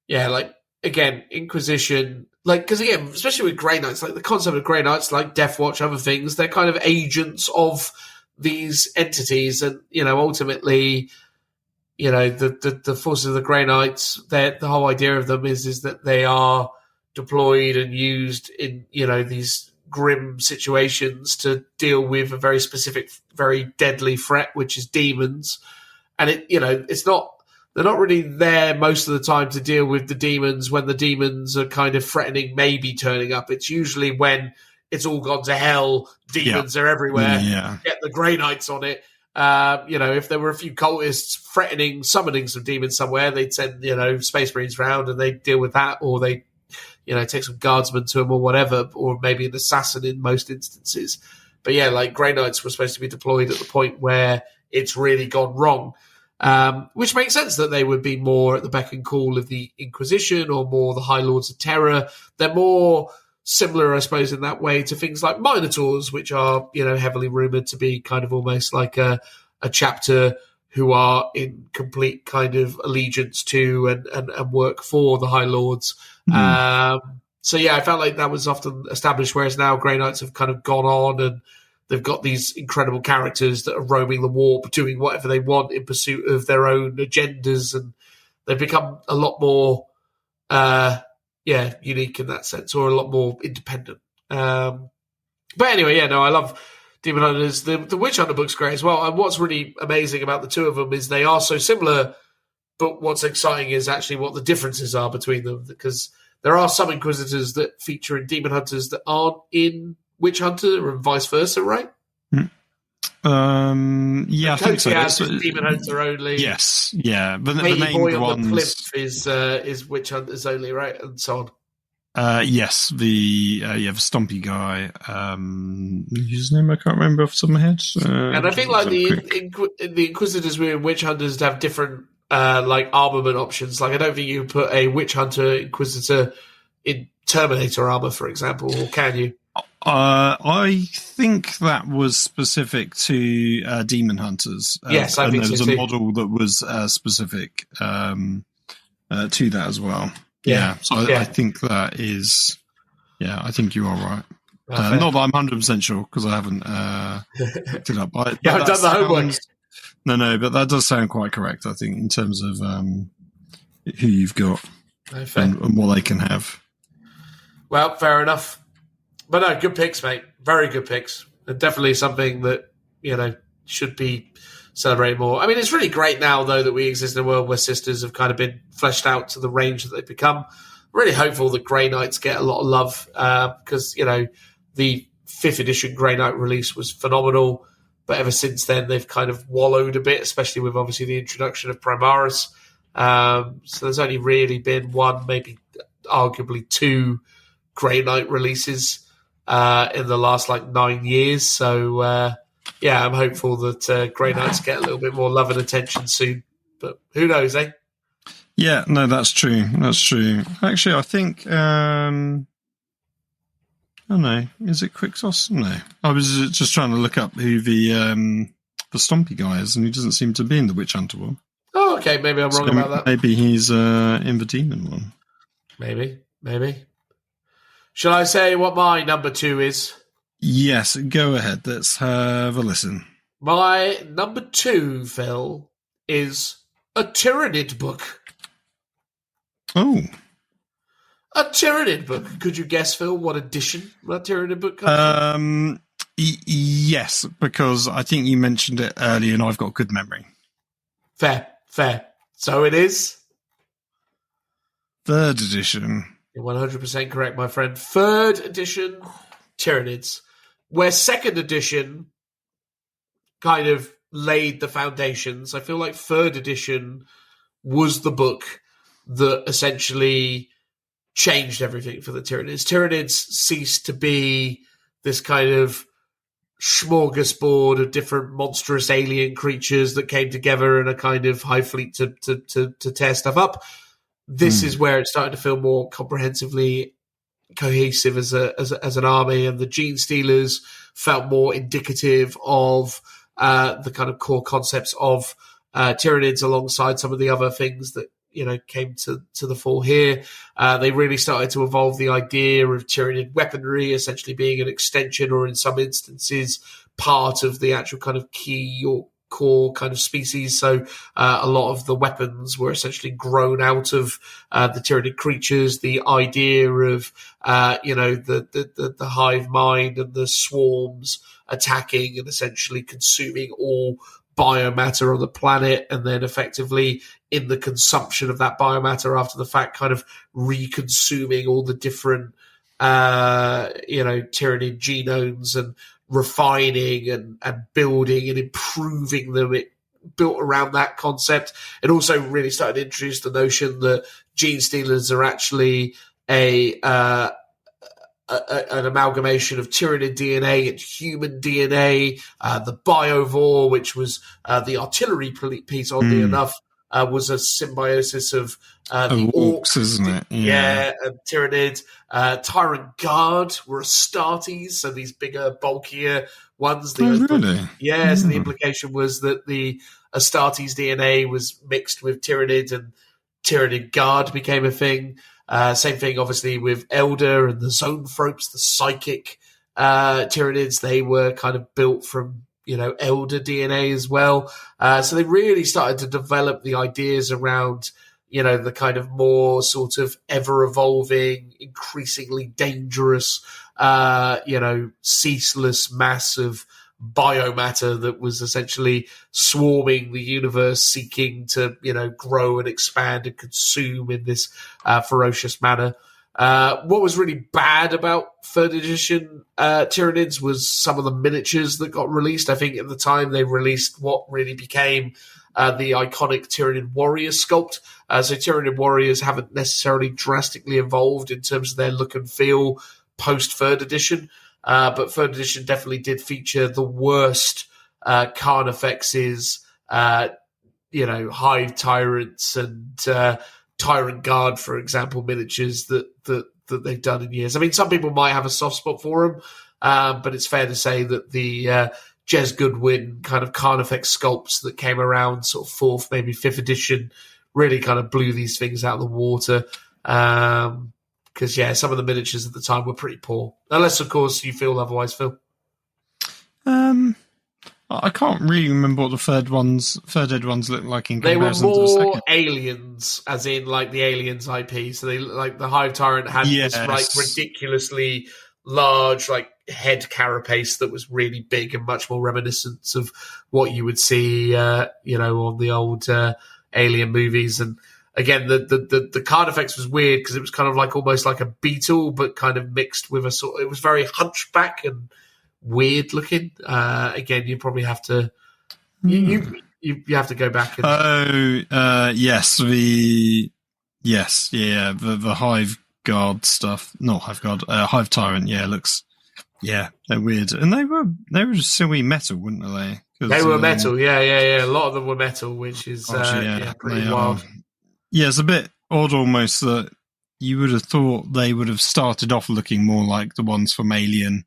Speaker 1: again, Inquisition, because again, especially with Grey Knights, like the concept of Grey Knights, like Death Watch, other things, they're kind of agents of these entities, and ultimately, the forces of the Grey Knights, the whole idea of them is that they are deployed and used in these grim situations to deal with a very specific, very deadly threat, which is demons, and it's not. They're not really there most of the time to deal with the demons when the demons are kind of threatening, maybe turning up. It's usually when it's all gone to hell, demons are everywhere, get the Grey Knights on it. If there were a few cultists threatening, summoning some demons somewhere, they'd send, Space Marines round and they'd deal with that, or they, take some guardsmen to them or whatever, or maybe an assassin in most instances. But Grey Knights were supposed to be deployed at the point where it's really gone wrong. Which makes sense that they would be more at the beck and call of the Inquisition or more the High Lords of Terror. They're more similar, I suppose, in that way to things like Minotaurs, which are, heavily rumoured to be kind of almost like a chapter who are in complete kind of allegiance to and work for the High Lords. I felt like that was often established, whereas now Grey Knights have kind of gone on and they've got these incredible characters that are roaming the warp, doing whatever they want in pursuit of their own agendas, and they've become a lot more, unique in that sense, or a lot more independent. But anyway, I love Demon Hunters. The Witch Hunter book's great as well. And what's really amazing about the two of them is they are so similar, but what's exciting is actually what the differences are between them, because there are some Inquisitors that feature in Demon Hunters that aren't in Witch Hunter, and vice versa, right?
Speaker 2: I think so.
Speaker 1: Demon Hunter only.
Speaker 2: Yes, yeah. But the main
Speaker 1: Boy
Speaker 2: ones...
Speaker 1: on the plinth is Witch Hunters only, right? And so on.
Speaker 2: Yes, the Stompy guy, his name I can't remember off the top of my head.
Speaker 1: And I think the Inquisitors within Witch Hunters have different armament options. Like I don't think you put a Witch Hunter Inquisitor in Terminator armor, for example, or can you?
Speaker 2: I think that was specific to Demon Hunters.
Speaker 1: Yes, I think
Speaker 2: there was
Speaker 1: so
Speaker 2: a
Speaker 1: too.
Speaker 2: model that was specific to that as well.
Speaker 1: Yeah.
Speaker 2: So I think that is. Yeah, I think you are right.
Speaker 1: Okay.
Speaker 2: Not that I'm 100% sure because I haven't looked it up.
Speaker 1: I've done the homework.
Speaker 2: No, but that does sound quite correct, I think, in terms of who you've got and what they can have.
Speaker 1: Well, fair enough. But no, good picks, mate. Very good picks. And definitely something that, should be celebrated more. I mean, it's really great now, though, that we exist in a world where sisters have kind of been fleshed out to the range that they've become. Really hopeful that Grey Knights get a lot of love because, the 5th edition Grey Knight release was phenomenal. But ever since then, they've kind of wallowed a bit, especially with obviously the introduction of Primaris. So there's only really been one, maybe arguably 2 Grey Knight releases in the last 9 years. So I'm hopeful that Grey Knights get a little bit more love and attention soon. But who knows, eh?
Speaker 2: Yeah, no, that's true. That's true. Actually, I think oh no, is it Quixos? No, I was just trying to look up who the Stompy guy is, and he doesn't seem to be in the Witch Hunter one.
Speaker 1: Oh, okay, maybe I'm wrong about that.
Speaker 2: Maybe he's in the Demon one.
Speaker 1: Maybe. Shall I say what my number 2 is?
Speaker 2: Yes, go ahead. Let's have a listen.
Speaker 1: My number 2, Phil, is a Tyranid book.
Speaker 2: Oh.
Speaker 1: A Tyranid book. Could you guess, Phil, what edition that Tyranid book comes from?
Speaker 2: Yes, because I think you mentioned it earlier and I've got good memory.
Speaker 1: Fair. So it is?
Speaker 2: 3rd edition.
Speaker 1: You're 100% correct, my friend. 3rd edition Tyranids, where 2nd edition kind of laid the foundations. I feel like 3rd edition was the book that essentially changed everything for the Tyranids. Tyranids ceased to be this kind of smorgasbord of different monstrous alien creatures that came together in a kind of high fleet to tear stuff up. This is where it started to feel more comprehensively cohesive as an army, and the Gene Stealers felt more indicative of the kind of core concepts of Tyranids alongside some of the other things that came to the fore here. They really started to evolve the idea of Tyranid weaponry essentially being an extension, or in some instances part of the actual kind of key or core kind of species. So a lot of the weapons were essentially grown out of the Tyranid creatures. The idea of the hive mind and the swarms attacking and essentially consuming all biomatter on the planet, and then effectively in the consumption of that biomatter after the fact kind of reconsuming all the different Tyranid genomes and refining and building and improving them. It built around that concept. It also really started to introduce the notion that Gene Stealers are actually an amalgamation of Tyranid DNA and human DNA. The Biovore, which was the artillery piece, oddly enough, was a symbiosis of the
Speaker 2: orcs, isn't it?
Speaker 1: Yeah, and Tyranid. Tyrant Guard were Astartes, so these bigger, bulkier ones.
Speaker 2: Really?
Speaker 1: Yeah, so the implication was that the Astartes DNA was mixed with Tyranid, and Tyranid Guard became a thing. Same thing, obviously, with Elder and the Zoanthropes, the psychic Tyranids. They were kind of built from, Elder DNA as well. So they really started to develop the ideas around, the kind of more sort of ever-evolving, increasingly dangerous, ceaseless mass of biomatter that was essentially swarming the universe, seeking to, grow and expand and consume in this ferocious manner. What was really bad about 3rd edition Tyranids was some of the miniatures that got released. I think at the time they released what really became the iconic Tyranid warrior sculpt. So Tyranid warriors haven't necessarily drastically evolved in terms of their look and feel post 3rd edition. But 3rd edition definitely did feature the worst Carnifexes, Hive Tyrants and Tyrant Guard, for example, miniatures that they've done in years. I mean, some people might have a soft spot for them, but it's fair to say that the Jez Goodwin kind of Carnifex sculpts that came around sort of 4th, maybe 5th edition really kind of blew these things out of the water. Because, some of the miniatures at the time were pretty poor. Unless, of course, you feel otherwise, Phil.
Speaker 2: I I can't really remember what the third ed ones look like in
Speaker 1: They were
Speaker 2: comparison to the
Speaker 1: more
Speaker 2: second.
Speaker 1: aliens, as in like the Aliens IP. So they like the Hive Tyrant had this like ridiculously large like head carapace that was really big and much more reminiscent of what you would see, on the old Alien movies. And again, the card effects was weird because it was kind of like almost like a beetle, but kind of mixed with it was very hunchback and weird looking. Again, you probably have to you have to go back and
Speaker 2: the Hive Guard stuff, not Hive Guard, Hive Tyrant. Yeah, they're weird, and they were just silly metal, weren't they?
Speaker 1: They were metal, yeah. A lot of them were metal, which is pretty wild.
Speaker 2: Yeah, it's a bit odd almost that you would have thought they would have started off looking more like the ones from Alien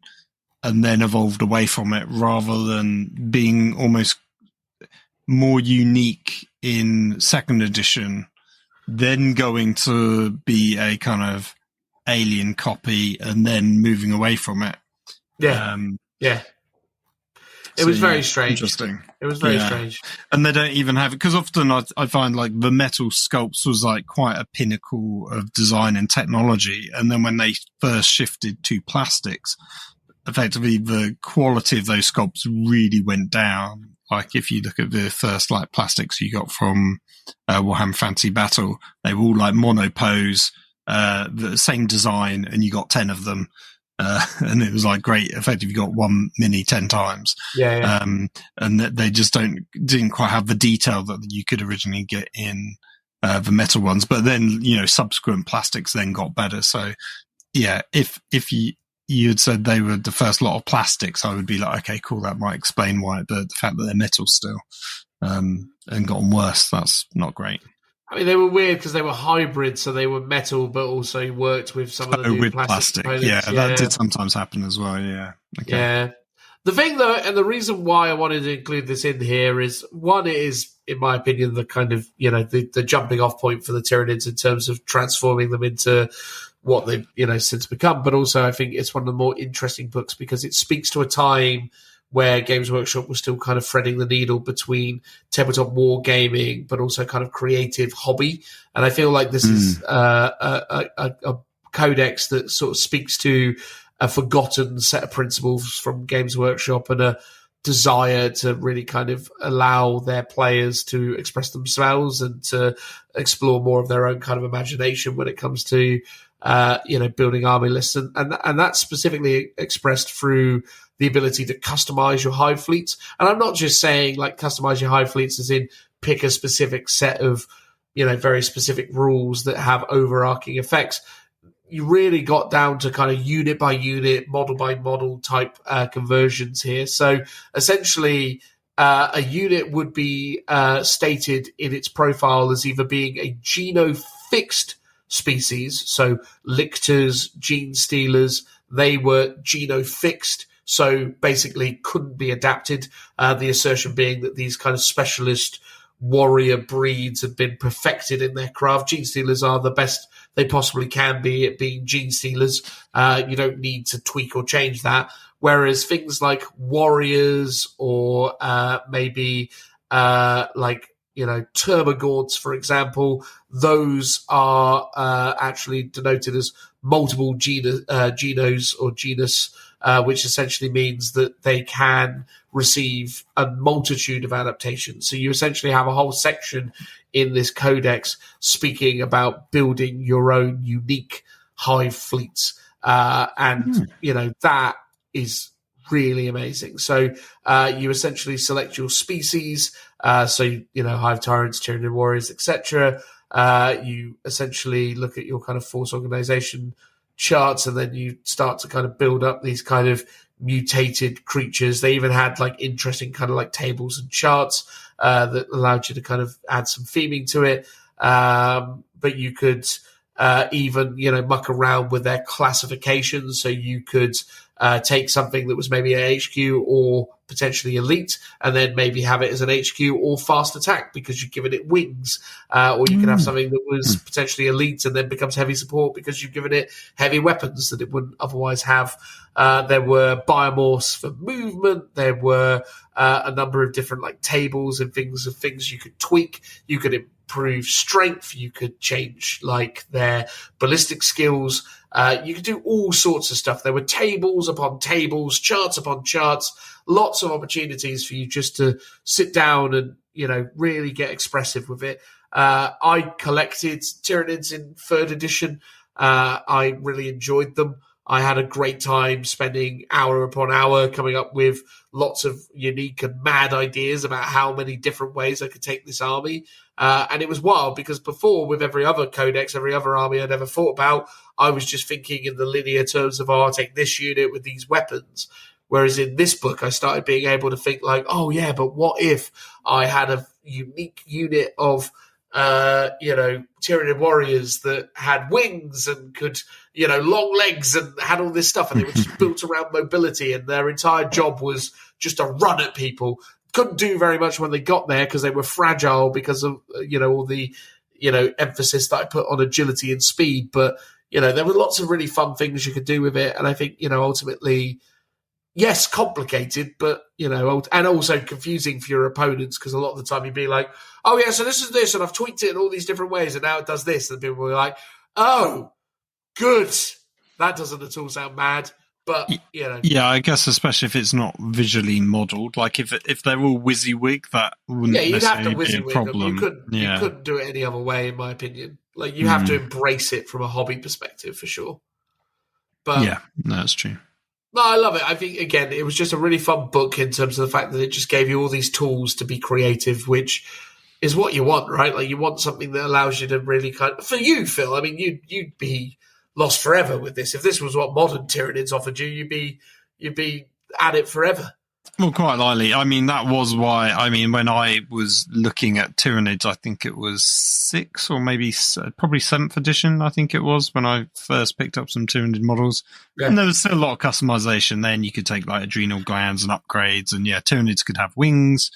Speaker 2: and then evolved away from it, rather than being almost more unique in second edition, then going to be a kind of Alien copy and then moving away from it.
Speaker 1: Yeah. It was very strange.
Speaker 2: Interesting.
Speaker 1: It was very strange.
Speaker 2: And they don't even have it, because often I find like the metal sculpts was like quite a pinnacle of design and technology. And then when they first shifted to plastics, effectively the quality of those sculpts really went down. Like if you look at the first like plastics you got from Warhammer Fantasy Battle, they were all like monopose, the same design, and you got 10 of them. And it was like great. Effectively, you got one mini 10 times.
Speaker 1: Yeah.
Speaker 2: And they just didn't quite have the detail that you could originally get in the metal ones. But then, subsequent plastics then got better. So, yeah, if you had said they were the first lot of plastics, I would be like, okay, cool, that might explain why. But the fact that they're metal still and gotten worse, that's not great.
Speaker 1: I mean, they were weird because they were hybrid, so they were metal, but also worked with some of the new plastic components.
Speaker 2: Yeah, that did sometimes happen as well. Yeah. Okay.
Speaker 1: Yeah. The thing, though, and the reason why I wanted to include this in here is, one, it is, in my opinion, the kind of, the jumping off point for the Tyranids in terms of transforming them into what they've, since become. But also, I think it's one of the more interesting books because it speaks to a time where Games Workshop was still kind of threading the needle between tabletop war gaming, but also kind of creative hobby. And I feel like this is a codex that sort of speaks to a forgotten set of principles from Games Workshop and a desire to really kind of allow their players to express themselves and to explore more of their own kind of imagination when it comes to, building army lists. And that's specifically expressed through the ability to customize your hive fleets. And I'm not just saying like customize your hive fleets as in pick a specific set of, very specific rules that have overarching effects. You really got down to kind of unit by unit, model by model type conversions here. So essentially, a unit would be stated in its profile as either being a genofixed species. So lictors, gene stealers, they were genofixed. So basically couldn't be adapted. The assertion being that these kind of specialist warrior breeds have been perfected in their craft. Gene stealers are the best they possibly can be at being gene stealers. You don't need to tweak or change that. Whereas things like warriors or maybe Termagants, for example, those are actually denoted as multiple genos or genus, which essentially means that they can receive a multitude of adaptations. So you essentially have a whole section in this codex speaking about building your own unique hive fleets. That is really amazing. So you essentially select your species. Hive Tyrants, Tyranid Warriors, etc. You essentially look at your kind of force organization charts, and then you start to kind of build up these kind of mutated creatures. They even had like interesting kind of like tables and charts that allowed you to kind of add some theming to it. But you could even, muck around with their classifications. So you could take something that was maybe an HQ or potentially elite, and then maybe have it as an HQ or fast attack because you've given it wings. Or you could have something that was potentially elite and then becomes heavy support because you've given it heavy weapons that it wouldn't otherwise have. There were biomorphs for movement. There were a number of different like tables and things you could tweak. You could improve strength. You could change like their ballistic skills. You could do all sorts of stuff. There were tables upon tables, charts upon charts, lots of opportunities for you just to sit down and, really get expressive with it. I collected Tyranids in 3rd edition. I really enjoyed them. I had a great time spending hour upon hour coming up with lots of unique and mad ideas about how many different ways I could take this army. And it was wild because before, with every other codex, every other army I'd ever thought about, I was just thinking in the linear terms of, I'll take this unit with these weapons. Whereas in this book, I started being able to think like, oh yeah, but what if I had a unique unit of Tyranid warriors that had wings and could, long legs and had all this stuff, and they were just built around mobility, and their entire job was just to run at people. Couldn't do very much when they got there because they were fragile because of, all the, emphasis that I put on agility and speed. But, there were lots of really fun things you could do with it. And I think, ultimately, yes, complicated, but, and also confusing for your opponents because a lot of the time you'd be like, oh, yeah, so this is this, and I've tweaked it in all these different ways, and now it does this. And people were like, oh, good. That doesn't at all sound mad, but,
Speaker 2: Yeah, I guess especially if it's not visually modelled. Like if they're all WYSIWYG, that wouldn't
Speaker 1: you'd have to
Speaker 2: necessarily be a problem.
Speaker 1: You couldn't do it any other way, in my opinion. Like, you have to embrace it from a hobby perspective, for sure. But
Speaker 2: yeah, no, that's true.
Speaker 1: No, I love it. I think, again, it was just a really fun book in terms of the fact that it just gave you all these tools to be creative, which is what you want, right? Like, you want something that allows you to really for you, Phil, I mean, you'd be lost forever with this. If this was what modern Tyranids offered you, you'd be at it forever.
Speaker 2: Well, quite likely. I mean, that was why, when I was looking at Tyranids, I think it was 6th or maybe probably 7th edition, I think it was, when I first picked up some Tyranid models. Yeah. And there was still a lot of customization. Then you could take like adrenal glands and upgrades, and Tyranids could have wings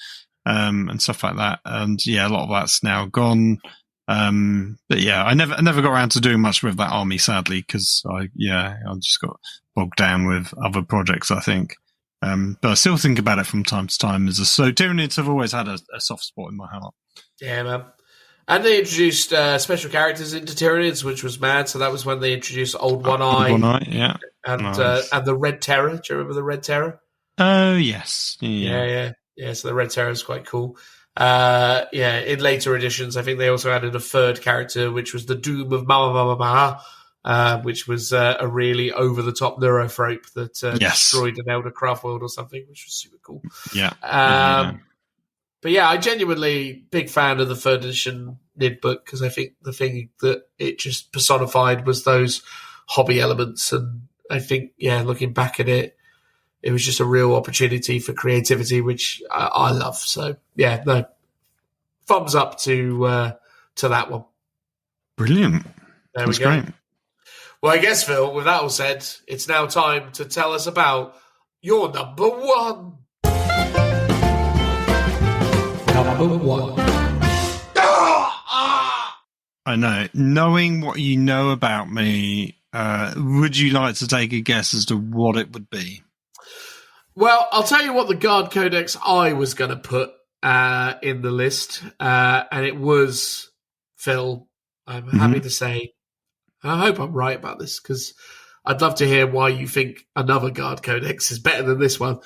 Speaker 2: and stuff like that. And a lot of that's now gone. But I never got around to doing much with that army, sadly, because I just got bogged down with other projects, I think. But I still think about it from time to time. So Tyranids have always had a soft spot in my heart.
Speaker 1: Yeah, man. And they introduced special characters into Tyranids, which was mad. So that was when they introduced Old One Eye.
Speaker 2: Old One Eye, yeah.
Speaker 1: And the Red Terror. Do you remember the Red Terror?
Speaker 2: Oh, yes.
Speaker 1: Yeah, so the Red Terror is quite cool. In later editions, I think they also added a 3rd character, which was the Doom of Mama, which was a really over-the-top neurophrope that destroyed an Elder Craft world or something, which was super cool.
Speaker 2: Yeah.
Speaker 1: But I genuinely big fan of the 3rd edition Nid book because I think the thing that it just personified was those hobby elements. And I think, looking back at it, it was just a real opportunity for creativity, which I love. So, thumbs up to that one.
Speaker 2: Brilliant.
Speaker 1: There
Speaker 2: That's
Speaker 1: we go.
Speaker 2: Great.
Speaker 1: Well, I guess, Phil, with that all said, it's now time to tell us about your number one. Number one.
Speaker 2: I know. Knowing what you know about me, would you like to take a guess as to what it would be?
Speaker 1: Well, I'll tell you what the Guard Codex I was going to put in the list, and it was, Phil, I'm happy to say, I hope I'm right about this, because I'd love to hear why you think another Guard Codex is better than this one.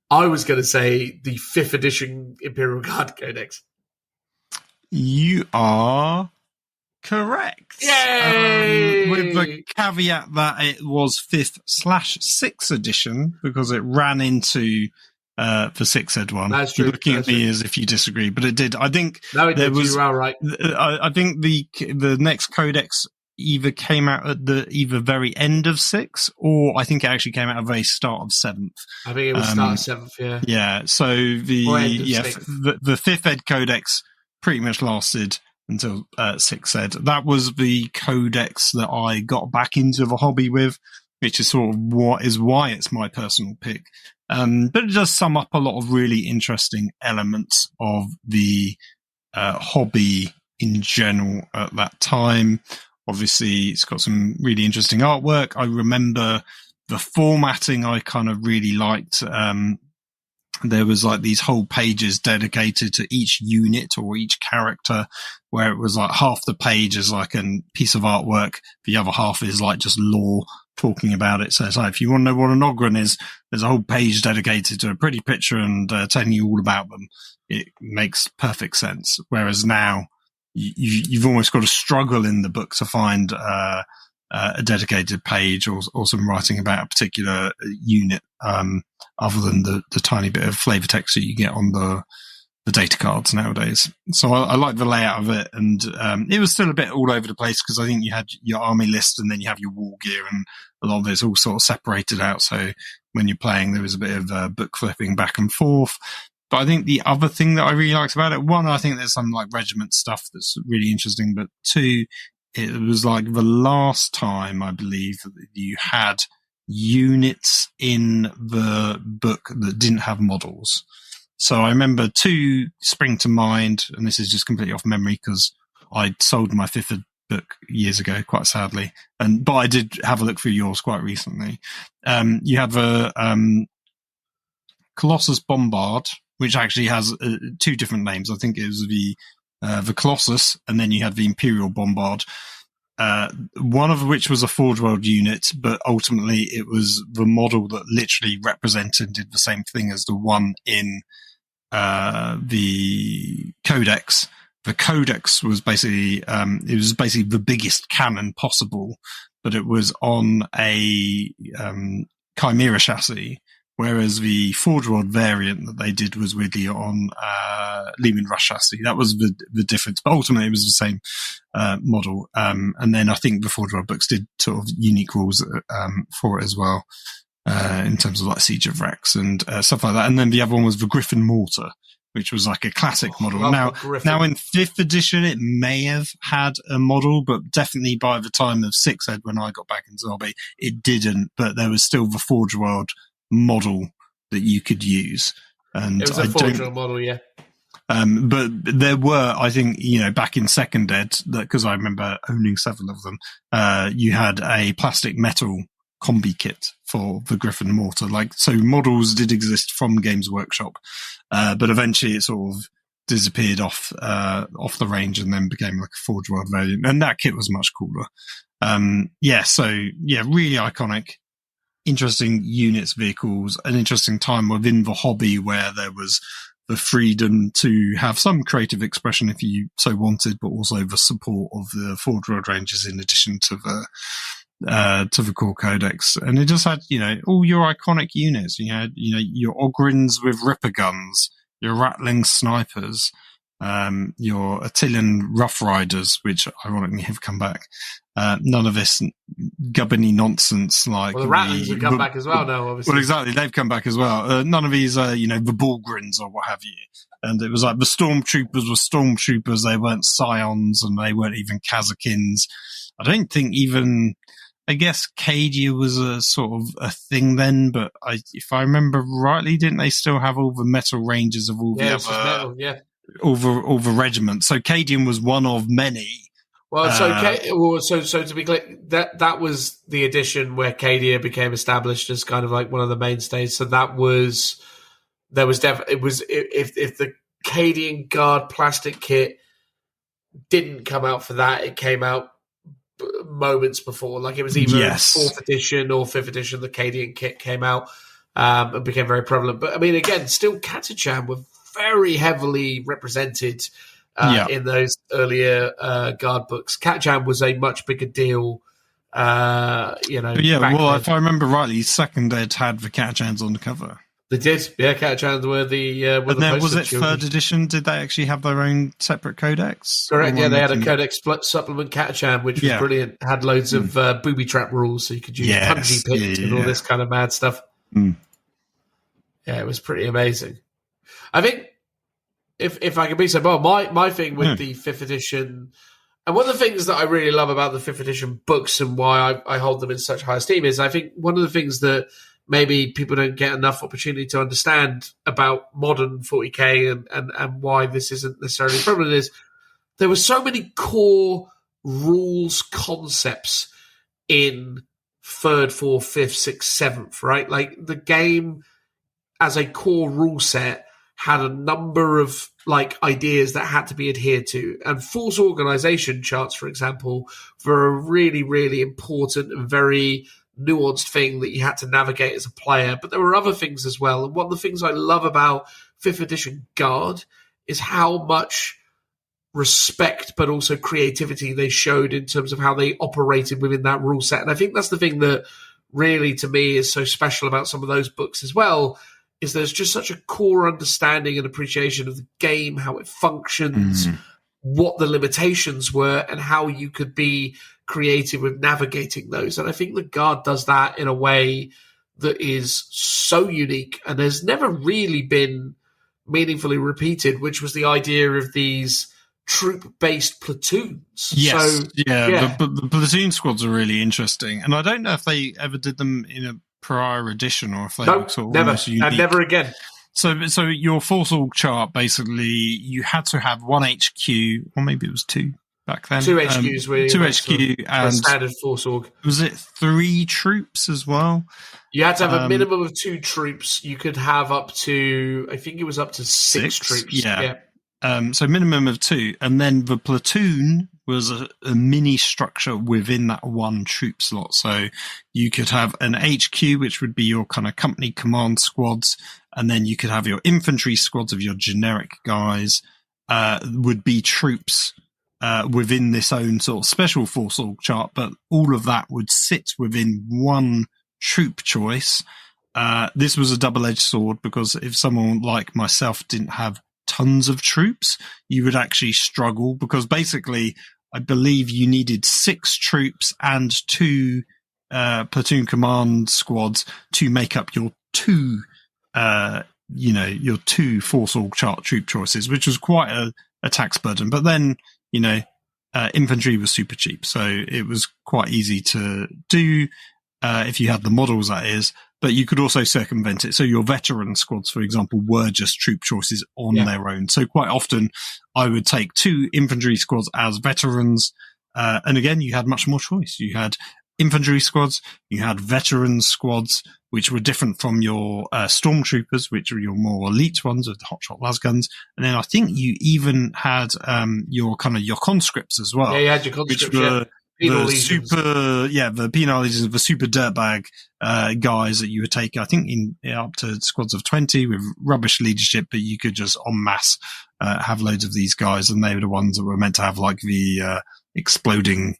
Speaker 1: I was going to say the 5th edition Imperial Guard Codex.
Speaker 2: You are correct.
Speaker 1: Yay!
Speaker 2: With the caveat that it was 5th/6th edition, because it ran into the 6th ed one.
Speaker 1: That's true.
Speaker 2: You're looking at me as if you disagree, but it did. I think
Speaker 1: no, it did. You are right.
Speaker 2: I think the next codex either came out at the very end of 6th, or I think it actually came out at the very start of 7th.
Speaker 1: I think it was start of 7th, yeah.
Speaker 2: Yeah, so the 5th ed codex pretty much lasted until 6th ed. That was the codex that I got back into the hobby with, which is sort of why it's my personal pick. But it does sum up a lot of really interesting elements of the hobby in general at that time. Obviously, it's got some really interesting artwork. I remember the formatting I kind of really liked. There was like these whole pages dedicated to each unit or each character, where it was like half the page is like a piece of artwork. The other half is like just lore talking about it. So it's like, if you want to know what an Ogren is, there's a whole page dedicated to a pretty picture and telling you all about them. It makes perfect sense. Whereas now you've almost got to struggle in the book to find a dedicated page or some writing about a particular unit, other than the tiny bit of flavor text that you get on the data cards nowadays. So I like the layout of it, and it was still a bit all over the place because I think you had your army list and then you have your war gear, and a lot of it's all sort of separated out. So when you're playing, there was a bit of book flipping back and forth. But I think the other thing that I really liked about it, one, I think there's some like regiment stuff that's really interesting, but two, it was like the last time, I believe, that you had units in the book that didn't have models. So I remember two spring to mind, and this is just completely off memory because I sold my 5th book years ago, quite sadly. But I did have a look through yours quite recently. You have a Colossus Bombard, which actually has two different names. I think it was the Colossus, and then you had the Imperial Bombard. One of which was a Forge World unit, but ultimately it was the model that literally represented, did the same thing as the one in the Codex. The Codex was basically the biggest cannon possible, but it was on a Chimera chassis, whereas the Forge World variant that they did was weirdly on Lehman Rush chassis. That was the difference, but ultimately it was the same model. And then I think the Forge World books did sort of unique rules for it as well, in terms of like Siege of Rex and stuff like that. And then the other one was the Griffin Mortar, which was like a classic model. Now in 5th edition, it may have had a model, but definitely by the time of 6th ed, when I got back into hobby, it didn't. But there was still the Forge World model that you could use. And
Speaker 1: it was a Forge World model, yeah.
Speaker 2: But there were, I think, back in 2nd ed, because I remember owning several of them, you had a plastic metal combi kit for the Griffin Mortar. So models did exist from Games Workshop, but eventually it sort of disappeared off the range and then became like a Forge World variant. And that kit was much cooler. Really iconic. Interesting units, vehicles, an interesting time within the hobby where there was the freedom to have some creative expression if you so wanted, but also the support of the Forge World Rangers in addition to the core codex. And it just had, all your iconic units. You had, your Ogrins with Ripper guns, your Rattling snipers, your Attilan Rough Riders, which ironically have come back. None of this gubbiny nonsense like.
Speaker 1: Well, the Rattlings have come back as well now, obviously.
Speaker 2: Well, exactly, they've come back as well. None of these, the Bullgrins or what have you. And it was like the Stormtroopers were Stormtroopers. They weren't Scions, and they weren't even Kazakins. I don't think even. I guess Cadia was a sort of a thing then, but if I remember rightly, didn't they still have all the metal ranges of all the other, all the regiments? So Cadian was one of many.
Speaker 1: Well, so to be clear, that was the edition where Cadia became established as kind of like one of the mainstays. So if the Cadian Guard plastic kit didn't come out for that, it came out moments before. Like it was either 4th edition or 5th edition. The Cadian kit came out and became very prevalent. But I mean, again, still Catachan were very heavily represented. In those earlier guard books, Catachan was a much bigger deal. If I remember rightly, 2nd ed had the Catachans on the cover. They did, yeah. Catachans were the.
Speaker 2: Was it children. 3rd edition? Did they actually have their own separate codex?
Speaker 1: Correct. Yeah, they had a Codex supplement Catachan, which was brilliant. Had loads of booby trap rules, so you could use punji pits and all this kind of mad stuff. Yeah, it was pretty amazing. I think if I can be so bold, my thing with the 5th edition, and one of the things that I really love about the 5th edition books and why I hold them in such high esteem is I think one of the things that maybe people don't get enough opportunity to understand about modern 40k and why this isn't necessarily a problem is there were so many core rules concepts in 3rd, 4th, 5th, 6th, 7th, right? Like the game as a core rule set had a number of like ideas that had to be adhered to. And force organization charts, for example, were a really, really important and very nuanced thing that you had to navigate as a player. But there were other things as well. And one of the things I love about 5th edition Guard is how much respect but also creativity they showed in terms of how they operated within that rule set. And I think that's the thing that really, to me, is so special about some of those books as well, is there's just such a core understanding and appreciation of the game, how it functions, what the limitations were, and how you could be creative with navigating those. And I think the Guard does that in a way that is so unique and has never really been meaningfully repeated, which was the idea of these troop-based platoons.
Speaker 2: Yes,
Speaker 1: so,
Speaker 2: the platoon squads are really interesting, and I don't know if they ever did them in a prior edition or if they were sort of
Speaker 1: never,
Speaker 2: almost unique.
Speaker 1: and never again.
Speaker 2: So your force org chart, basically, you had to have one HQ, or maybe it was two back then.
Speaker 1: 2 HQs were
Speaker 2: 2 HQ and
Speaker 1: standard force org.
Speaker 2: Was it 3 troops as well?
Speaker 1: You had to have a minimum of 2 troops. You could have up to, I think it was up to 6 troops.
Speaker 2: Yeah. So minimum of 2, and then the platoon was a mini structure within that one troop slot. So you could have an HQ, which would be your kind of company command squads, and then you could have your infantry squads of your generic guys, would be troops within this own sort of special force org chart, but all of that would sit within one troop choice. This was a double-edged sword, because if someone like myself didn't have tons of troops, you would actually struggle, because basically I believe you needed 6 troops and 2 platoon command squads to make up your 2 your 2 force org chart troop choices, which was quite a tax burden. But then infantry was super cheap, so it was quite easy to do if you had the models, that is. But you could also circumvent it. So your veteran squads, for example, were just troop choices on their own. So quite often I would take 2 infantry squads as veterans. And again, you had much more choice. You had infantry squads, you had veteran squads, which were different from your stormtroopers, which were your more elite ones with the hotshot lasguns. And then I think you even had your conscripts as well.
Speaker 1: Yeah, you had your conscripts,
Speaker 2: which were the penal legions, the super dirtbag guys that you would take, I think, in up to squads of 20 with rubbish leadership, but you could just en masse have loads of these guys, and they were the ones that were meant to have like the exploding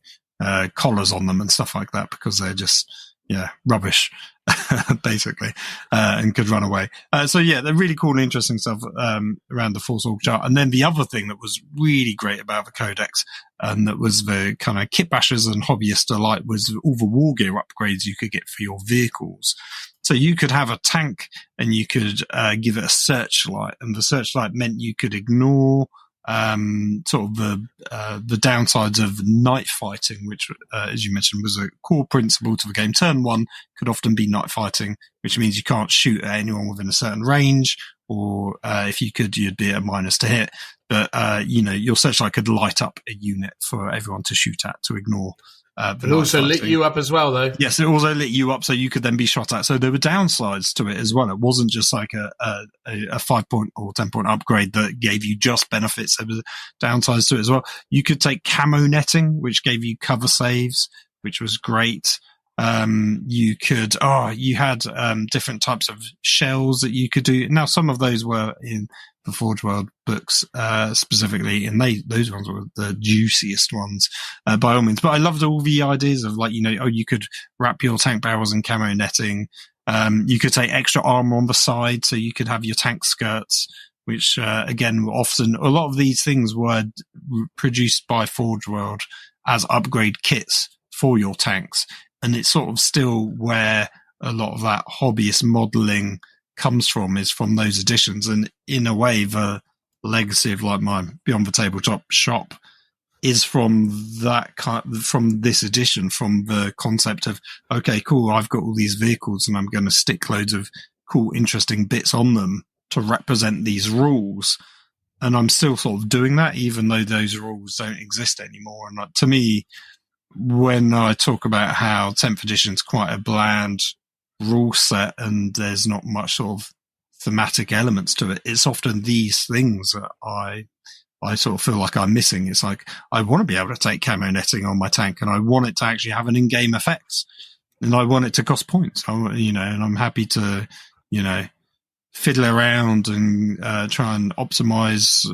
Speaker 2: collars on them and stuff like that, because they're just rubbish basically, and could run away. They're really cool and interesting stuff around the force org chart. And then the other thing that was really great about the Codex, and that was the kind of kit bashers and hobbyists alike, was all the war gear upgrades you could get for your vehicles. So you could have a tank and you could give it a searchlight, and the searchlight meant you could ignore sort of the downsides of night fighting, which, as you mentioned, was a core principle to the game. Turn 1 could often be night fighting, which means you can't shoot at anyone within a certain range, or if you could, you'd be at a minus to hit. But your searchlight could light up a unit for everyone to shoot at to ignore.
Speaker 1: It also lit you up as well, though.
Speaker 2: Yes, it also lit you up, so you could then be shot at. So there were downsides to it as well. It wasn't just like a 5-point or 10-point upgrade that gave you just benefits. There were downsides to it as well. You could take camo netting, which gave you cover saves, which was great. You had different types of shells that you could do. Now, some of those were in the Forge World books specifically, and those ones were the juiciest ones by all means. But I loved all the ideas of you could wrap your tank barrels in camo netting. You could take extra armor on the side, so you could have your tank skirts, which again, often a lot of these things were produced by Forge World as upgrade kits for your tanks. And it's sort of still where a lot of that hobbyist modeling comes from, is from those editions. And in a way, the legacy of like my Beyond the Tabletop shop is from from this edition, from the concept of, okay, cool, I've got all these vehicles and I'm going to stick loads of cool, interesting bits on them to represent these rules. And I'm still sort of doing that, even though those rules don't exist anymore. And to me, when I talk about how 10th edition is quite a bland rule set and there's not much sort of thematic elements to it, it's often these things that I sort of feel like I'm missing. It's like, I want to be able to take camo netting on my tank, and I want it to actually have an in-game effect, and I want it to cost points. And I'm happy to, fiddle around and try and optimize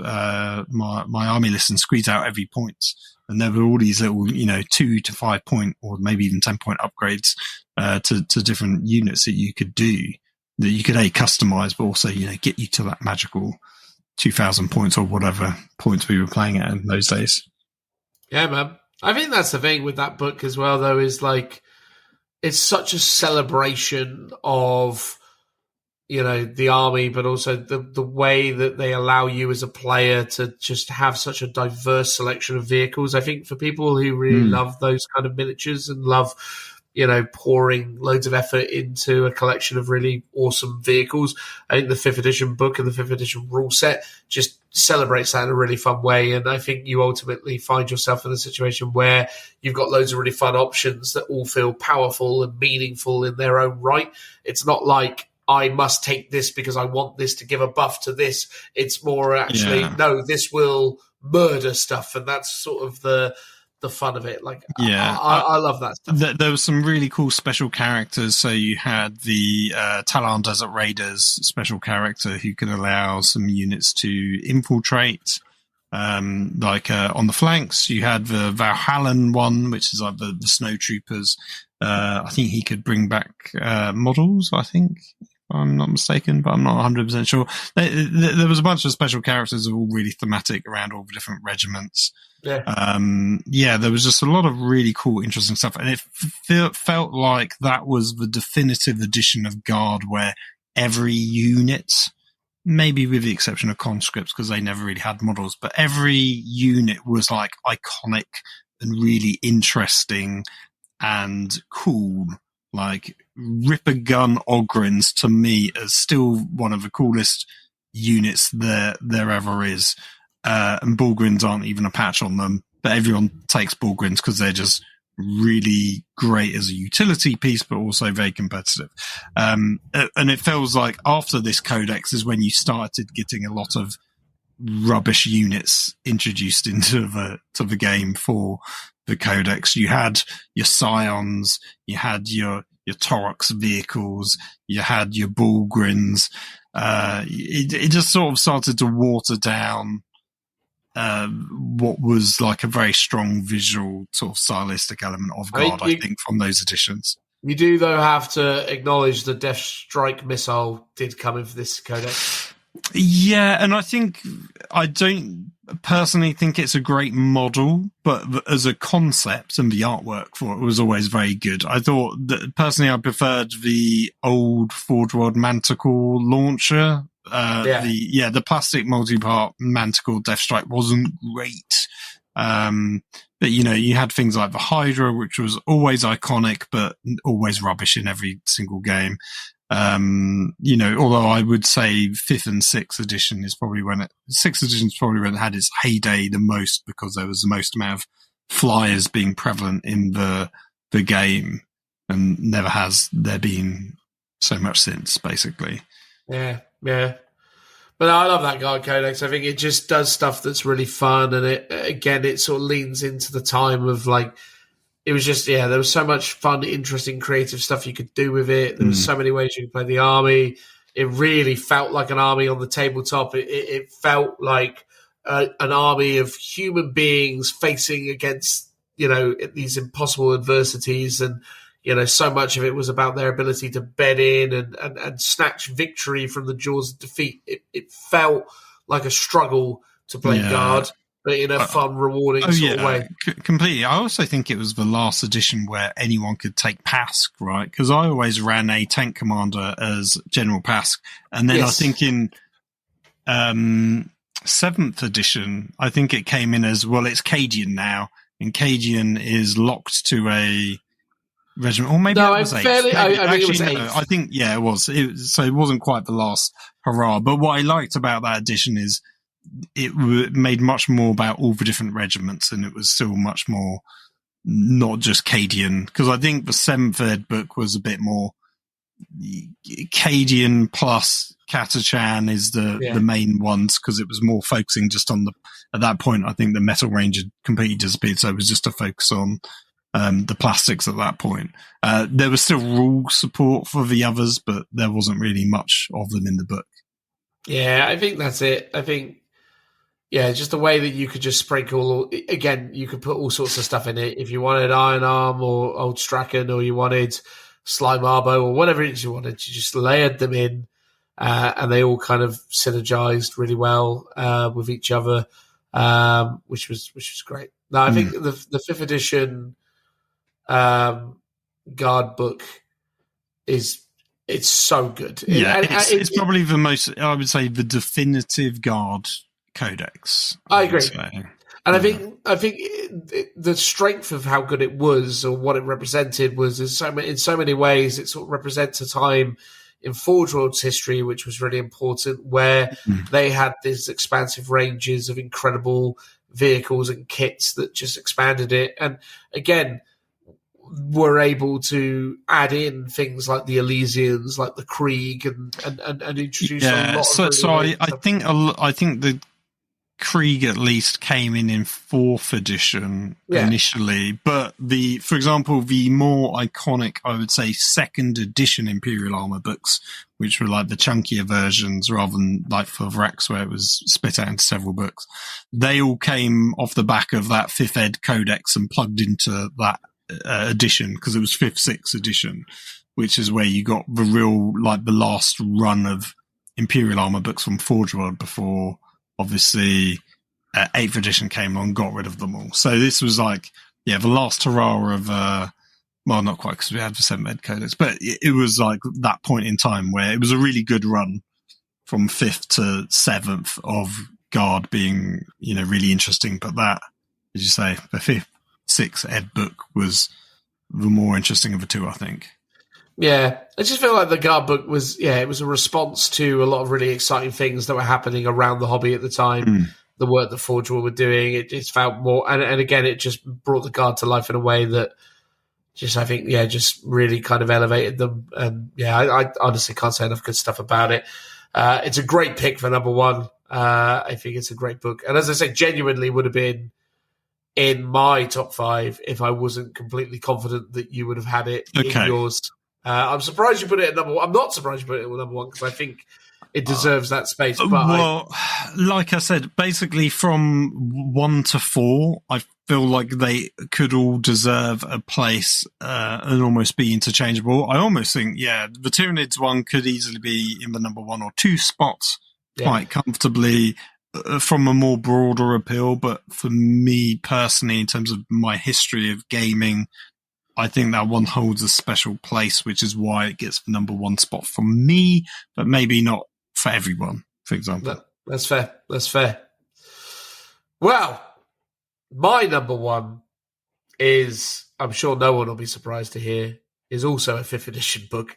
Speaker 2: my army list and squeeze out every point. And there were all these little, 2 to 5 point or maybe even 10 point upgrades to different units that you could do, that you could customize, but also get you to that magical 2,000 points or whatever points we were playing at in those days.
Speaker 1: Yeah, man. I think that's the thing with that book as well, though, is like, it's such a celebration of, the army, but also the way that they allow you as a player to just have such a diverse selection of vehicles. I think for people who really love those kind of miniatures and love, pouring loads of effort into a collection of really awesome vehicles, I think the 5th edition book and the 5th edition rule set just celebrates that in a really fun way. And I think you ultimately find yourself in a situation where you've got loads of really fun options that all feel powerful and meaningful in their own right. It's not like, I must take this because I want this to give a buff to this. It's more actually, no, this will murder stuff. And that's sort of the fun of it. Like, I love that stuff.
Speaker 2: There was some really cool special characters. So you had the Talan Desert Raiders special character who could allow some units to infiltrate. On the flanks, you had the Valhallan one, which is like the snow troopers. I think he could bring back models, I think. I'm not mistaken, but I'm not 100% sure. There was a bunch of special characters that were all really thematic around all the different regiments.
Speaker 1: Yeah.
Speaker 2: There was just a lot of really cool, interesting stuff. And it felt like that was the definitive edition of Guard, where every unit, maybe with the exception of conscripts, because they never really had models, but every unit was like iconic and really interesting and cool. Like, Ripper Gun Ogrins, to me, is still one of the coolest units there ever is. And Bullgrins aren't even a patch on them, but everyone takes Bullgrins because they're just really great as a utility piece, but also very competitive. And it feels like after this codex is when you started getting a lot of rubbish units introduced into the game for the codex. You had your Scions, you had your Torox vehicles, you had your Bullgrins. It just sort of started to water down what was like a very strong visual sort of stylistic element of Guard, I think, from those editions. You
Speaker 1: do, though, have to acknowledge the Death Strike missile did come in for this codex.
Speaker 2: Yeah, and I don't personally think it's a great model, but as a concept and the artwork for it was always very good. I thought that personally I preferred the old Forge World Manticore launcher. The plastic multi-part Manticore Death Strike wasn't great. But you had things like the Hydra, which was always iconic, but always rubbish in every single game. Although I would say 5th and 6th edition is probably 6th edition is probably when it had its heyday the most, because there was the most amount of flyers being prevalent in the game, and never has there been so much since, basically.
Speaker 1: Yeah. But I love that Guard Codex. I think it just does stuff that's really fun, and it sort of leans into the time of like, it was just, there was so much fun, interesting, creative stuff you could do with it. There was so many ways you could play the army. It really felt like an army on the tabletop. It felt like an army of human beings facing against, these impossible adversities. And, so much of it was about their ability to bed in and snatch victory from the jaws of defeat. It felt like a struggle to play Guard, but in a fun, rewarding sort of way.
Speaker 2: Completely. I also think it was the last edition where anyone could take Pask, right? Because I always ran a tank commander as General Pask. And then I think in 7th edition, I think it came in as, well, it's Cadian now, and Cadian is locked to a regiment, or maybe
Speaker 1: No,
Speaker 2: it was
Speaker 1: I'm
Speaker 2: 8th.
Speaker 1: fairly.
Speaker 2: Maybe,
Speaker 1: I think it was
Speaker 2: actually,
Speaker 1: 8th.
Speaker 2: I think, yeah, it was. So it wasn't quite the last hurrah. But what I liked about that edition is it made much more about all the different regiments, and it was still much more not just Cadian, because I think the 7th ed book was a bit more Cadian plus Catachan is the main ones, because it was more focusing just on at that point, I think the Metal Range had completely disappeared, so it was just a focus on the plastics at that point. There was still rule support for the others, but there wasn't really much of them in the book.
Speaker 1: Yeah, I think that's it. I think, just the way that you could just sprinkle, again, you could put all sorts of stuff in it. If you wanted Iron Arm or Old Strachan, or you wanted Slime Arbo, or whatever it is you wanted, you just layered them in, and they all kind of synergized really well with each other, which was great. Now, I think the 5th edition Guard book it's so good.
Speaker 2: It's probably the most, I would say, the definitive Guard Codex.
Speaker 1: I agree. And I think the strength of how good it was, or what it represented, was in so many ways it sort of represents a time in Forge World's history which was really important, where they had these expansive ranges of incredible vehicles and kits that just expanded it, and again were able to add in things like the Elysians, like the Krieg, and introduce a lot of
Speaker 2: I think the Krieg at least came in 4th edition initially, but for example, the more iconic, I would say, 2nd edition Imperial Armor books, which were like the chunkier versions rather than like for Vrex, where it was split out into several books, they all came off the back of that 5th ed Codex and plugged into that edition, because it was 5th, 6th edition, which is where you got the real, like, the last run of Imperial Armor books from Forge World before, obviously, 8th edition came along, got rid of them all. So this was like, the last hurrah of, well, not quite, because we had the 7th ed Codex, but it was like that point in time where it was a really good run from 5th to 7th of Guard being, really interesting. But that, as you say, the 5th, 6th ed book was the more interesting of the two, I think.
Speaker 1: Yeah, I just feel like the Guard book was, it was a response to a lot of really exciting things that were happening around the hobby at the time. The work that Forge World were doing, it just felt more, and again, it just brought the Guard to life in a way that just, I think, just really kind of elevated them. And I honestly can't say enough good stuff about it. It's a great pick for number one. I think it's a great book. And as I say, genuinely would have been in my top 5 if I wasn't completely confident that you would have had it in yours. I'm surprised you put it at number 1. I'm not surprised you put it at number 1, because I think it deserves that space. But
Speaker 2: like I said, basically from 1 to 4, I feel like they could all deserve a place and almost be interchangeable. I almost think, the Tyranids one could easily be in the number 1 or 2 spots quite comfortably, from a more broader appeal. But for me personally, in terms of my history of gaming, I think that one holds a special place, which is why it gets the number 1 spot for me, but maybe not for everyone, for example.
Speaker 1: That's fair. Well, my number 1 is, I'm sure no one will be surprised to hear, is also a 5th edition book.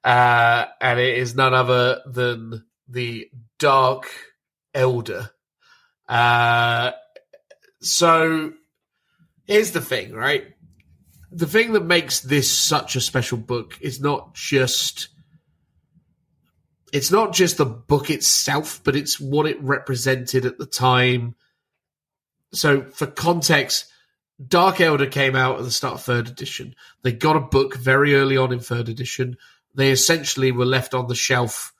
Speaker 1: And it is none other than the Dark Elder. So here's the thing, right? The thing that makes this such a special book is not just the book itself, but it's what it represented at the time. So for context, Dark Elder came out at the start of 3rd edition. They got a book very early on in 3rd edition. They essentially were left on the shelf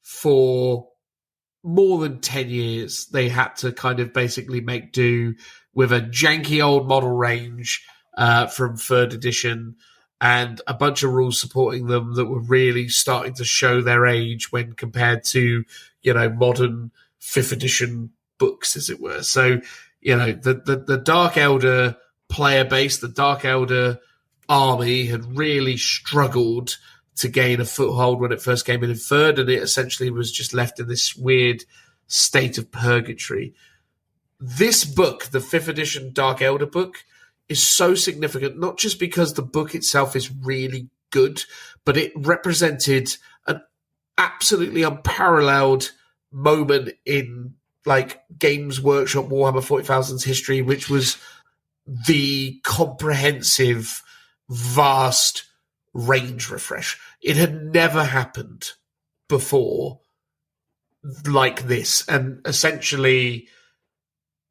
Speaker 1: for more than 10 years. They had to kind of basically make do with a janky old model range from 3rd edition and a bunch of rules supporting them that were really starting to show their age when compared to, modern 5th edition books, as it were. So, the Dark Elder player base, the Dark Elder army had really struggled to gain a foothold when it first came in 3rd, and it essentially was just left in this weird state of purgatory. This book, the 5th edition Dark Elder book, is so significant, not just because the book itself is really good, but it represented an absolutely unparalleled moment in like Games Workshop Warhammer 40,000's history, which was the comprehensive, vast range refresh. It had never happened before like this, and essentially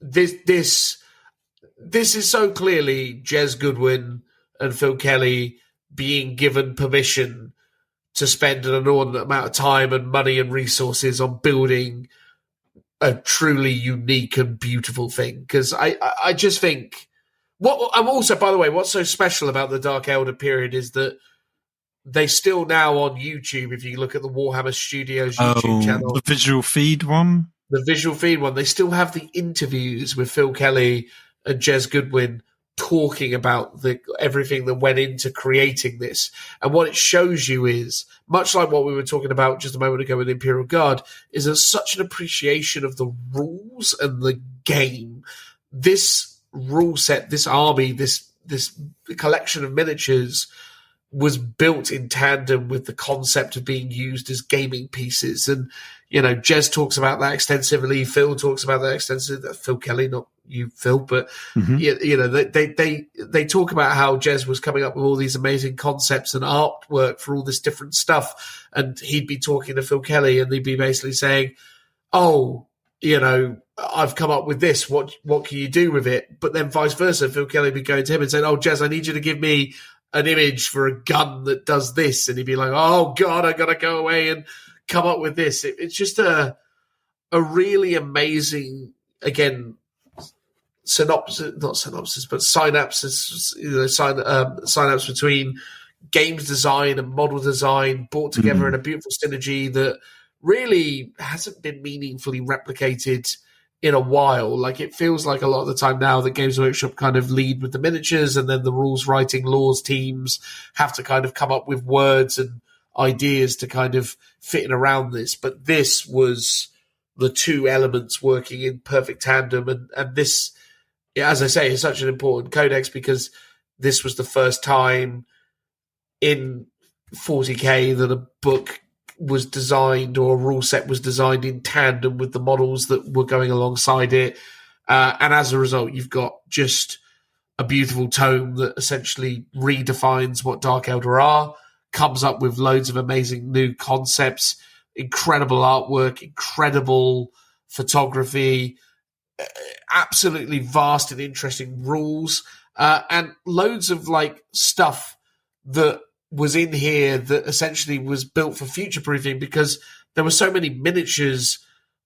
Speaker 1: this is so clearly Jez Goodwin and Phil Kelly being given permission to spend an inordinate amount of time and money and resources on building a truly unique and beautiful thing. Because I just think what I'm also, by the way, what's so special about the Dark Elder period is that they still now on YouTube, if you look at the Warhammer Studios YouTube channel,
Speaker 2: the visual feed one,
Speaker 1: they still have the interviews with Phil Kelly and Jez Goodwin talking about everything that went into creating this. And what it shows you is, much like what we were talking about just a moment ago with Imperial Guard, is there's such an appreciation of the rules and the game. This rule set, this army, this collection of miniatures was built in tandem with the concept of being used as gaming pieces. And, you know, Jez talks about that extensively. Phil talks about that extensively. Phil Kelly, not you, Phil, but, you know, they talk about how Jez was coming up with all these amazing concepts and artwork for all this different stuff. And he'd be talking to Phil Kelly and they'd be basically saying, oh, you know, I've come up with this. What can you do with it? But then vice versa, Phil Kelly would be going to him and saying, oh, Jez, I need you to give me an image for a gun that does this. And he'd be like, oh God, I got to go away and come up with this. It's just a really amazing, again, synapse between games design and model design brought together in a beautiful synergy that really hasn't been meaningfully replicated in a while. Like, it feels like a lot of the time now that Games Workshop kind of lead with the miniatures, and then the rules writing laws teams have to kind of come up with words and ideas to kind of fit in around this. But this was the two elements working in perfect tandem. And this, as I say, is such an important codex because this was the first time in 40k that a book was designed, or a rule set was designed in tandem with the models that were going alongside it. And as a result, you've got just a beautiful tome that essentially redefines what Dark Elder are, comes up with loads of amazing new concepts, incredible artwork, incredible photography, absolutely vast and interesting rules, and loads of like stuff that was in here that essentially was built for future proofing, because there were so many miniatures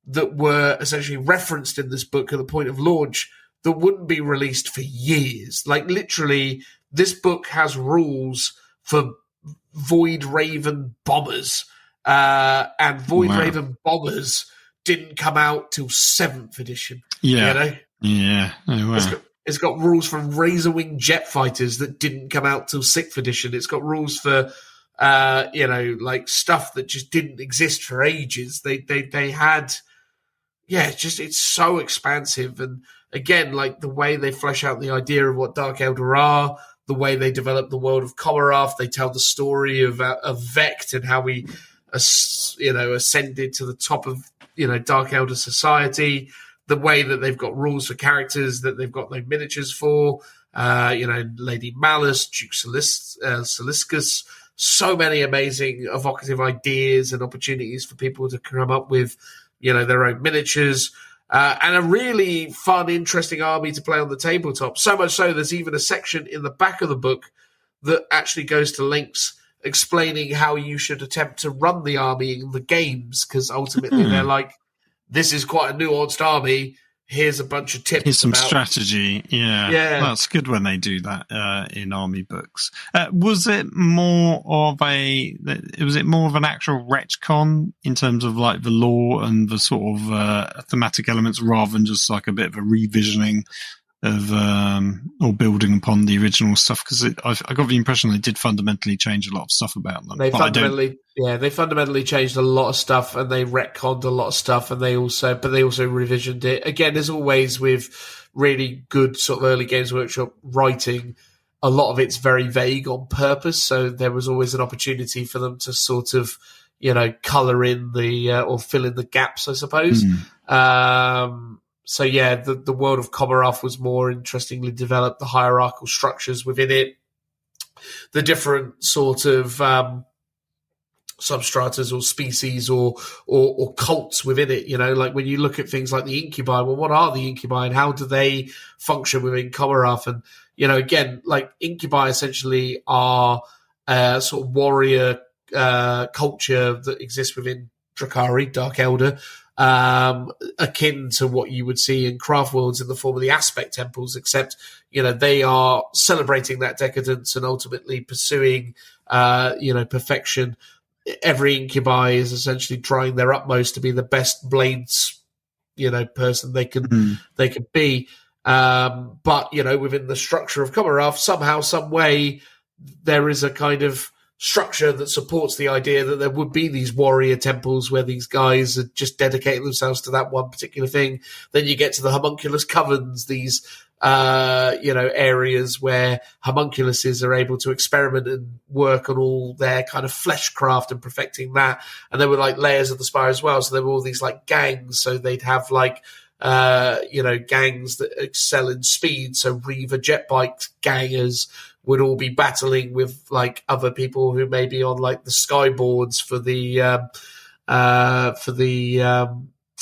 Speaker 1: that were essentially referenced in this book at the point of launch that wouldn't be released for years. Like, literally, this book has rules for Void Raven bombers, and Void Raven bombers didn't come out till 7th edition.
Speaker 2: Yeah.
Speaker 1: You know?
Speaker 2: Yeah. Oh, wow.
Speaker 1: It's got rules for Razorwing jet fighters that didn't come out till 6th edition. It's got rules for, you know, like stuff that just didn't exist for ages. They had, yeah, it's so expansive. And again, like the way they flesh out the idea of what Dark Elder are, the way they develop the world of Komarov, they tell the story of Vect and how we, you know, ascended to the top of, you know, Dark Elder society. The way that they've got rules for characters that they've got no miniatures for, you know, Lady Malice, Duke Siliscus, so many amazing evocative ideas and opportunities for people to come up with, you know, their own miniatures, and a really fun, interesting army to play on the tabletop. So much so, there's even a section in the back of the book that actually goes to lengths explaining how you should attempt to run the army in the games, because ultimately they're like, this is quite a nuanced army. Here's a bunch of tips.
Speaker 2: Here's some strategy. Yeah. That's good when they do that in army books. Was it more of an actual retcon in terms of like the lore and the sort of thematic elements, rather than just like a bit of a revisioning or building upon the original stuff, because I got the impression they did fundamentally change a lot of stuff about them.
Speaker 1: They fundamentally changed a lot of stuff, and they retconned a lot of stuff, and they also revisioned it. Again, as always with really good sort of early Games Workshop writing, a lot of it's very vague on purpose, so there was always an opportunity for them to sort of, colour in or fill in the gaps, I suppose. So yeah, the world of Komarov was more interestingly developed, the hierarchical structures within it, the different sort of substratas or species or cults within it. Like when you look at things like the incubi, well, what are the incubi and how do they function within Komarov? And, again, like incubi essentially are a sort of warrior culture that exists within Drakari, Dark Elder, akin to what you would see in Craft Worlds in the form of the aspect temples, except, they are celebrating that decadence and ultimately pursuing, perfection. Every incubi is essentially trying their utmost to be the best blades, person they can be. But, within the structure of Komarov, somehow, some way, there is a kind of structure that supports the idea that there would be these warrior temples where these guys are just dedicating themselves to that one particular thing. Then you get to the homunculus covens, these, areas where homunculuses are able to experiment and work on all their kind of fleshcraft and perfecting that. And there were like layers of the spire as well. So there were all these like gangs. So they'd have like, gangs that excel in speed. So Reaver jet bike gangers would all be battling with like other people who may be on like the skyboards for the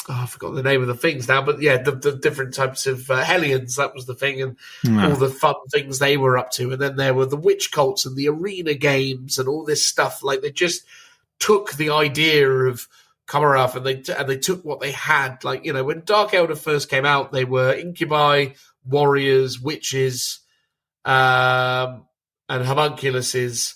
Speaker 1: I forgot the name of the things now, but yeah, the different types of Hellions, that was the thing, and all the fun things they were up to. And then there were the witch cults and the arena games and all this stuff. Like they just took the idea of Komarov and they took what they had. Like, when Dark Elder first came out, they were incubi, warriors, witches, and homunculuses,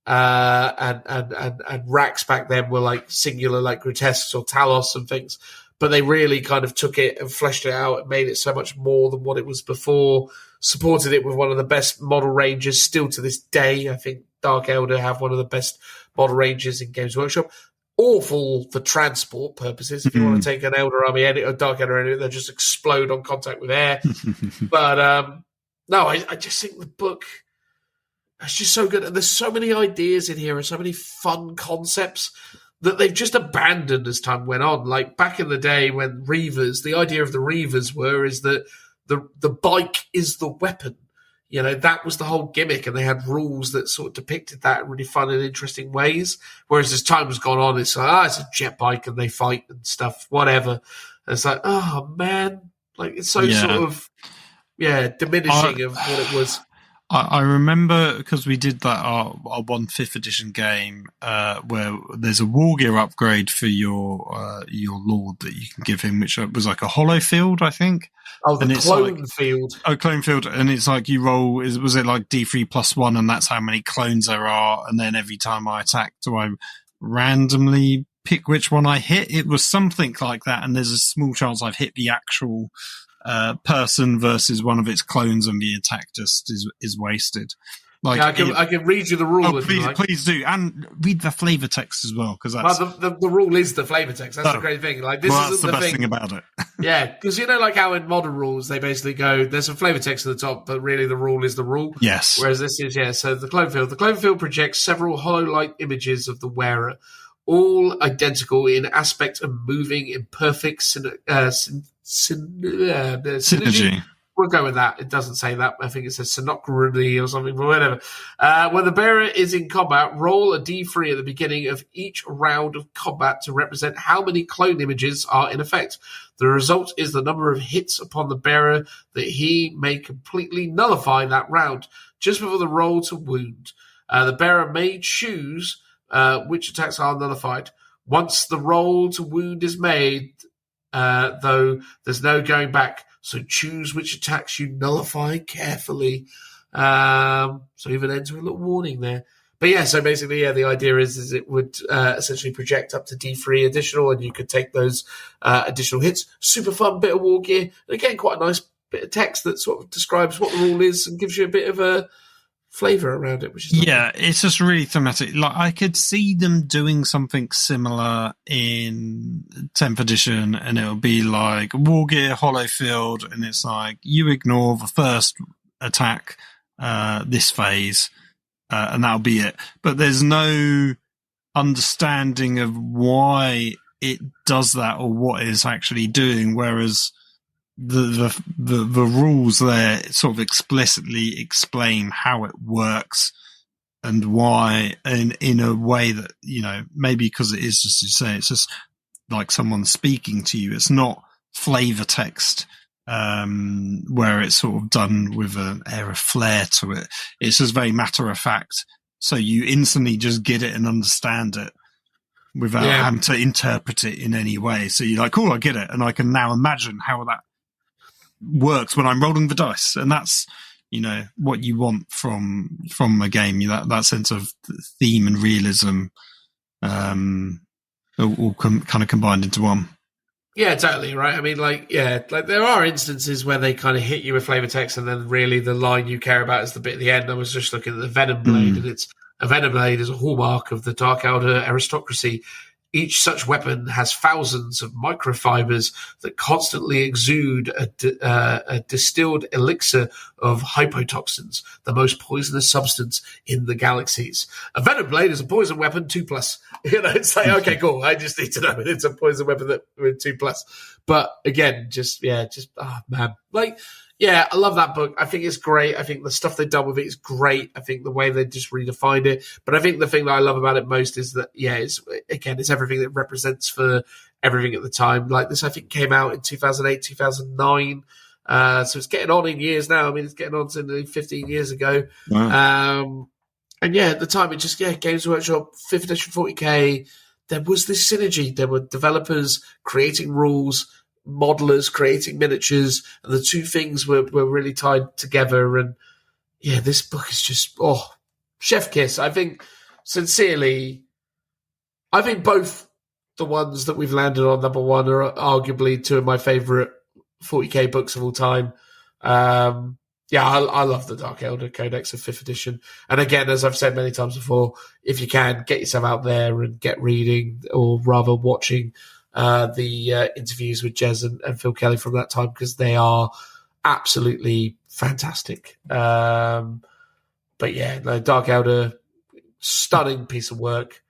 Speaker 1: and racks back then were like singular, like grotesques or talos and things. But they really kind of took it and fleshed it out and made it so much more than what it was before, supported it with one of the best model ranges still to this day. I think Dark Elder have one of the best model ranges in Games Workshop. Awful for transport purposes. If you want to take an Elder Army edit or Dark Elder edit, they'll just explode on contact with air. But no, I just think the book is just so good. And there's so many ideas in here and so many fun concepts that they've just abandoned as time went on. Like back in the day when Reavers, the idea of the Reavers is that the bike is the weapon. That was the whole gimmick, and they had rules that sort of depicted that in really fun and interesting ways. Whereas as time has gone on, it's like, it's a jet bike and they fight and stuff, whatever. And it's like, oh man, like it's so sort of, diminishing of what it was.
Speaker 2: I remember because we did that our 1/5 edition game where there's a war gear upgrade for your lord that you can give him, which was like a hollow field, I think.
Speaker 1: Oh, the clone field.
Speaker 2: Oh, clone field, and it's like you roll. Was it like D3+1, and that's how many clones there are? And then every time I attack, do I randomly pick which one I hit? It was something like that, and there's a small chance I've hit the actual person versus one of its clones, and the attack just is wasted. Like,
Speaker 1: I can read you the rule.
Speaker 2: Oh, please do, and read the flavor text as well, because that's
Speaker 1: the rule is the flavor text. That's the great thing. Like this
Speaker 2: that's
Speaker 1: isn't
Speaker 2: the best thing about it.
Speaker 1: Yeah, because like how in modern rules they basically go, there's a flavor text at the top, but really the rule is the rule.
Speaker 2: Yes.
Speaker 1: Whereas this is so the clone field projects several hollow-like images of the wearer, all identical in aspect and moving in perfect synergy. We'll go with that. It doesn't say that. I think it says synchronicity or something, but whatever. When the bearer is in combat, roll a d3 at the beginning of each round of combat to represent how many clone images are in effect. The result is the number of hits upon the bearer that he may completely nullify that round. Just before the roll to wound, the bearer may choose which attacks are nullified. Once the roll to wound is made, though, there's no going back. So choose which attacks you nullify carefully. So even ends with a little warning there. But yeah, so basically, the idea is it would essentially project up to D3 additional, and you could take those additional hits. Super fun bit of war gear. And again, quite a nice bit of text that sort of describes what the rule is and gives you a bit of a flavour around it, which is lovely.
Speaker 2: Yeah, it's just really thematic. Like, I could see them doing something similar in 10th edition, and it'll be like War Gear, Hollow Field, and it's like you ignore the first attack this phase, and that'll be it. But there's no understanding of why it does that or what it's actually doing, whereas the rules there sort of explicitly explain how it works and why, in a way that, you know, maybe because it is just, you say, it's just like someone speaking to you. It's not flavor text, where it's sort of done with an air of flair to it. It's just very matter of fact. So you instantly just get it and understand it without having to interpret it in any way. So you're like, cool, I get it. And I can now imagine how that works when I'm rolling the dice. And that's, you know, what you want from a game. That sense of theme and realism, all kind of combined into one.
Speaker 1: Yeah, totally, right? I mean, like there are instances where they kind of hit you with flavor text, and then really the line you care about is the bit at the end. I was just looking at the Venom Blade, and a Venom Blade is a hallmark of the Dark Elder aristocracy. Each such weapon has thousands of microfibers that constantly exude a distilled elixir of hypotoxins, the most poisonous substance in the galaxies. A Venom Blade is a poison weapon 2+. You know, it's like, okay, cool. I just need to know it's a poison weapon that with 2+. But again, oh man, like. Yeah, I love that book. I think it's great. I think the stuff they've done with it is great. I think the way they just redefined it. But I think the thing that I love about it most is that, it's everything that represents for everything at the time. Like this, I think, came out in 2008, 2009. So it's getting on in years now. I mean, it's getting on to nearly 15 years ago.
Speaker 2: Wow.
Speaker 1: And at the time, it just, Games Workshop, 5th edition 40k, there was this synergy. There were developers creating rules, modelers creating miniatures, and the two things were really tied together. And this book is just chef kiss. I think sincerely, both the ones that we've landed on number one are arguably two of my favorite 40k books of all time. I love the Dark Elder Codex of 5th edition. And again, as I've said many times before, if you can, get yourself out there and get reading, or rather watching the interviews with Jez and Phil Kelly from that time, because they are absolutely fantastic. Dark Elder, stunning piece of work.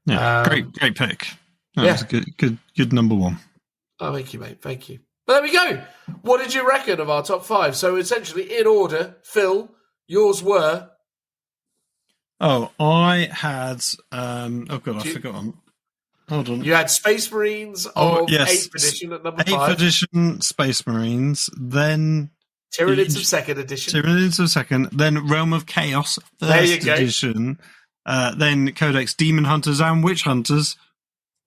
Speaker 2: Yeah, great pick. That was a good number one.
Speaker 1: Oh, thank you, mate. Thank you. But there we go. What did you reckon of our top five? So essentially, in order, Phil, yours were.
Speaker 2: Oh, I had. I've forgotten. Hold on.
Speaker 1: You had Space Marines of 8th edition at number 5.
Speaker 2: 8th edition Space Marines, then
Speaker 1: Tyranids of 2nd edition.
Speaker 2: Tyranids of 2nd, then Realm of Chaos 1st edition, then Codex Demon Hunters and Witch Hunters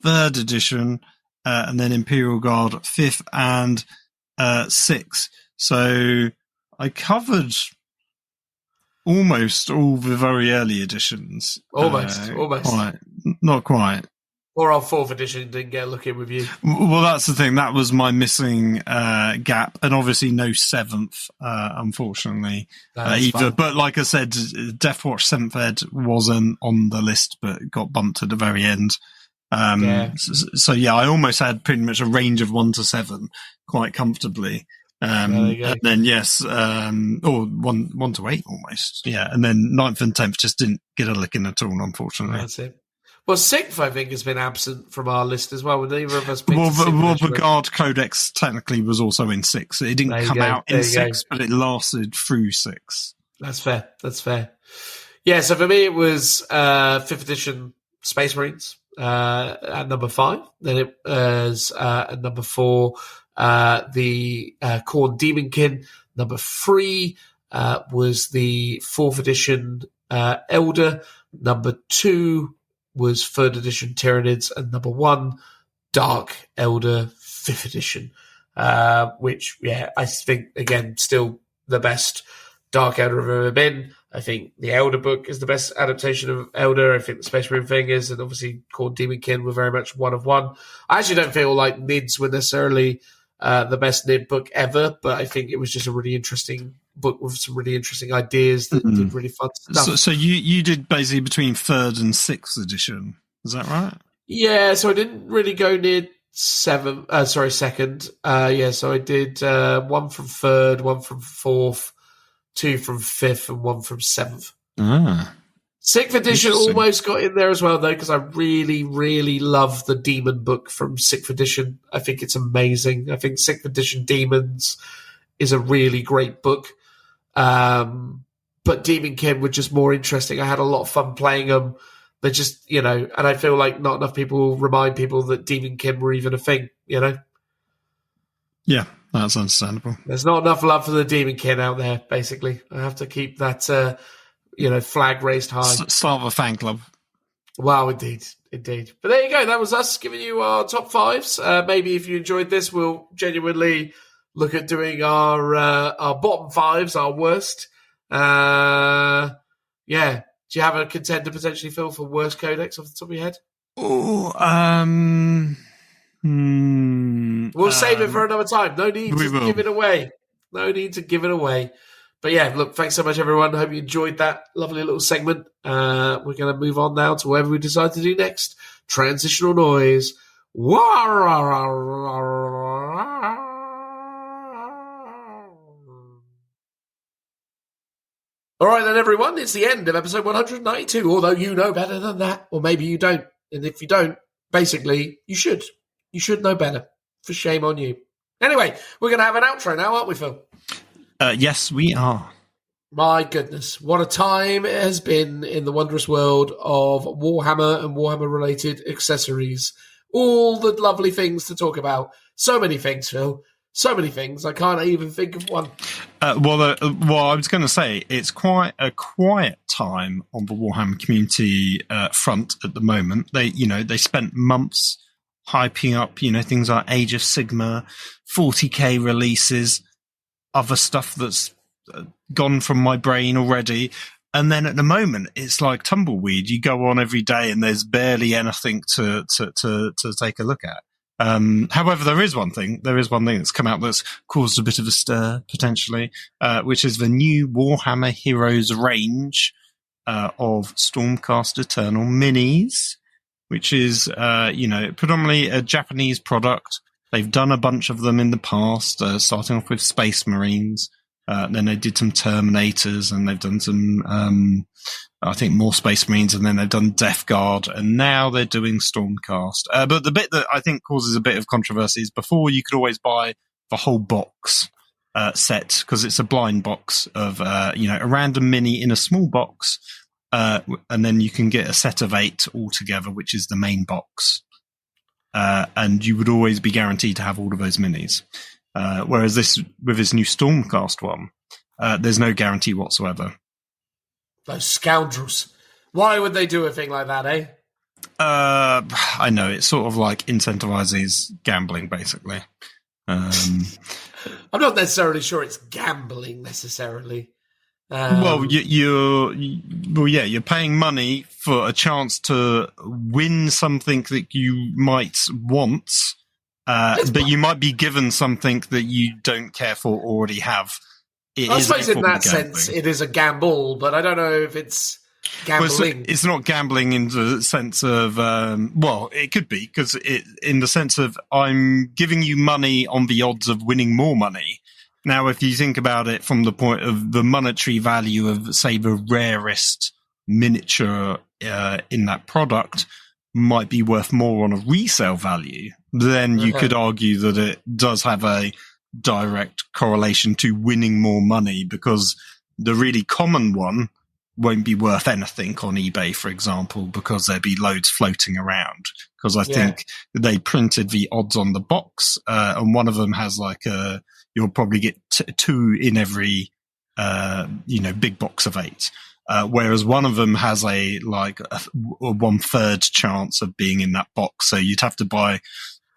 Speaker 2: 3rd edition, and then Imperial Guard 5th and 6th. So I covered almost all the very early editions.
Speaker 1: Almost.
Speaker 2: Not quite.
Speaker 1: Or our 4th edition didn't get a look in with you.
Speaker 2: Well, that's the thing. That was my missing gap. And obviously no 7th, unfortunately, either. Fun. But like I said, Deathwatch 7th Ed wasn't on the list, but got bumped at the very end. So I almost had pretty much a range of 1 to 7 quite comfortably. And then, or 1 to 8 almost. Yeah. And then 9th and 10th just didn't get a look in at all, unfortunately.
Speaker 1: That's it. Well, 6th, I think, has been absent from our list as well. Neither of us picked
Speaker 2: the Guard Codex technically was also in 6. It didn't come out in 6, but it lasted through 6.
Speaker 1: That's fair. Yeah, so for me, it was 5th edition Space Marines at number 5. Then it was at number 4, the Khorne Demonkin. Number 3 was the 4th edition Elder. Number 2 was 3rd edition Tyranids, and number 1, Dark Elder 5th edition, which, I think, again, still the best Dark Elder I've ever been. I think the Elder book is the best adaptation of Elder. I think the Space Marine thing is, and obviously Khorne Demonkin were very much one of one. I actually don't feel like Nids were necessarily the best nib book ever, but I think it was just a really interesting book with some really interesting ideas that did really fun stuff.
Speaker 2: So you did basically between 3rd and 6th edition, is that right?
Speaker 1: Yeah, so I didn't really go near 2nd. So I did 1 from 3rd, 1 from 4th, 2 from 5th, and 1 from 7th. 6th edition almost got in there as well, though, because I really, really love the Demon book from 6th edition. I think it's amazing. I think 6th edition Demons is a really great book. But Demon Kin were just more interesting. I had a lot of fun playing them. They're just, and I feel like not enough people remind people that Demon Kin were even a thing,
Speaker 2: Yeah, that's understandable.
Speaker 1: There's not enough love for the Demon Kin out there, basically. I have to keep that, flag raised high.
Speaker 2: Start a fan club.
Speaker 1: Wow, indeed. But there you go. That was us giving you our top 5s. Maybe if you enjoyed this, we'll genuinely look at doing our bottom 5s, our worst. Do you have a contender potentially, Phil, for worst codex off the top of your head? We'll save it for another time. No need to give it away. But yeah, look, thanks so much, everyone. I hope you enjoyed that lovely little segment. We're going to move on now to whatever we decide to do next. Transitional noise. All right then, everyone, it's the end of episode 192, although you know better than that, or maybe you don't. And if you don't, basically, you should. You should know better. For shame on you. Anyway, we're going to have an outro now, aren't we, Phil?
Speaker 2: Yes, we are.
Speaker 1: My goodness, what a time it has been in the wondrous world of Warhammer and Warhammer-related accessories. All the lovely things to talk about. So many things, Phil. So many things. I can't even think of one.
Speaker 2: Well, I was going to say it's quite a quiet time on the Warhammer community front at the moment. They spent months hyping up, things like Age of Sigmar, 40k releases, other stuff that's gone from my brain already. And then at the moment, it's like tumbleweed. You go on every day, and there's barely anything to take a look at. However, there is one thing that's come out that's caused a bit of a stir, potentially, which is the new Warhammer Heroes range of Stormcast Eternal minis, which is, predominantly a Japanese product. They've done a bunch of them in the past, starting off with Space Marines. Then they did some Terminators, and they've done some, I think, more Space Marines, and then they've done Death Guard, and now they're doing Stormcast. But the bit that I think causes a bit of controversy is before you could always buy the whole box set, because it's a blind box of, a random mini in a small box, and then you can get a set of 8 altogether, which is the main box. And you would always be guaranteed to have all of those minis. Whereas with this new Stormcast one, there's no guarantee whatsoever.
Speaker 1: Those scoundrels. Why would they do a thing like that, eh?
Speaker 2: I know, it sort of like incentivizes gambling, basically. I'm
Speaker 1: not necessarily sure it's gambling, necessarily.
Speaker 2: You're paying money for a chance to win something that you might want, but you might be given something that you don't care for or already have.
Speaker 1: I suppose in that sense it is a gamble, but I don't know if it's gambling.
Speaker 2: Well, it's not gambling in the sense of, it could be, because in the sense of I'm giving you money on the odds of winning more money. Now, if you think about it from the point of the monetary value of, say, the rarest miniature in that product might be worth more on a resale value, then you could argue that it does have a direct correlation to winning more money, because the really common one won't be worth anything on eBay, for example, because there'd be loads floating around. Because I think they printed the odds on the box, and one of them has like you'll probably get 2 in every, big box of 8. Whereas one of them has a 1/3 chance of being in that box. So you'd have to buy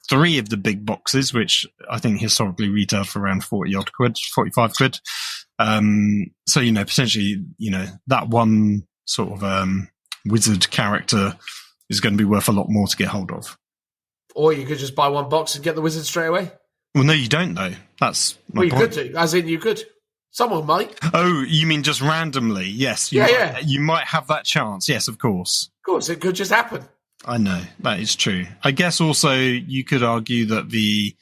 Speaker 2: 3 of the big boxes, which I think historically retail for around 45 quid. So, potentially, that one sort of wizard character is going to be worth a lot more to get hold of.
Speaker 1: Or you could just buy one box and get the wizard straight away.
Speaker 2: Well, no, you don't, though. That's my
Speaker 1: Well, you
Speaker 2: point.
Speaker 1: could do, as in you could. Someone might.
Speaker 2: Oh, you mean just randomly? Yes. You might have that chance. Yes, of course.
Speaker 1: Of course, it could just happen.
Speaker 2: I know. That is true. I guess also you could argue that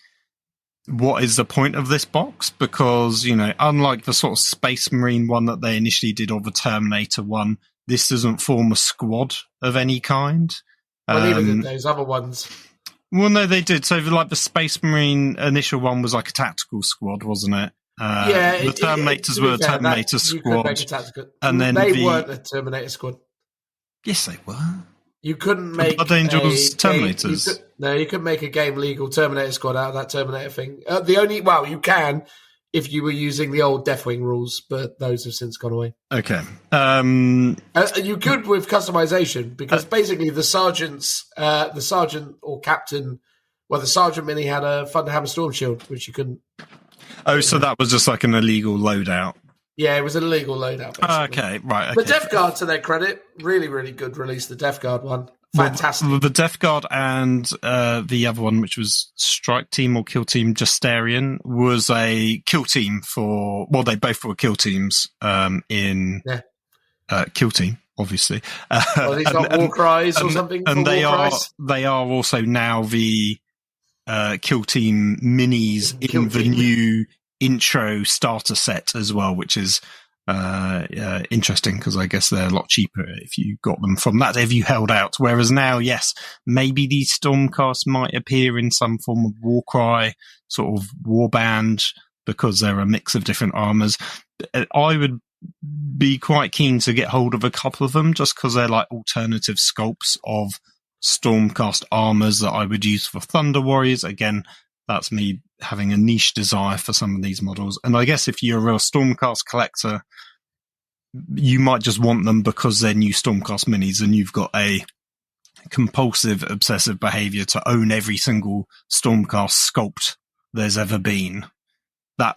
Speaker 2: what is the point of this box? Because, unlike the sort of Space Marine one that they initially did or the Terminator one, this doesn't form a squad of any kind.
Speaker 1: Well, neither did those other ones.
Speaker 2: Well, no, they did. So, the Space Marine initial one was like a tactical squad, wasn't it? The Terminators were a Terminator squad. And then
Speaker 1: they weren't a Terminator squad.
Speaker 2: Yes, they were.
Speaker 1: You couldn't make
Speaker 2: Blood Angels Terminators.
Speaker 1: You couldn't make a game legal Terminator squad out of that Terminator thing. You can if you were using the old Deathwing rules, but those have since gone away.
Speaker 2: Okay.
Speaker 1: You could with customization, because basically the sergeant or captain, the sergeant mini had a Thunderhammer Storm Shield, which you couldn't.
Speaker 2: Oh, so that was just like an illegal loadout.
Speaker 1: Yeah, it was an illegal loadout.
Speaker 2: Okay, right. Okay.
Speaker 1: The Death Guard, to their credit, really, really good release. The Death Guard one, fantastic.
Speaker 2: Well, the Death Guard and the other one, which was Strike Team or Kill Team Justarian, was a kill team for. Well, they both were kill teams in Kill Team, obviously.
Speaker 1: Well, these got War Cries or something.
Speaker 2: And they are also now the Kill Team minis in the new intro starter set as well, which is interesting because I guess they're a lot cheaper if you got them from that, if you held out. Whereas now, yes, maybe these Stormcasts might appear in some form of Warcry, sort of warband, because they're a mix of different armors. I would be quite keen to get hold of a couple of them just because they're like alternative sculpts of Stormcast armors that I would use for Thunder Warriors. Again, that's me having a niche desire for some of these models. And I guess if you're a real Stormcast collector, you might just want them because they're new Stormcast minis and you've got a compulsive, obsessive behavior to own every single Stormcast sculpt there's ever been. That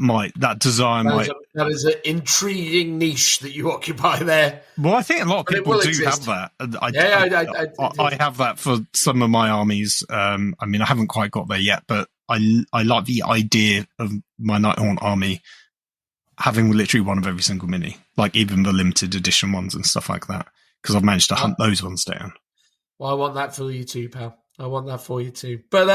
Speaker 2: is an intriguing niche that you occupy there. Well, I think a lot of people do have that. I have that for some of my armies. I haven't quite got there yet, but I like the idea of my Nighthaunt army having literally one of every single mini, like even the limited edition ones and stuff like that, because I've managed to hunt those ones down.
Speaker 1: Well, I want that for you too, pal. I want that for you too. But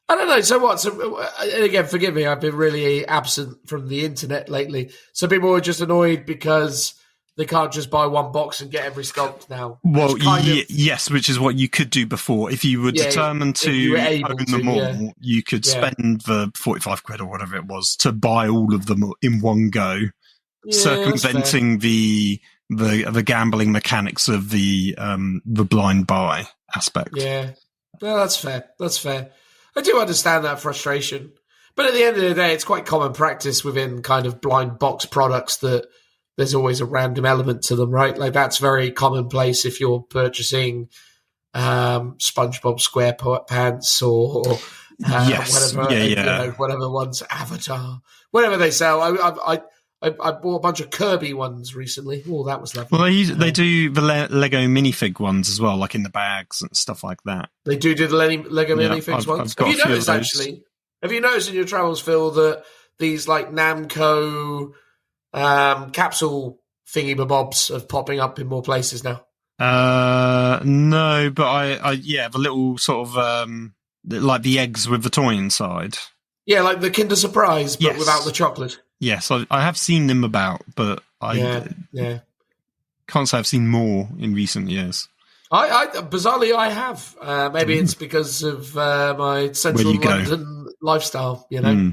Speaker 1: I don't know. So what? So, and again, forgive me. I've been really absent from the internet lately. So people are just annoyed because they can't just buy one box and get every sculpt now.
Speaker 2: Well, yes, which is what you could do before. If you were determined to own them all, you could spend the 45 quid or whatever it was to buy all of them in one go, circumventing the gambling mechanics of the blind buy aspect.
Speaker 1: Yeah, well, that's fair. That's fair. I do understand that frustration. But at the end of the day, it's quite common practice within kind of blind box products that there's always a random element to them, right? Like that's very commonplace if you're purchasing SpongeBob SquarePants or whatever, whatever one's Avatar, whatever they sell. I bought a bunch of Kirby ones recently. Oh, that was lovely.
Speaker 2: Well, they do the Lego minifig ones as well, like in the bags and stuff like that.
Speaker 1: They do the Lego minifigs ones. Have you noticed, actually? Have you noticed in your travels, Phil, that these like Namco capsule thingy-bobs are popping up in more places now?
Speaker 2: No, but the little sort of like the eggs with the toy inside.
Speaker 1: Yeah, like the Kinder Surprise, but without the chocolate.
Speaker 2: Yes, I have seen them about, but I can't say I've seen more in recent years.
Speaker 1: Bizarrely, I have. Maybe it's because of my central London lifestyle, you know.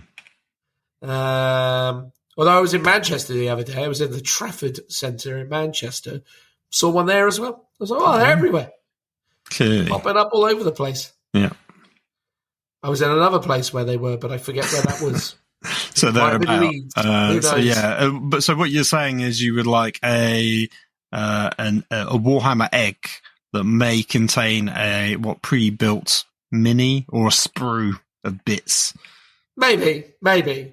Speaker 1: Although I was in Manchester the other day, I was in the Trafford Centre in Manchester. Saw one there as well. I was like, oh, they're everywhere.
Speaker 2: Clearly.
Speaker 1: Popping up all over the place.
Speaker 2: Yeah.
Speaker 1: I was in another place where they were, but I forget where that was.
Speaker 2: So they're about. But so what you're saying is you would like a Warhammer egg that may contain a pre-built mini or a sprue of bits.
Speaker 1: Maybe.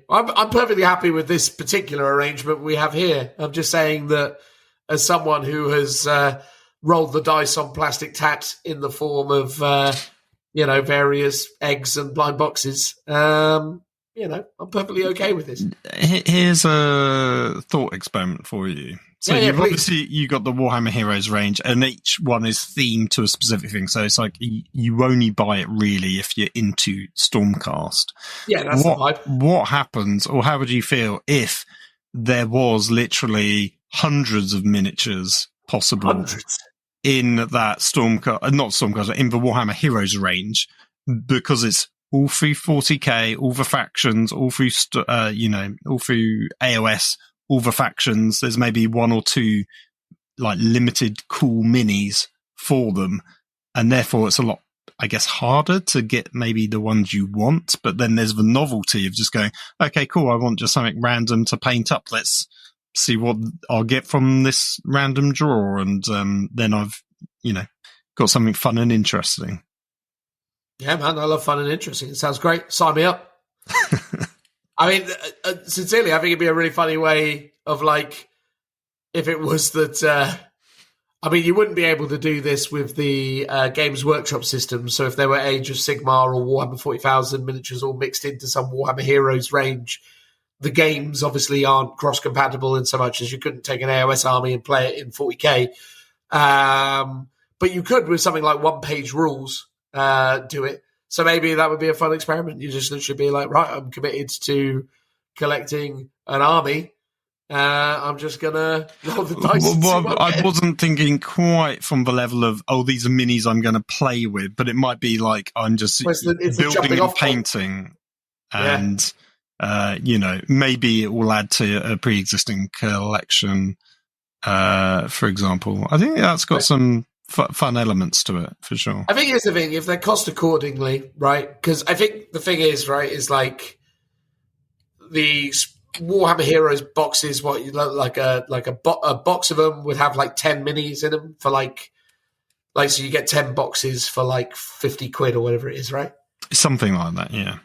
Speaker 1: I'm perfectly happy with this particular arrangement we have here. I'm just saying that as someone who has rolled the dice on plastic tat in the form of various eggs and blind boxes. I'm perfectly okay with this.
Speaker 2: Here's a thought experiment for you. So you got the Warhammer Heroes range, and each one is themed to a specific thing. So it's like you only buy it really if you're into Stormcast.
Speaker 1: Yeah, that's the vibe.
Speaker 2: What happens, or how would you feel if there was literally hundreds of miniatures possible in that not Stormcast, in the Warhammer Heroes range, because it's all through 40k, all the factions, all through all through AOS. All the factions, there's maybe one or two like limited cool minis for them, and therefore it's a lot, I guess, harder to get maybe the ones you want. But then there's the novelty of just going, okay, cool, I want just something random to paint up. Let's see what I'll get from this random draw, and then I've got something fun and interesting.
Speaker 1: Yeah, man, I love fun and interesting. It sounds great. Sign me up. I mean, sincerely, I think it'd be a really funny way of if it was that. You wouldn't be able to do this with the Games Workshop system. So if there were Age of Sigmar or Warhammer 40,000 miniatures all mixed into some Warhammer Heroes range, the games obviously aren't cross-compatible in so much as you couldn't take an AOS army and play it in 40k. But you could with something like one-page rules do it. So maybe that would be a fun experiment. You just literally be like, right, I'm committed to collecting an army. I'm just going to roll the dice.
Speaker 2: I wasn't thinking quite from the level of, these are minis I'm going to play with, but it might be like I'm just building and painting. And, maybe it will add to a pre-existing collection, for example. I think that's got some fun elements to it, for sure.
Speaker 1: I think here's the thing, if they're cost accordingly, right? Because I think the thing is, right, is like the Warhammer Heroes boxes, like a box of them would have 10 minis in them for so you get 10 boxes for 50 quid or whatever it is, right?
Speaker 2: Something like that, yeah.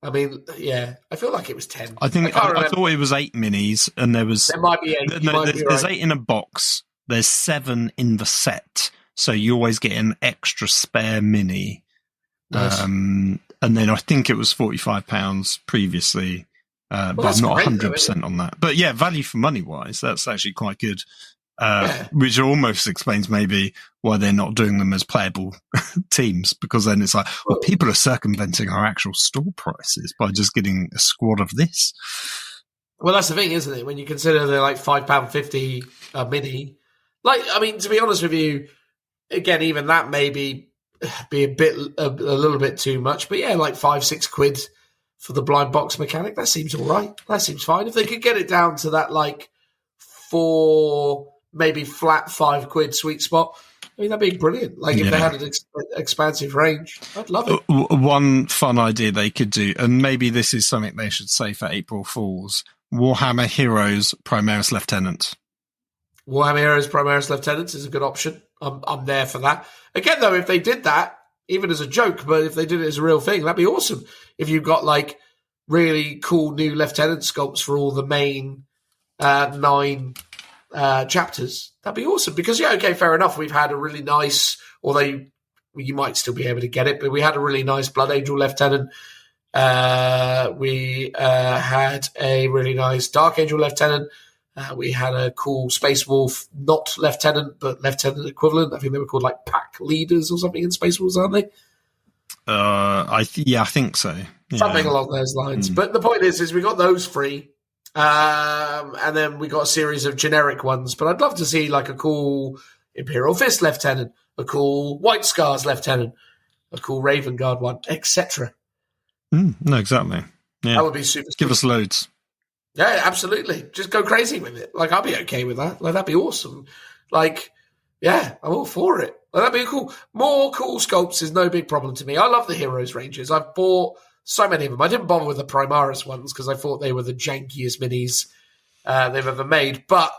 Speaker 1: I mean, yeah, I feel like it was 10.
Speaker 2: I thought it was 8 minis, and there
Speaker 1: might be 8.
Speaker 2: There's 8 in a box. There's 7 in the set. So you always get an extra spare mini.
Speaker 1: Nice.
Speaker 2: And then I think it was £45 previously, but I'm not 100% on that. But yeah, value for money wise, that's actually quite good. Which almost explains maybe why they're not doing them as playable teams, because then it's like, people are circumventing our actual store prices by just getting a squad of this.
Speaker 1: Well, that's the thing, isn't it? When you consider they're £5.50 a mini. To be honest with you, again, even that may be a little bit too much, but yeah, £5-6 quid for the blind box mechanic, that seems all right. That seems fine. If they could get it down to that 4, maybe flat £5 sweet spot, I mean, that'd be brilliant. If they had an expansive range, I'd love it.
Speaker 2: One fun idea they could do, and maybe this is something they should say for April Fools: Warhammer Heroes Primaris Lieutenant.
Speaker 1: Warhammer Heroes Primaris Lieutenants is a good option. I'm there for that. Again, though, if they did that, even as a joke, but if they did it as a real thing, that'd be awesome. If you got really cool new lieutenant sculpts for all the main 9 chapters, that'd be awesome. Because fair enough. We've had a really nice, although you might still be able to get it, but we had a really nice Blood Angel lieutenant. We had a really nice Dark Angel lieutenant. We had a cool Space Wolf, not lieutenant, but lieutenant equivalent. I think they were called pack leaders or something in Space Wolves, aren't they?
Speaker 2: I think so. Yeah.
Speaker 1: Something along those lines. But the point is we got those free, and then we got a series of generic ones. But I'd love to see a cool Imperial Fist lieutenant, a cool White Scars lieutenant, a cool Raven Guard one, etc.
Speaker 2: No, exactly. Yeah.
Speaker 1: That would be super.
Speaker 2: Give us loads.
Speaker 1: Yeah, absolutely. Just go crazy with it. I'll be okay with that. That'd be awesome. Yeah, I'm all for it. That'd be cool. More cool sculpts is no big problem to me. I love the Heroes ranges. I've bought so many of them. I didn't bother with the Primaris ones because I thought they were the jankiest minis they've ever made. But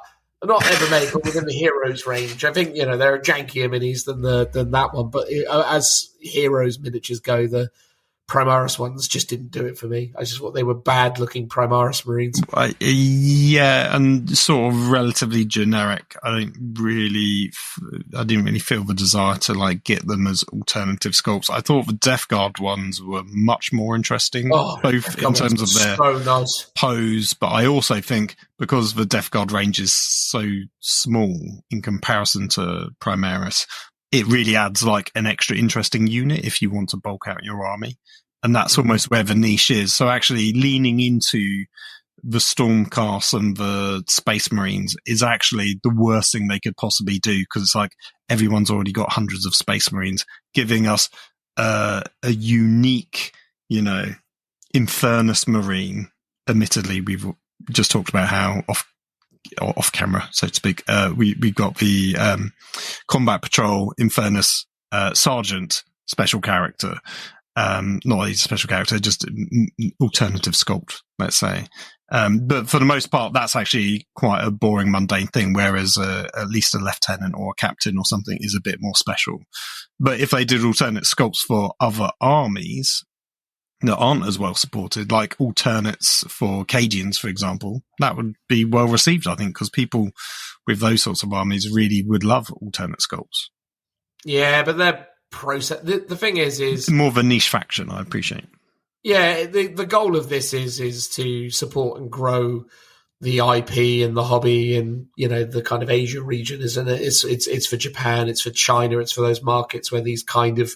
Speaker 1: not ever made, but within the Heroes range, I think there are jankier minis than that one. But as Heroes miniatures go, the Primaris ones just didn't do it for me. I just thought they were bad-looking Primaris Marines.
Speaker 2: Yeah, and sort of relatively generic. I didn't really feel the desire to like get them as alternative sculpts. I thought the Death Guard ones were much more interesting, both in terms of their pose, but I also think because the Death Guard range is so small in comparison to Primaris, it really adds like an extra interesting unit if you want to bulk out your army. And that's almost where the niche is. So actually leaning into the Stormcast and the Space Marines is actually the worst thing they could possibly do, because it's like everyone's already got hundreds of Space Marines, giving us a unique, Infernus Marine. Admittedly, we've just talked about how off camera, so to speak, we got the Combat Patrol Infernus Sergeant special character. Not a special character, just alternative sculpt, let's say. But for the most part, that's actually quite a boring, mundane thing, whereas at least a lieutenant or a captain or something is a bit more special. But if they did alternate sculpts for other armies that aren't as well supported, like alternates for Cadians, for example, that would be well received, I think, because people with those sorts of armies really would love alternate sculpts.
Speaker 1: Yeah, but they're process. The thing is
Speaker 2: more of a niche faction. I appreciate.
Speaker 1: Yeah, the goal of this is to support and grow the IP and the hobby, and the kind of Asia region, isn't it? It's for Japan, it's for China, it's for those markets where these kind of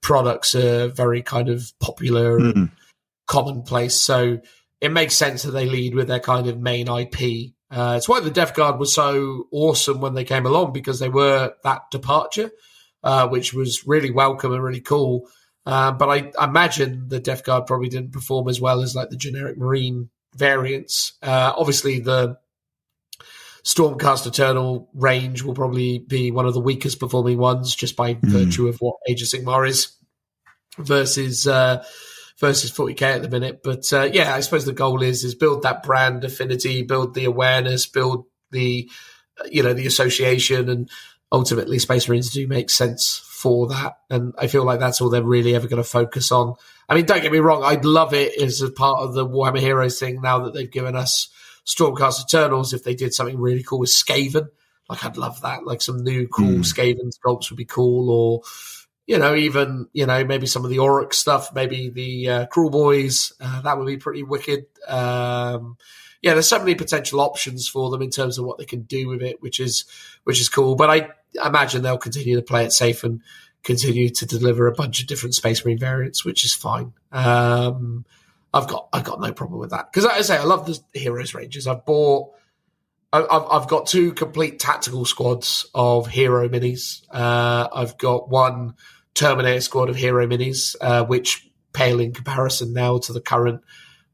Speaker 1: products are very kind of popular and commonplace. So it makes sense that they lead with their kind of main IP. It's why the Death Guard was so awesome when they came along, because they were that departure. Which was really welcome and really cool. But I imagine the Death Guard probably didn't perform as well as like the generic Marine variants. Obviously, the Stormcast Eternal range will probably be one of the weakest performing ones, just by virtue of what Age of Sigmar is versus 40k at the minute. But yeah, I suppose the goal is build that brand affinity, build the awareness, build the the association, and ultimately, Space Marines do make sense for that, and I feel like that's all they're really ever going to focus on. I mean, don't get me wrong, I'd love it as a part of the Warhammer Heroes thing now that they've given us Stormcast Eternals, if they did something really cool with Skaven. Like, I'd love that. Like, some new cool Skaven sculpts would be cool, or, even, maybe some of the Auric stuff, maybe the Cruel Boys, that would be pretty wicked. Yeah, there's so many potential options for them in terms of what they can do with it, which is cool. But I imagine they'll continue to play it safe and continue to deliver a bunch of different Space Marine variants, which is fine. I've got no problem with that, because, as I say, I love the Heroes ranges. I've got 2 complete tactical squads of Hero minis. I've got 1 Terminator squad of Hero minis, which pale in comparison now to the current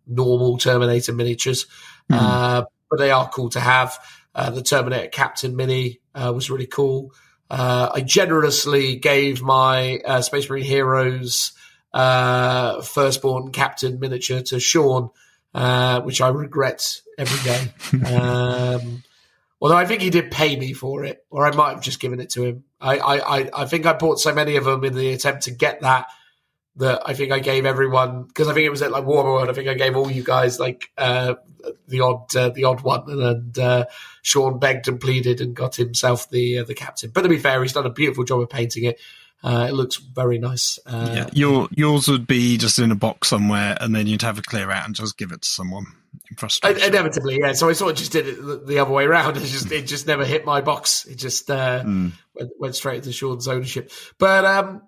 Speaker 1: normal Terminator miniatures. But they are cool to have. The Terminator Captain mini was really cool. I generously gave my Space Marine Heroes Firstborn Captain miniature to Sean, which I regret every day. Although I think he did pay me for it, or I might have just given it to him. I think I bought so many of them in the attempt to get that I think I gave everyone, because I think it was at like Warhammer World, I think I gave all you guys like the odd one, and Sean begged and pleaded and got himself the captain. But to be fair, he's done a beautiful job of painting it. It looks very nice.
Speaker 2: Yeah, yours would be just in a box somewhere, and then you'd have a clear out and just give it to someone in frustration.
Speaker 1: Inevitably, yeah. So I sort of just did it the other way around. It just never hit my box. It just went straight into Sean's ownership. But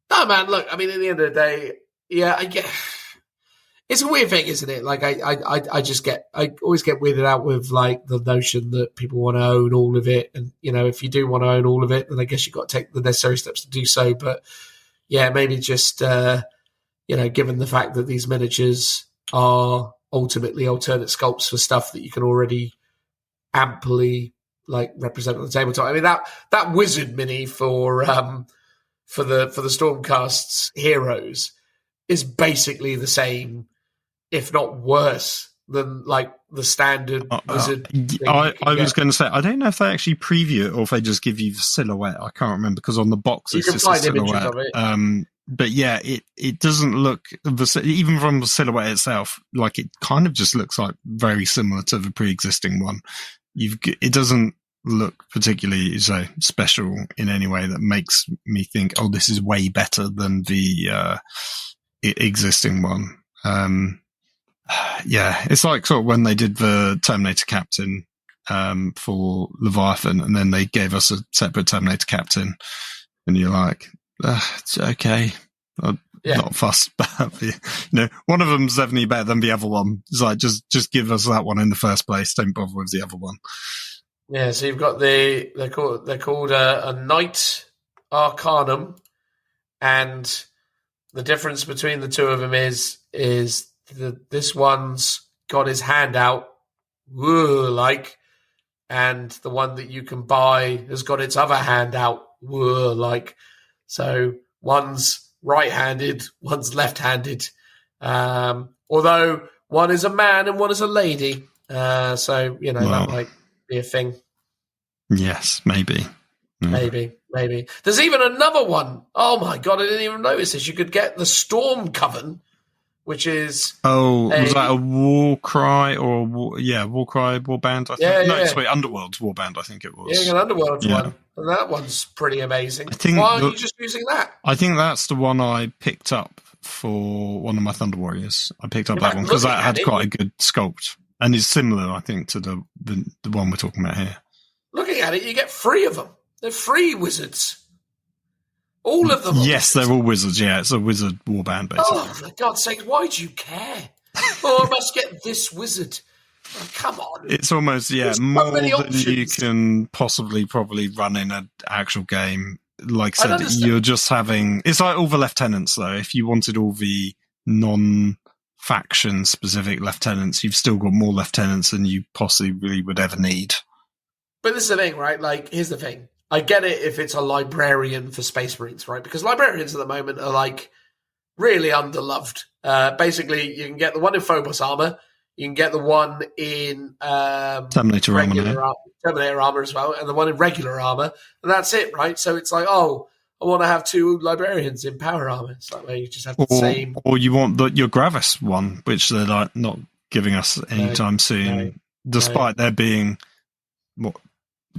Speaker 1: no, man, look, I mean, at the end of the day, yeah, I get. It's a weird thing, isn't it? Like, I always get weirded out with like the notion that people want to own all of it, and if you do want to own all of it, then I guess you've got to take the necessary steps to do so. But yeah, maybe just given the fact that these miniatures are ultimately alternate sculpts for stuff that you can already amply like represent on the tabletop. I mean, that wizard mini for the Stormcast's Heroes is basically the same, if not worse, than like the standard wizard.
Speaker 2: I was going to say, I don't know if they actually preview it or if they just give you the silhouette. I can't remember, because on the box
Speaker 1: you
Speaker 2: it's
Speaker 1: can
Speaker 2: just
Speaker 1: find
Speaker 2: a
Speaker 1: images
Speaker 2: silhouette.
Speaker 1: of it.
Speaker 2: but yeah, it doesn't look, even from the silhouette itself, like it kind of just looks like very similar to the pre-existing one. It doesn't look particularly special in any way that makes me think, oh, this is way better than the existing one. Yeah, it's like sort of when they did the Terminator Captain for Leviathan, and then they gave us a separate Terminator Captain, and you're like, it's okay. I'm not fussed about it. One of them's definitely better than the other one. It's like, just give us that one in the first place. Don't bother with the other one.
Speaker 1: Yeah, so you've got they're called a Knight Arcanum, and the difference between the two of them is this one's got his hand out, like, and the one that you can buy has got its other hand out, like. So one's right-handed, one's left-handed. Although one is a man and one is a lady. So, that might be a thing.
Speaker 2: Yes, maybe.
Speaker 1: Maybe. There's even another one. Oh, my God, I didn't even notice this. You could get the Storm Coven, which is...
Speaker 2: Oh, was that a Warcry or Warcry Warband, I think? Sorry, Underworld's Warband, I think it was.
Speaker 1: Yeah, an Underworld's one. And that one's pretty amazing. Why are you just using that?
Speaker 2: I think that's the one I picked up for one of my Thunder Warriors. I picked up that one because that had quite a good sculpt. And it's similar, I think, to the one we're talking about here.
Speaker 1: Looking at it, you get 3 of them. They're free wizards. All of them.
Speaker 2: Yes, they're all wizards. Yeah, it's a wizard warband, basically.
Speaker 1: Oh, for God's sake, why do you care? Oh, I must get this wizard. Oh, come on.
Speaker 2: It's almost, more than you can probably run in an actual game. Like I said, you're just having... It's like all the lieutenants, though. If you wanted all the non-faction-specific lieutenants, you've still got more lieutenants than you possibly would ever need.
Speaker 1: But this is the thing, right? Like, here's the thing. I get it if it's a librarian for Space Marines, right? Because librarians at the moment are, like, really underloved. Basically, you can get the one in Phobos armor. You can get the one in
Speaker 2: Terminator
Speaker 1: armor as well, and the one in regular armor, and that's it, right? So it's like, oh, I want to have 2 librarians in power armor. It's like, well, you just have the same.
Speaker 2: Or you want your Gravis one, which they're like not giving us anytime soon, despite there being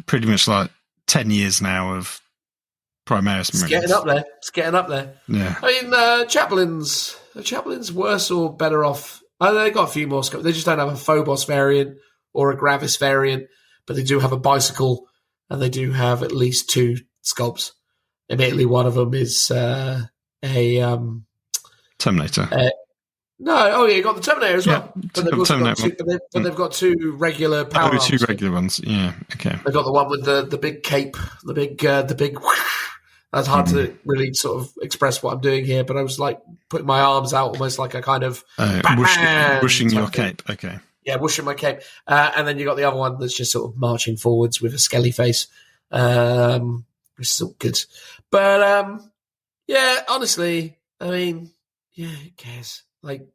Speaker 2: pretty much like 10 years now of Primaris Marines.
Speaker 1: It's getting up there.
Speaker 2: Yeah.
Speaker 1: I mean, Chaplains worse or better off? They got a few more scopes. They just don't have a Phobos variant or a Gravis variant, but they do have a bicycle, and they do have at least 2 sculpts. Admittedly, one of them is a
Speaker 2: Terminator.
Speaker 1: You got the Terminator as well.
Speaker 2: Yeah,
Speaker 1: but they've got 2 regular power arms.
Speaker 2: 2 regular ones. Yeah, okay.
Speaker 1: They've got the one with the big cape, the big. That's hard to really sort of express what I'm doing here, but I was like putting my arms out almost like a kind of
Speaker 2: whooshing your cape. Okay.
Speaker 1: Yeah, whooshing my cape. And then you got the other one that's just sort of marching forwards with a skelly face, which is all good. But, honestly, I mean, who cares? Like,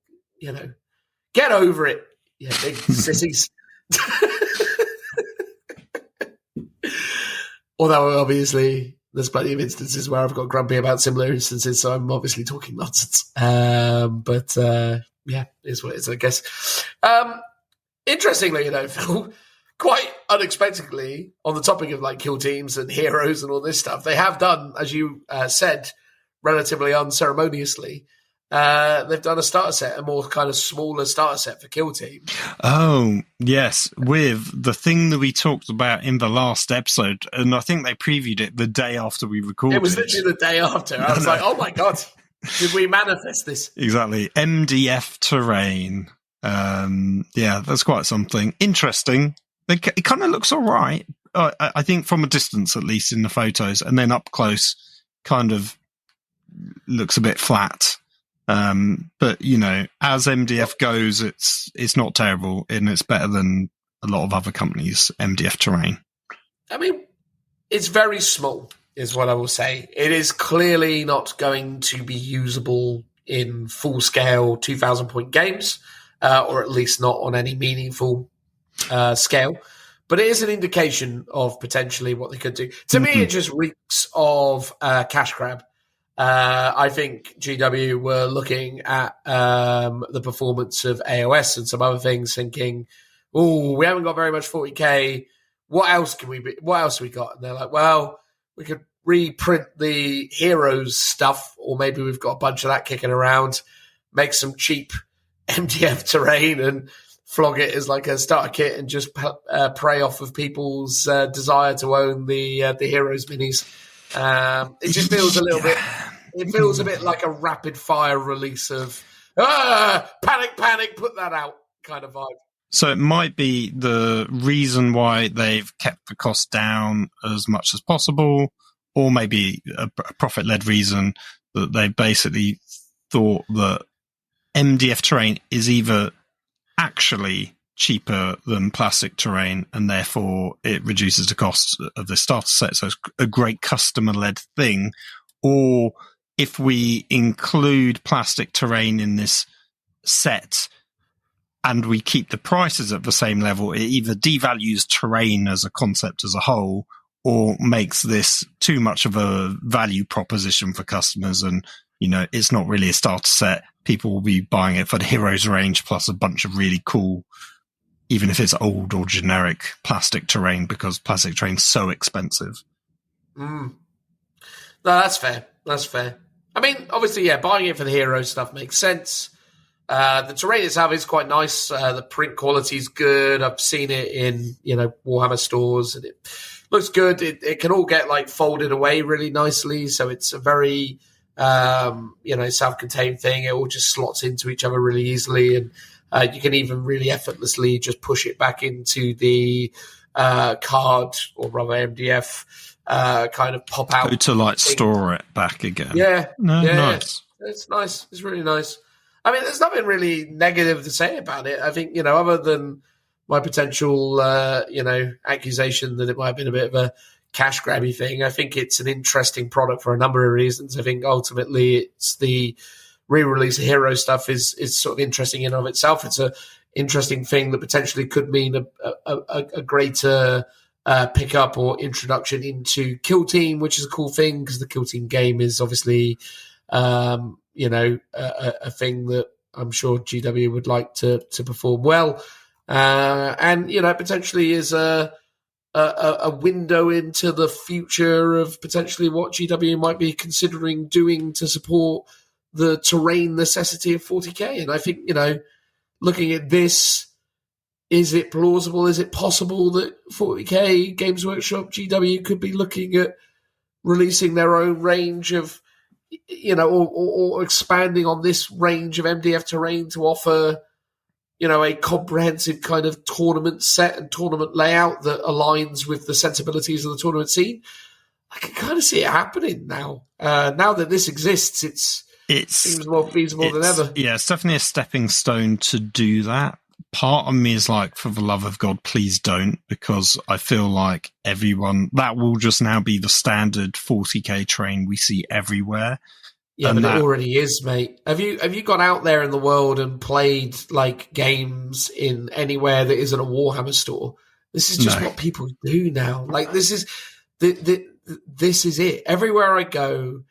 Speaker 1: get over it. Yeah, big sissies. Although, obviously... There's plenty of instances where I've got grumpy about similar instances, so I'm obviously talking nonsense. But it's what it is, I guess. Interestingly, Phil, quite unexpectedly, on the topic of like kill teams and heroes and all this stuff, they have done, as you said, relatively unceremoniously, they've done a starter set, a more kind of smaller starter set for kill team.
Speaker 2: Oh, yes, with the thing that we talked about in the last episode, and I think they previewed it the day after we recorded.
Speaker 1: It was literally the day after. I was like, oh my God, did we manifest this?
Speaker 2: Exactly. MDF terrain. That's quite something. Interesting. It kind of looks all right. I think from a distance, at least in the photos, and then up close, kind of looks a bit flat. But as MDF goes, it's not terrible, and it's better than a lot of other companies' MDF terrain.
Speaker 1: I mean, it's very small, is what I will say. It is clearly not going to be usable in full-scale 2,000-point games, or at least not on any meaningful scale. But it is an indication of potentially what they could do. To me, it just reeks of cash grab. I think GW were looking at the performance of AOS and some other things, thinking, "Oh, we haven't got very much 40k. What else can we be? What else have we got?" And they're like, "Well, we could reprint the heroes stuff, or maybe we've got a bunch of that kicking around. Make some cheap MDF terrain and flog it as like a starter kit, and just prey off of people's desire to own the heroes minis." It just feels a little bit. It feels a bit like a rapid fire release of panic, put that out kind of vibe.
Speaker 2: So it might be the reason why they've kept the cost down as much as possible, or maybe a profit-led reason that they basically thought that MDF terrain is either actually cheaper than plastic terrain, and therefore it reduces the cost of the starter set, so it's a great customer-led thing, or if we include plastic terrain in this set and we keep the prices at the same level, it either devalues terrain as a concept as a whole, or makes this too much of a value proposition for customers, and it's not really a starter set. People will be buying it for the heroes range plus a bunch of really cool, even if it's old or generic plastic terrain, because plastic terrain's so expensive.
Speaker 1: No, that's fair. That's fair. I mean, obviously, yeah, buying it for the hero stuff makes sense. The terrain itself is quite nice. The print quality is good. I've seen it in, Warhammer stores, and it looks good. It can all get like folded away really nicely. So it's a very, self-contained thing. It all just slots into each other really easily. And you can even really effortlessly just push it back into the card, or rather MDF, kind of pop out.
Speaker 2: To store it back again.
Speaker 1: Yeah.
Speaker 2: Nice.
Speaker 1: It's nice. It's really nice. I mean, there's nothing really negative to say about it. I think, other than my potential, accusation that it might have been a bit of a cash grabby thing, I think it's an interesting product for a number of reasons. I think ultimately it's the re-release of hero stuff is sort of interesting in and of itself. It's a interesting thing that potentially could mean a greater pickup or introduction into Kill Team, which is a cool thing, because the Kill Team game is obviously a thing that I'm sure GW would like to perform well, and potentially is a window into the future of potentially what GW might be considering doing to support the terrain necessity of 40k. And I think looking at this, is it plausible? Is it possible that 40k Games Workshop GW could be looking at releasing their own range of, or expanding on this range of MDF terrain to offer, a comprehensive kind of tournament set and tournament layout that aligns with the sensibilities of the tournament scene? I can kind of see it happening now. Now that this exists, it seems more feasible than ever.
Speaker 2: Yeah, it's definitely a stepping stone to do that. Part of me is like, for the love of God, please don't, because I feel like that will just now be the standard 40k train we see everywhere.
Speaker 1: Yeah, and it already is, mate. Have you gone out there in the world and played like games in anywhere that isn't a Warhammer store? This is just what people do now. Like, this is it. Everywhere I go,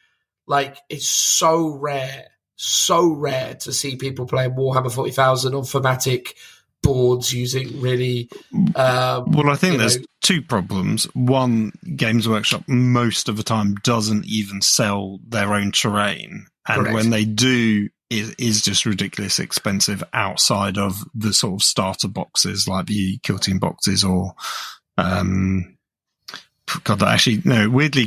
Speaker 1: like, it's so rare to see people playing Warhammer 40,000 on thematic boards using really.
Speaker 2: Well, I think there's two problems. One, Games Workshop most of the time doesn't even sell their own terrain, and
Speaker 1: correct.
Speaker 2: When they do, it is just ridiculously expensive outside of the sort of starter boxes like the Kill Team boxes, or weirdly,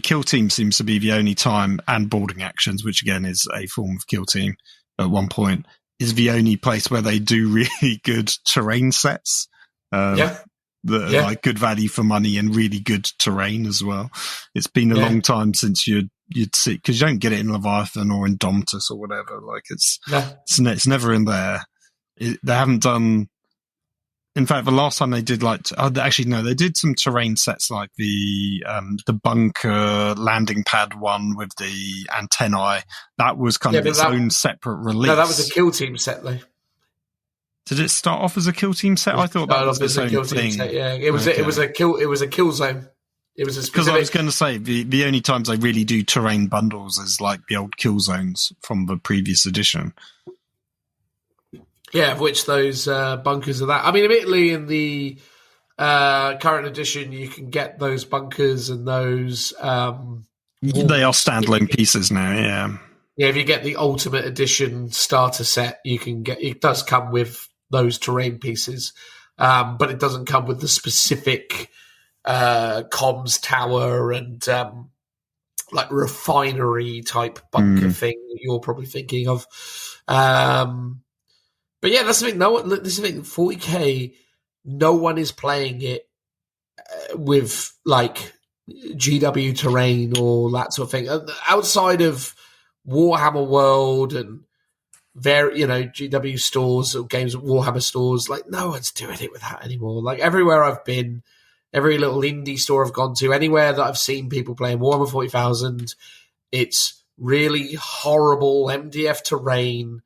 Speaker 2: Kill Team seems to be the only time, and Boarding Actions, which again is a form of Kill Team at one point, is the only place where they do really good terrain sets. That are like good value for money and really good terrain as well. It's been a long time since you'd see, because you don't get it in Leviathan or in Dominus or whatever. Like it's never in there. They haven't done. In fact, the last time they did they did some terrain sets like the bunker landing pad one with the antennae. That was kind of its own separate release.
Speaker 1: No, that was a Kill Team set though.
Speaker 2: Did it start off as a Kill Team set? I thought that was its own thing.
Speaker 1: Set, yeah, it was a kill zone. It was a
Speaker 2: Because I was
Speaker 1: specific.
Speaker 2: going to say, the only times I really do terrain bundles is like the old kill zones from the previous edition.
Speaker 1: Yeah, of which those bunkers are that. I mean, admittedly, in the current edition, you can get those bunkers and those.
Speaker 2: They are standalone pieces now, yeah.
Speaker 1: Yeah, if you get the Ultimate Edition starter set, you can get. It does come with those terrain pieces, but it doesn't come with the specific comms tower and like refinery type bunker thing that you're probably thinking of. But yeah, that's the thing. This is the thing. 40k, no one is playing it with like GW terrain or that sort of thing outside of Warhammer World and GW stores or games Warhammer stores. Like no one's doing it with that anymore. Like everywhere I've been, every little indie store I've gone to, anywhere that I've seen people playing Warhammer 40,000, it's really horrible MDF terrain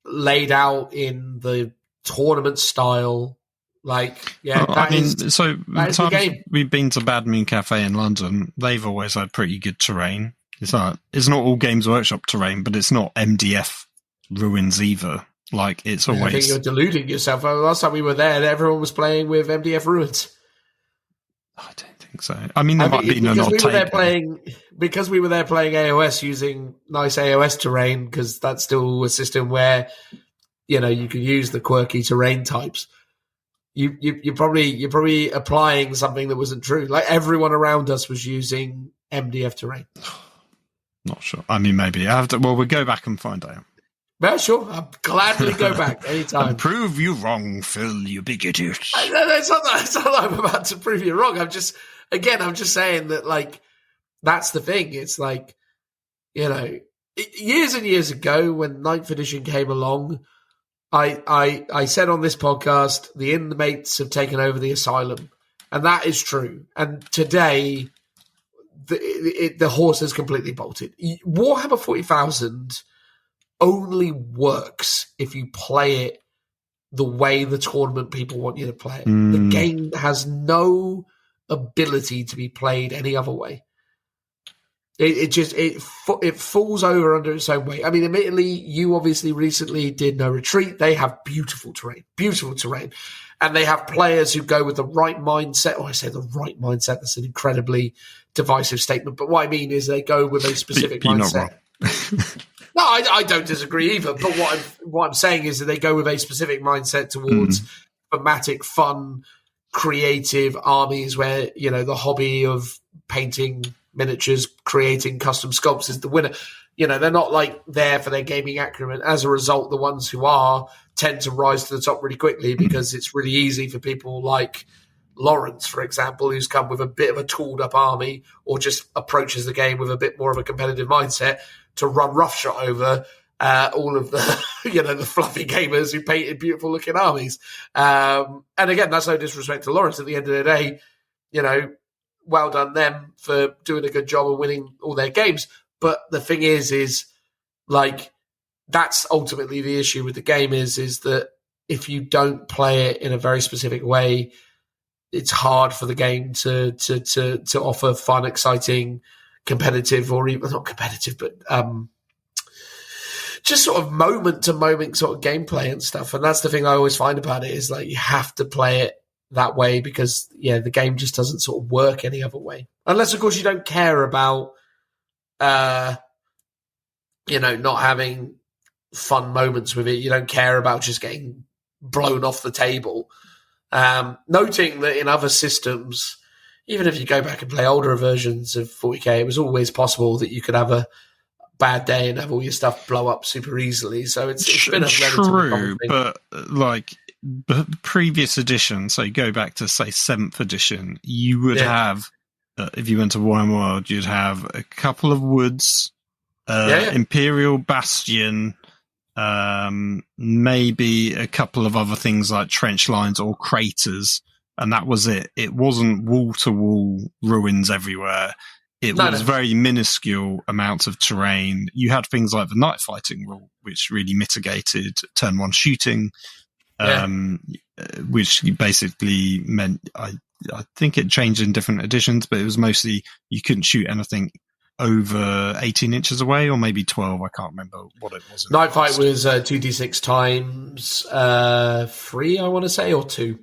Speaker 1: laid out in the tournament style. Like, yeah,
Speaker 2: that is
Speaker 1: the game.
Speaker 2: We've been to Bad Moon Cafe in London. They've always had pretty good terrain. It's not all Games Workshop terrain, but it's not MDF ruins either. Like, it's always.
Speaker 1: I think you're deluding yourself. Last time we were there, everyone was playing with MDF ruins.
Speaker 2: I don't think so. I mean, there might be no not
Speaker 1: because we were there playing AOS using nice AOS terrain, because that's still a system where you can use the quirky terrain types. You're probably applying something that wasn't true. Like everyone around us was using MDF terrain.
Speaker 2: Not sure. I mean, maybe I have to. Well, we'll go back and find out.
Speaker 1: Well, sure. I'll gladly go back anytime.
Speaker 2: And prove you wrong, Phil, you bigot.
Speaker 1: It's not that I'm about to prove you wrong. I'm just saying that, like, that's the thing. It's like, years and years ago when 9th edition came along, I said on this podcast, the inmates have taken over the asylum. And that is true. And today, the horse has completely bolted. Warhammer 40,000 only works if you play it the way the tournament people want you to play it. The game has no ability to be played any other way. It falls over under its own weight. I mean, admittedly, you obviously recently did No Retreat. They have beautiful terrain, and they have players who go with the right mindset. Oh, I say the right mindset. That's an incredibly divisive statement, but what I mean is they go with a specific mindset. No, I don't disagree either. But what I'm saying is that they go with a specific mindset towards thematic, fun, creative armies where, the hobby of painting miniatures, creating custom sculpts is the winner. They're not like there for their gaming acumen. As a result, the ones who are tend to rise to the top really quickly because it's really easy for people like Lawrence, for example, who's come with a bit of a tooled up army or just approaches the game with a bit more of a competitive mindset to run roughshod over all of the, the fluffy gamers who painted beautiful looking armies. And again, that's no disrespect to Lawrence. At the end of the day, well done them for doing a good job of winning all their games. But the thing is like, that's ultimately the issue with the game is that if you don't play it in a very specific way, it's hard for the game to offer fun, exciting, competitive, or even not competitive, but just sort of moment to moment sort of gameplay and stuff. And that's the thing I always find about it is like you have to play it that way because the game just doesn't sort of work any other way. Unless of course you don't care about not having fun moments with it. You don't care about just getting blown off the table. Noting that in other systems, even if you go back and play older versions of 40k, it was always possible that you could have a bad day and have all your stuff blow up super easily. So it's been a relatively common thing.
Speaker 2: But like the previous edition, so you go back to say 7th edition, you would have, if you went to Warhammer World, you'd have a couple of woods, Imperial Bastion, maybe a couple of other things like trench lines or craters, and that was it. It wasn't wall-to-wall ruins everywhere. It was very minuscule amounts of terrain. You had things like the night fighting rule, which really mitigated turn one shooting, which basically meant I think it changed in different editions, but it was mostly you couldn't shoot anything over 18 inches away, or maybe 12. I can't remember what it was.
Speaker 1: Night fight was 2d6 times 3, I want to say, or 2.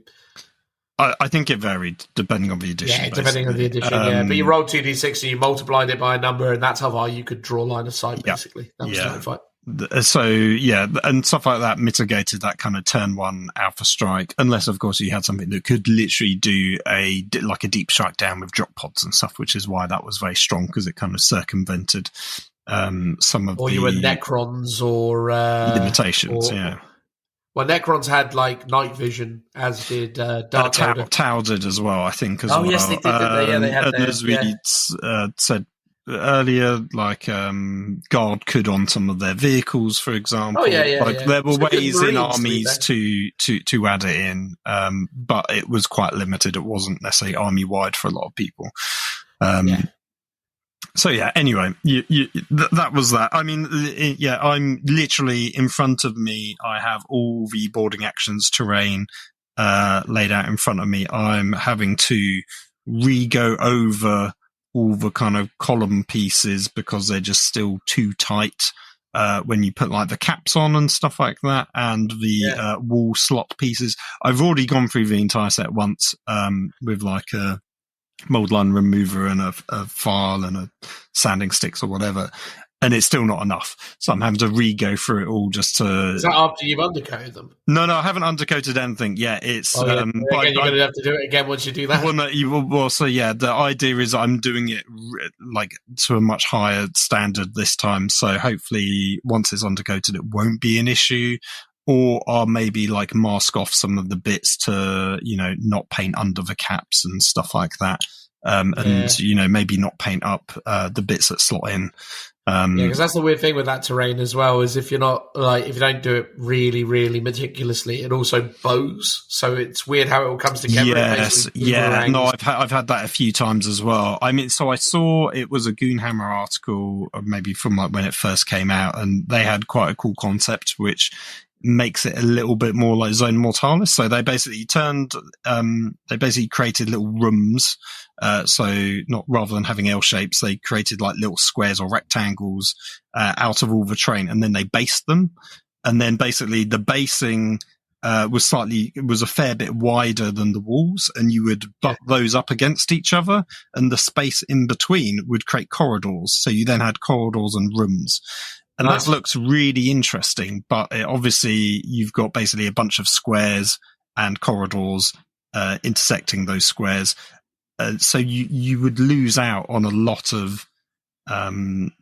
Speaker 2: I think it varied depending on the edition.
Speaker 1: Yeah, depending on the edition, yeah. But you rolled 2d6 and you multiplied it by a number, and that's how far you could draw line of sight, basically. That was Night fight.
Speaker 2: So, yeah, and stuff like that mitigated that kind of turn 1 alpha strike, unless, of course, you had something that could literally do a deep strike down with drop pods and stuff, which is why that was very strong, because it kind of circumvented some of
Speaker 1: or
Speaker 2: the...
Speaker 1: you were Necrons or...
Speaker 2: limitations, yeah.
Speaker 1: Well, Necrons had, like, night vision, as did Dark Elder.
Speaker 2: Tau did as well, I think, as well.
Speaker 1: Oh, yes, they did, didn't they? Yeah, they had
Speaker 2: and as we said earlier, like guard could on some of their vehicles, for example. There were ways in armies to add it in, but it was quite limited. It wasn't necessarily army wide for a lot of people. So anyway, that was that. I mean, I'm literally in front of me. I have all the boarding actions terrain laid out in front of me. I'm having to re-go over all the kind of column pieces because they're just still too tight when you put like the caps on and stuff like that, and the wall slot pieces. I've already gone through the entire set once with like a mold line remover and a file and a sanding sticks or whatever, and it's still not enough. So I'm having to re-go through it all just to...
Speaker 1: Is that after you've undercoated them?
Speaker 2: No, I haven't undercoated anything yet. It's
Speaker 1: again, you're going to have to do it again once you do that.
Speaker 2: The idea is I'm doing it like to a much higher standard this time. So hopefully once it's undercoated, it won't be an issue. Or I'll maybe like mask off some of the bits to, not paint under the caps and stuff like that. And, maybe not paint up the bits that slot in.
Speaker 1: Because that's the weird thing with that terrain as well, is if you don't do it really, really meticulously, it also bows. So it's weird how it all comes together.
Speaker 2: Yes, no, I've had that a few times as well. I mean, so I saw it was a Goonhammer article, maybe from like when it first came out, and they had quite a cool concept, which makes it a little bit more like Zone Mortalis. So they basically created little rooms. So not rather than having L shapes, they created like little squares or rectangles, out of all the terrain, and then they based them. And then basically the basing, was a fair bit wider than the walls, and you would butt those up against each other, and the space in between would create corridors. So you then had corridors and rooms. And that looks really interesting, but obviously you've got basically a bunch of squares and corridors intersecting those squares. So you would lose out on a lot of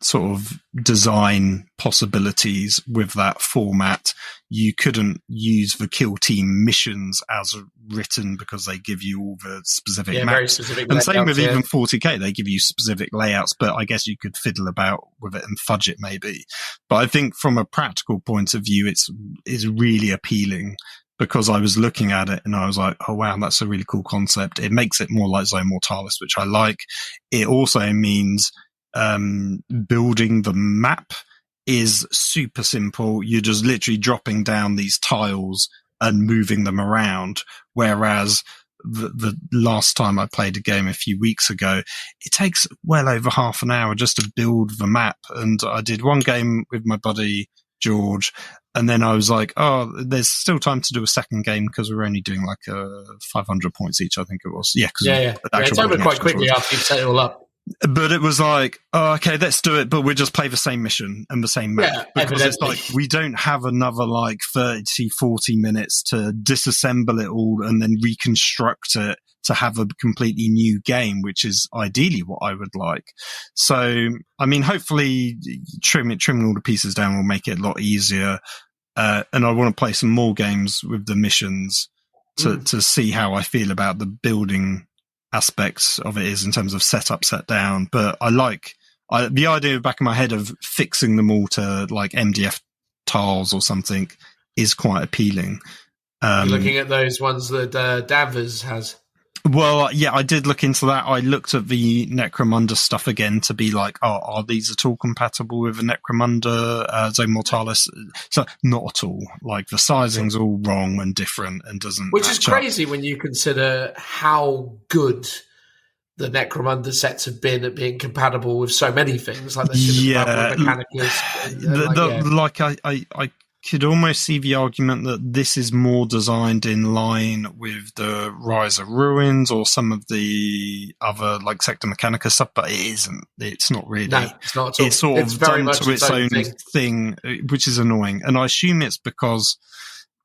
Speaker 2: sort of design possibilities with that format. You couldn't use the kill team missions as written because they give you all the specific maps.
Speaker 1: Very specific
Speaker 2: and same with even 40k, they give you specific layouts, but I guess you could fiddle about with it and fudge it maybe. But I think from a practical point of view, it's really appealing, because I was looking at it and I was like, oh wow, that's a really cool concept. It makes it more like Zone Mortalis, which I like. It also means building the map is super simple. You're just literally dropping down these tiles and moving them around. Whereas the last time I played a game a few weeks ago, it takes well over half an hour just to build the map. And I did one game with my buddy George, and then I was like, oh, there's still time to do a second game because we're only doing like 500 points each, I think it was.
Speaker 1: It's over quite quickly after you've set it all up.
Speaker 2: But it was like, oh, okay, let's do it, but we'll just play the same mission and the same map. Because it's like, we don't have another like 30, 40 minutes to disassemble it all and then reconstruct it to have a completely new game, which is ideally what I would like. So, I mean, hopefully trimming all the pieces down will make it a lot easier. And I want to play some more games with the missions to see how I feel about the building aspects of it is in terms of set up, set down. But I like the idea back in my head of fixing them all to like MDF tiles or something is quite appealing.
Speaker 1: You're looking at those ones that Danvers has.
Speaker 2: Well, yeah, I did look into that. I looked at the Necromunda stuff again to be like, oh, are these at all compatible with a Necromunda Zone Mortalis? So not at all. Like the sizing's all wrong and different and doesn't.
Speaker 1: Which is
Speaker 2: match up.
Speaker 1: crazy when you consider how good the Necromunda sets have been at being compatible with so many things. Like the
Speaker 2: Mechanicus. I could almost see the argument that this is more designed in line with the Rise of Ruins or some of the other like Sector Mechanica stuff, but it isn't. It's not really.
Speaker 1: No, it's not at all.
Speaker 2: It's sort of
Speaker 1: very
Speaker 2: done
Speaker 1: much
Speaker 2: to its own thing, which is annoying. And I assume it's because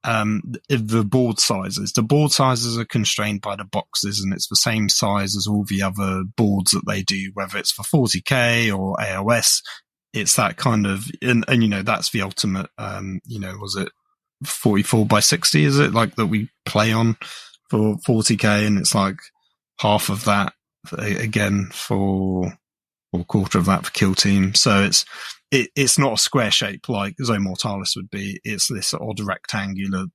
Speaker 2: the board sizes. The board sizes are constrained by the boxes, and it's the same size as all the other boards that they do, whether it's for 40k or AOS. It's that kind of, and you know, that's the ultimate, was it 44 by 60, is it, like, that we play on for 40k, and it's like half of that again or a quarter of that for Kill Team. So it's not a square shape like Zone Mortalis would be. It's this odd rectangular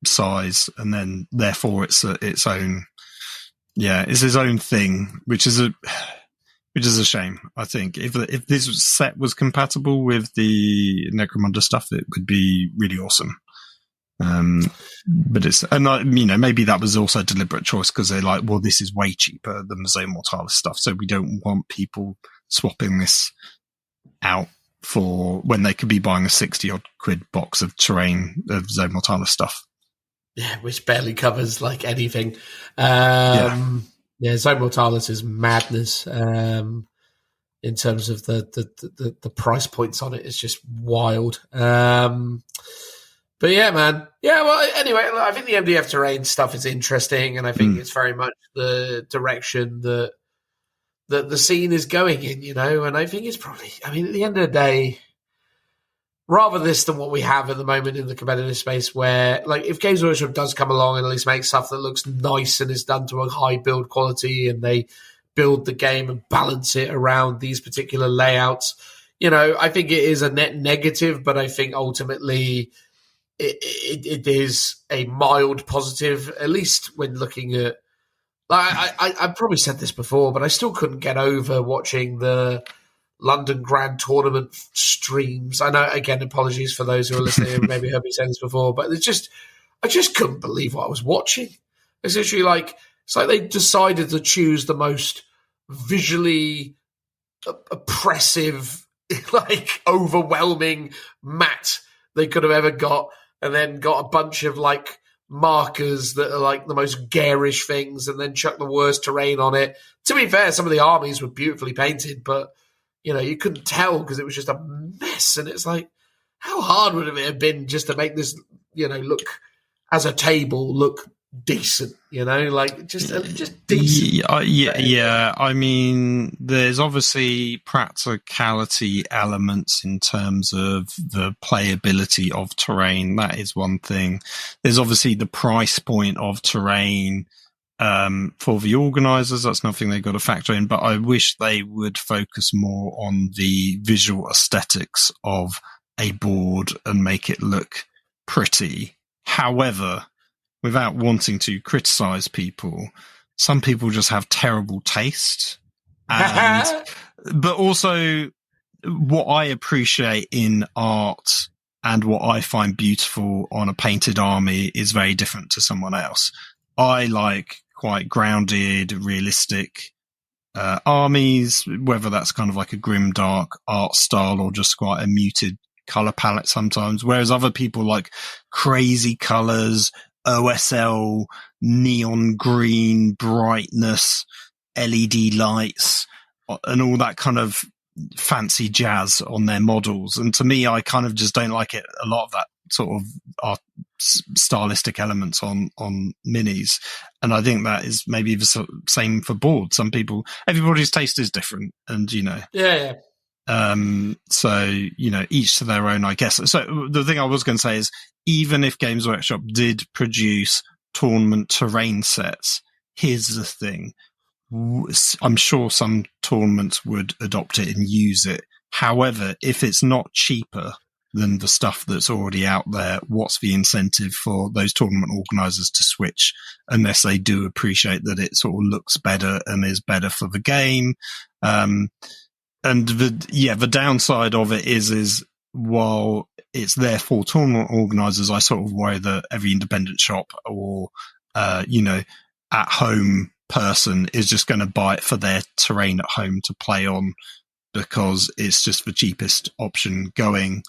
Speaker 2: size, and then therefore it's its own thing, which is a shame. I think if this set was compatible with the Necromunda stuff, it would be really awesome. But maybe that was also a deliberate choice because they're like, well, this is way cheaper than the Zone Mortalis stuff, so we don't want people swapping this out for when they could be buying a 60-odd quid box of terrain of Zone Mortalis stuff.
Speaker 1: Yeah, which barely covers like anything. Yeah, Zone Mortalis is madness in terms of the price points on it. It's just wild. But yeah, man. Yeah, well, anyway, I think the MDF terrain stuff is interesting, and I think it's very much the direction that the scene is going in, you know, and I think it's probably, I mean, at the end of the day, rather this than what we have at the moment in the competitive space where, like, if Games Workshop does come along and at least make stuff that looks nice and is done to a high build quality and they build the game and balance it around these particular layouts, you know, I think it is a net negative, but I think ultimately it is a mild positive, at least when looking at, I've probably said this before, but I still couldn't get over watching the London Grand Tournament streams. I know, again, apologies for those who are listening and maybe heard me say this before, but I just couldn't believe what I was watching. It's literally like, it's like they decided to choose the most visually oppressive, like overwhelming mat they could have ever got, and then got a bunch of like markers that are like the most garish things, and then chuck the worst terrain on it. To be fair, some of the armies were beautifully painted, but you know, you couldn't tell because it was just a mess. And it's like, how hard would it have been just to make this, you know, look as a table look decent, you know, like just decent.
Speaker 2: Yeah. I mean, there's obviously practicality elements in terms of the playability of terrain. That is one thing. There's obviously the price point of terrain. For the organisers, that's nothing they've got to factor in, but I wish they would focus more on the visual aesthetics of a board and make it look pretty. However, without wanting to criticise people, some people just have terrible taste. But also, what I appreciate in art and what I find beautiful on a painted army is very different to someone else. I like quite grounded, realistic armies, whether that's kind of like a grim, dark art style or just quite a muted color palette sometimes, whereas other people like crazy colors, OSL, neon green, brightness, LED lights, and all that kind of fancy jazz on their models. And to me, I kind of just don't like it. A lot of that sort of stylistic elements on minis, and I think that is maybe the same for boards. Some people, everybody's taste is different, and you know,
Speaker 1: yeah.
Speaker 2: So you know, each to their own, I guess. So the thing I was going to say is, even if Games Workshop did produce tournament terrain sets, here's the thing: I'm sure some tournaments would adopt it and use it. However, if it's not cheaper than the stuff that's already out there. What's the incentive for those tournament organisers to switch unless they do appreciate that it sort of looks better and is better for the game? And the downside of it is while it's there for tournament organisers, I sort of worry that every independent shop or, at home person is just going to buy it for their terrain at home to play on because it's just the cheapest option going.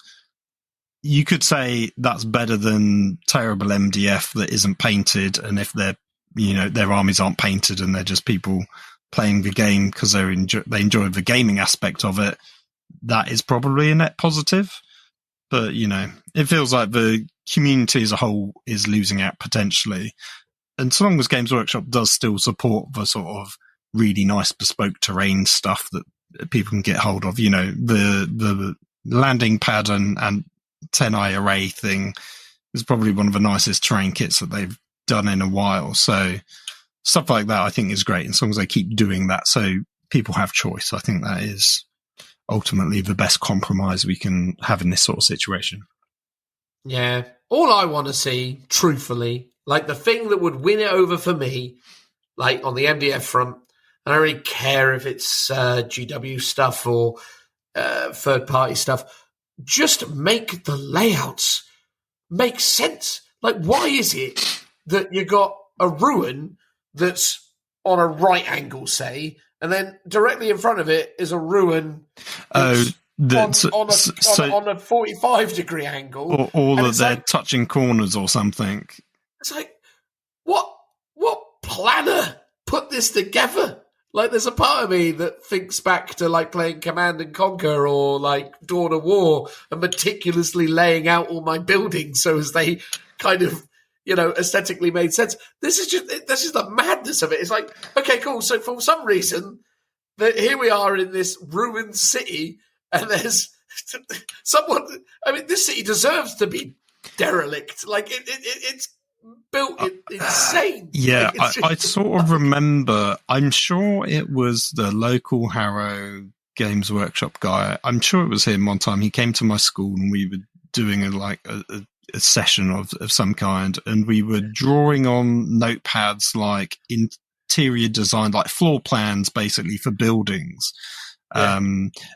Speaker 2: You could say that's better than terrible MDF that isn't painted, and if their armies aren't painted and they're just people playing the game because they enjoy the gaming aspect of it, that is probably a net positive. But, it feels like the community as a whole is losing out potentially. And so long as Games Workshop does still support the sort of really nice bespoke terrain stuff that people can get hold of, the landing pad and 10-eye array thing is probably one of the nicest terrain kits that they've done in a while. So stuff like that I think is great. And as long as they keep doing that so people have choice, I think that is ultimately the best compromise we can have in this sort of situation.
Speaker 1: Yeah. All I want to see, truthfully, like the thing that would win it over for me, like on the MDF front, I don't really care if it's GW stuff or third-party stuff. Just make the layouts make sense. Like, why is it that you got a ruin that's on a right angle, say, and then directly in front of it is a ruin on a 45-degree angle?
Speaker 2: Or that they're touching corners or something.
Speaker 1: It's like, what planner put this together? Like, there's a part of me that thinks back to, like, playing Command and Conquer or, like, Dawn of War and meticulously laying out all my buildings so as they kind of, aesthetically made sense. This is the madness of it. It's like, okay, cool. So for some reason, here we are in this ruined city and there's someone, this city deserves to be derelict. Like, it's built insane.
Speaker 2: Yeah, I sort of remember, I'm sure it was the local Harrow Games Workshop guy. I'm sure it was him one time. He came to my school and we were doing a session of some kind, and we were drawing on notepads like interior design, like floor plans basically for buildings. Yeah.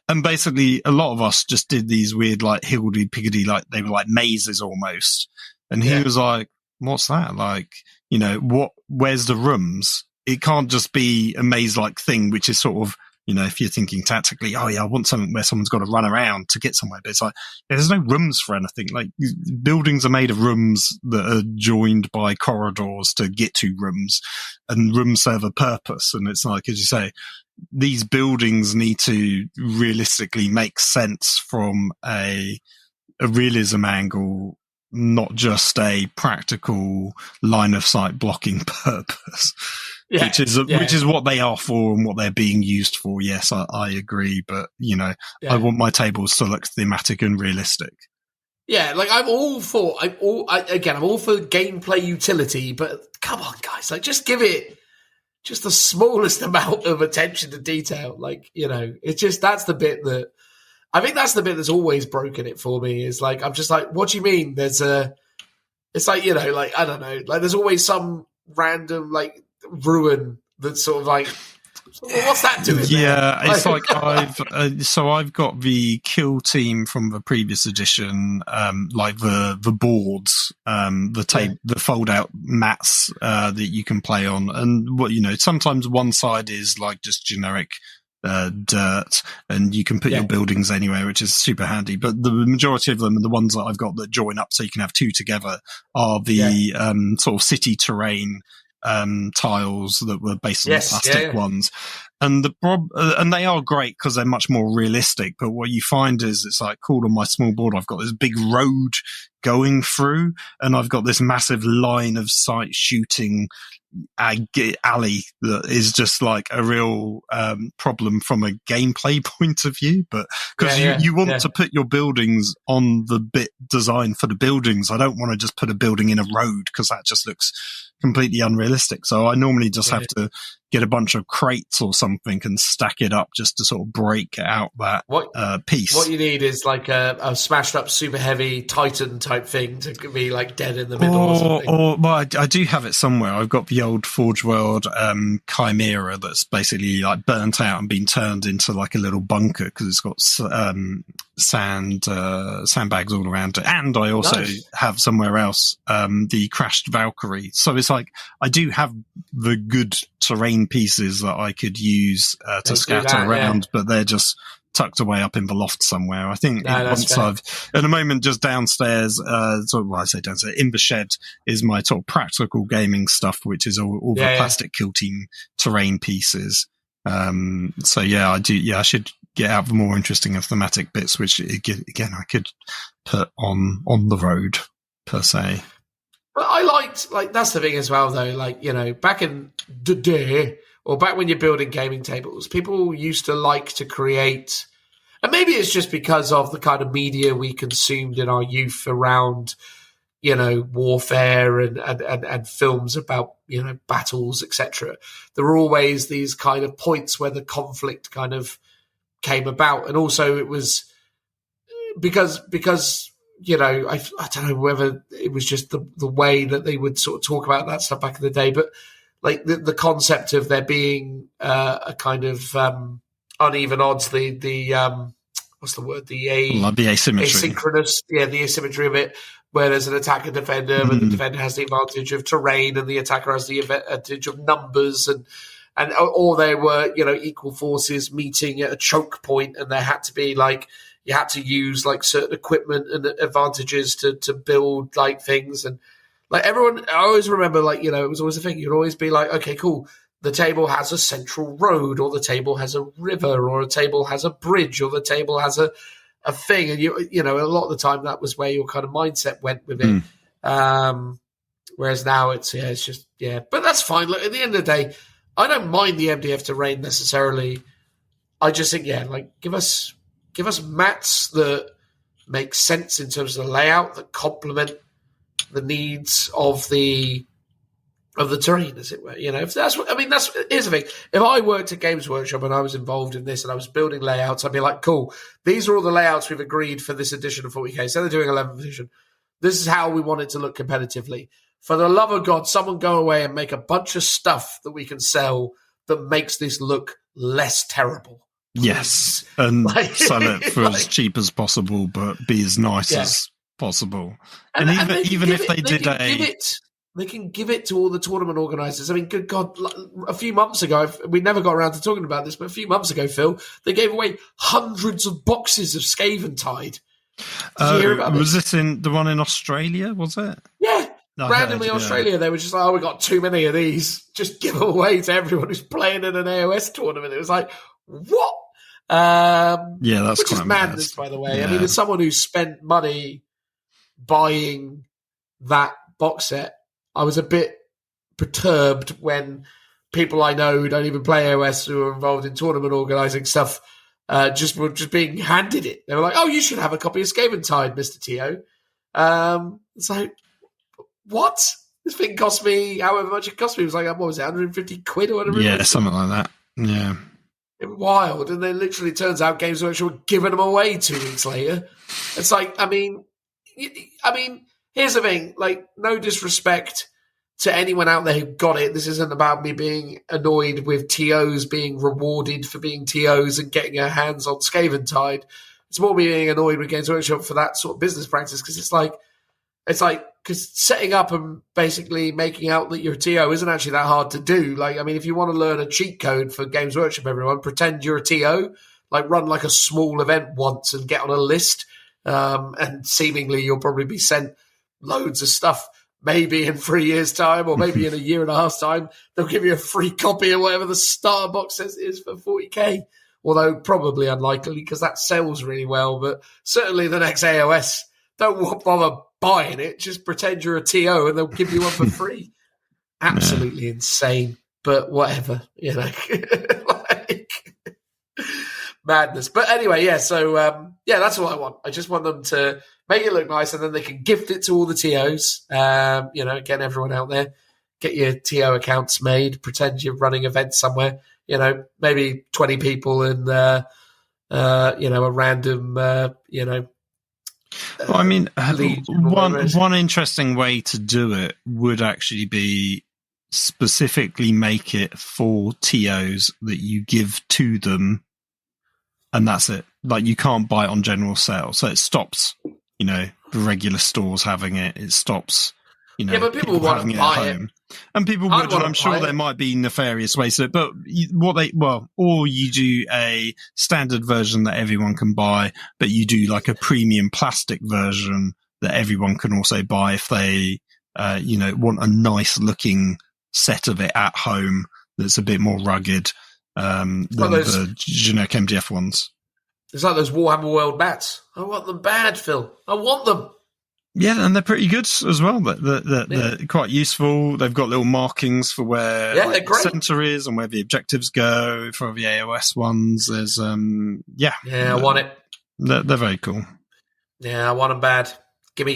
Speaker 2: And basically a lot of us just did these weird like higgledy-piggledy, like they were like mazes almost. And he was like, what's that? Like, where's the rooms? It can't just be a maze-like thing, which is sort of, if you're thinking tactically, oh yeah, I want something where someone's got to run around to get somewhere. But it's like, there's no rooms for anything. Like, buildings are made of rooms that are joined by corridors to get to rooms, and rooms serve a purpose. And it's like, as you say, these buildings need to realistically make sense from a realism angle, not just a practical line of sight blocking purpose, which is what they are for and what they're being used for. Yes, I agree. But, I want my tables to look thematic and realistic.
Speaker 1: Yeah, like I'm all for gameplay utility, but come on, guys, like just give it just the smallest amount of attention to detail. Like, it's just, that's the bit that, I think that's the bit that's always broken it for me, is like, I'm just like, what do you mean? It's like, like, I don't know, like there's always some random like ruin that's sort of like, what's that doing?
Speaker 2: Yeah, there? It's like I've got the kill team from the previous edition, like the boards, the fold out mats that you can play on, and what sometimes one side is like just generic dirt, and you can put your buildings anywhere, which is super handy. But the majority of them, and the ones that I've got that join up so you can have two together, are the sort of city terrain tiles that were based on the plastic ones. And and they are great because they're much more realistic. But what you find is, it's like, cool, on my small board, I've got this big road going through, and I've got this massive line of sight shooting alley that is just like a real problem from a gameplay point of view. But because you want to put your buildings on the bit designed for the buildings. I don't want to just put a building in a road because that just looks completely unrealistic. So I normally just have to get a bunch of crates or something and stack it up just to sort of break out that piece.
Speaker 1: What you need is like a smashed up super heavy Titan type thing to be like dead in the middle or something.
Speaker 2: Well, I do have it somewhere. I've got the old Forge World Chimera that's basically like burnt out and been turned into like a little bunker because it's got sandbags all around it. And I also have somewhere else the crashed Valkyrie. So it's like I do have the good terrain pieces that I could use to scatter around, but they're just tucked away up in the loft somewhere. I think once I've, at the moment, just downstairs, I say downstairs, in the shed is my sort of practical gaming stuff, which is all the plastic kill team terrain pieces. So yeah, I should get out the more interesting and thematic bits, which again, I could put on the road per se.
Speaker 1: But I liked, like, that's the thing as well, though. Like, you know, back in the day, or back when you're building gaming tables, people used to like to create, and maybe it's just because of the kind of media we consumed in our youth around, you know, warfare and films about, you know, battles, etc. There were always these kind of points where the conflict kind of came about. And also it was because you know, I don't know whether it was just the way that they would sort of talk about that stuff back in the day, but like the concept of there being a kind of uneven odds, the what's the word? The
Speaker 2: asymmetry.
Speaker 1: Asynchronous, the asymmetry of it, where there's an attacker defender, but the defender has the advantage of terrain and the attacker has the advantage of numbers, and or they were, you know, equal forces meeting at a choke point, and there had to be like, you had to use like certain equipment and advantages to build like things. And like everyone, I always remember, like, you know, it was always a thing. You'd always be like, okay, cool. The table has a central road, or the table has a river, or a table has a bridge, or the table has a thing. And you know, a lot of the time that was where your kind of mindset went with it. Whereas now it's just, but that's fine. Look, at the end of the day, I don't mind the MDF terrain necessarily. I just think, like give us mats that make sense in terms of the layout, that complement the needs of the terrain, as it were. You know, if that's what I mean. Here's the thing: if I worked at Games Workshop and I was involved in this and I was building layouts, I'd be like, cool. These are all the layouts we've agreed for this edition of 40k. So they're doing 11th edition. This is how we want it to look competitively. For the love of God, someone go away and make a bunch of stuff that we can sell that makes this look less terrible.
Speaker 2: Yes, and sell it for as cheap as possible, but be as nice as possible. And even if they did
Speaker 1: they can give it to all the tournament organisers. I mean, good God, a few months ago, we never got around to talking about this, but a few months ago, Phil, they gave away hundreds of boxes of Scaventide. Did you hear about this?
Speaker 2: Was this in the one in Australia, was it?
Speaker 1: Yeah. Randomly, Australia, they were just like, we got too many of these. Just give them away to everyone who's playing in an AOS tournament. It was like, what?
Speaker 2: That's
Speaker 1: which is madness, by the way. I mean, as someone who spent money buying that box set, I was a bit perturbed when people I know who don't even play AOS, who are involved in tournament organising stuff, just were just being handed it. They were like, "Oh, you should have a copy of Scaventide, Mr. T.O." It's like, what? This thing cost me however much it cost me. It was like, what was it, 150 quid or whatever?
Speaker 2: Yeah, something like that. Yeah.
Speaker 1: Wild. And then literally turns out Games Workshop were giving them away 2 weeks later. It's like, I mean, here's the thing, like, no disrespect to anyone out there who got it. This isn't about me being annoyed with TOs being rewarded for being TOs and getting their hands on Scaventide. It's more me being annoyed with Games Workshop for that sort of business practice, because it's like, because setting up and basically making out that you're a TO isn't actually that hard to do. Like, I mean, if you want to learn a cheat code for Games Workshop, everyone, pretend you're a TO, like run like a small event once and get on a list, and seemingly you'll probably be sent loads of stuff. Maybe in 3 years' time, or maybe in a year and a half's time, they'll give you a free copy of whatever the starter box set is for 40k. Although probably unlikely, because that sells really well. But certainly the next AOS, don't bother buying it. Just pretend you're a TO and they'll give you one for free. Absolutely insane, but whatever, you know. Like, madness. But anyway, so that's all I want. I just want them to make it look nice, and then they can gift it to all the TOs. Again, everyone out there, get your TO accounts made, pretend you're running events somewhere. Maybe 20 people in, a random,
Speaker 2: Well, I mean,
Speaker 1: legion or whatever it is.
Speaker 2: one interesting way to do it would actually be specifically make it for TOs that you give to them, and that's it. Like, you can't buy it on general sale, so it stops, the regular stores having it. It stops,
Speaker 1: but people want
Speaker 2: having
Speaker 1: to
Speaker 2: it at
Speaker 1: buy it.
Speaker 2: home. And people would, and I'm sure there might be nefarious ways to it, but or you do a standard version that everyone can buy, but you do like a premium plastic version that everyone can also buy if they, want a nice looking set of it at home that's a bit more rugged than the generic MDF ones.
Speaker 1: It's like those Warhammer World mats. I want them bad, Phil. I want them.
Speaker 2: Yeah, and they're pretty good as well. They're quite useful. They've got little markings for where the center is and where the objectives go. For the AOS ones, there's
Speaker 1: I want it.
Speaker 2: They're very cool.
Speaker 1: Yeah, I want them bad. Gimme.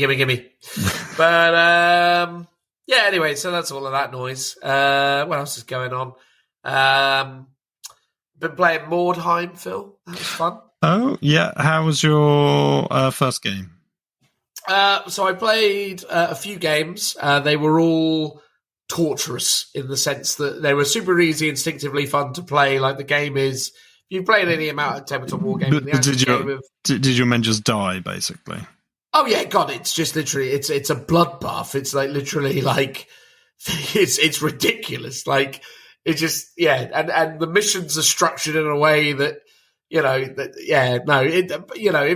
Speaker 1: But anyway, so that's all of that noise. What else is going on? Been playing Mordheim, Phil. That was fun.
Speaker 2: Oh yeah, how was your first game?
Speaker 1: So I played a few games. They were all torturous in the sense that they were super easy, instinctively fun to play. Like, the game is, if you've played any amount of tabletop wargaming,
Speaker 2: did your men just die, basically?
Speaker 1: Oh yeah, God, it's just literally, it's a bloodbath. It's like literally like, it's ridiculous. Like, it just, and the missions are structured in a way that, if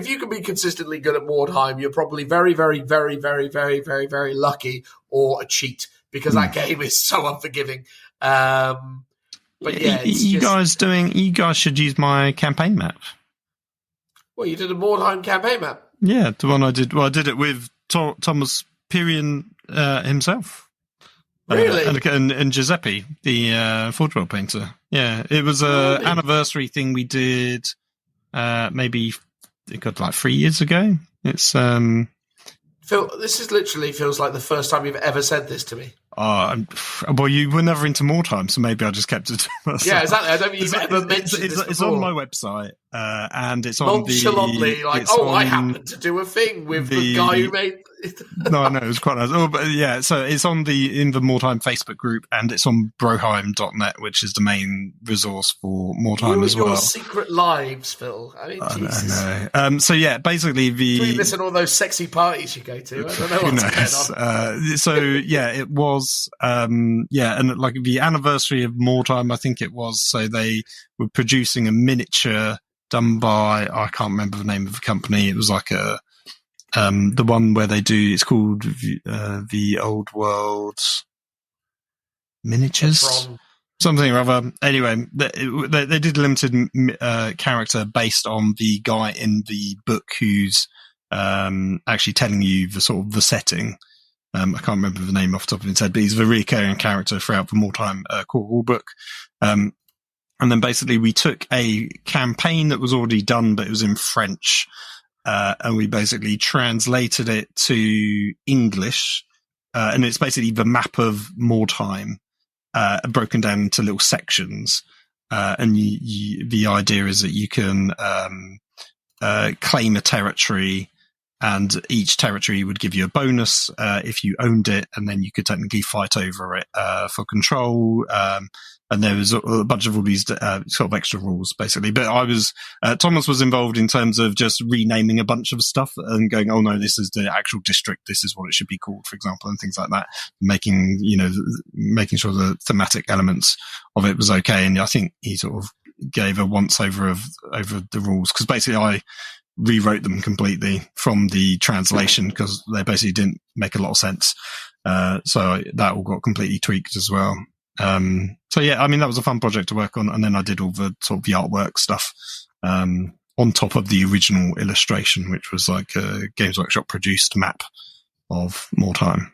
Speaker 1: you can be consistently good at Mordheim, you're probably very, very, very, very, very, very, very lucky, or a cheat, because that game is so unforgiving. But yeah,
Speaker 2: you guys should use my campaign map.
Speaker 1: Well, you did a Mordheim campaign map?
Speaker 2: Yeah, the one I did. Well, I did it with Thomas Pirian himself.
Speaker 1: Really?
Speaker 2: And Giuseppe, the Forge World painter. Yeah, it was an anniversary thing we did maybe it got like 3 years ago. It's
Speaker 1: Phil, this is literally feels like the first time you've ever said this to me.
Speaker 2: Well, you were never into Mordheim, so maybe I just kept it to myself.
Speaker 1: Yeah, exactly. I don't think you've ever mentioned this before.
Speaker 2: It's on my website, and it's on
Speaker 1: nonchalantly, I happened to do a thing with the guy who made.
Speaker 2: No, it was quite nice. Oh, but yeah, so it's in the Mordheim Facebook group, and it's on broheim.net, which is the main resource for Mordheim as well.
Speaker 1: Your secret lives, Phil. I mean, Jesus.
Speaker 2: I know. So yeah, basically
Speaker 1: between this and all those sexy parties you go to, I don't know what's going on. So yeah, it was and like the anniversary of Mordheim, I think it was. So they were producing a miniature done by, I can't remember the name of the company. It was like the one where they do, it's called the Old World Miniatures, something or other. Anyway, they did a limited character based on the guy in the book who's actually telling you the sort of the setting. I can't remember the name off the top of his head, but he's a recurring character throughout the Mordheim core rule book. And then basically we took a campaign that was already done, but it was in French. And we basically translated it to English. And it's basically the map of Mordheim, broken down into little sections. And the idea is that you can, claim a territory, and each territory would give you a bonus, if you owned it, and then you could technically fight over it, for control. And there was a bunch of all these sort of extra rules, basically. But Thomas was involved in terms of just renaming a bunch of stuff and going, oh no, this is the actual district. This is what it should be called, for example, and things like that. Making sure the thematic elements of it was okay. And I think he sort of gave a once over of the rules, because basically I rewrote them completely from the translation because they basically didn't make a lot of sense. So that all got completely tweaked as well. So yeah, I mean, that was a fun project to work on. And then I did all the sort of the artwork stuff, on top of the original illustration, which was like a Games Workshop produced map of Mordheim.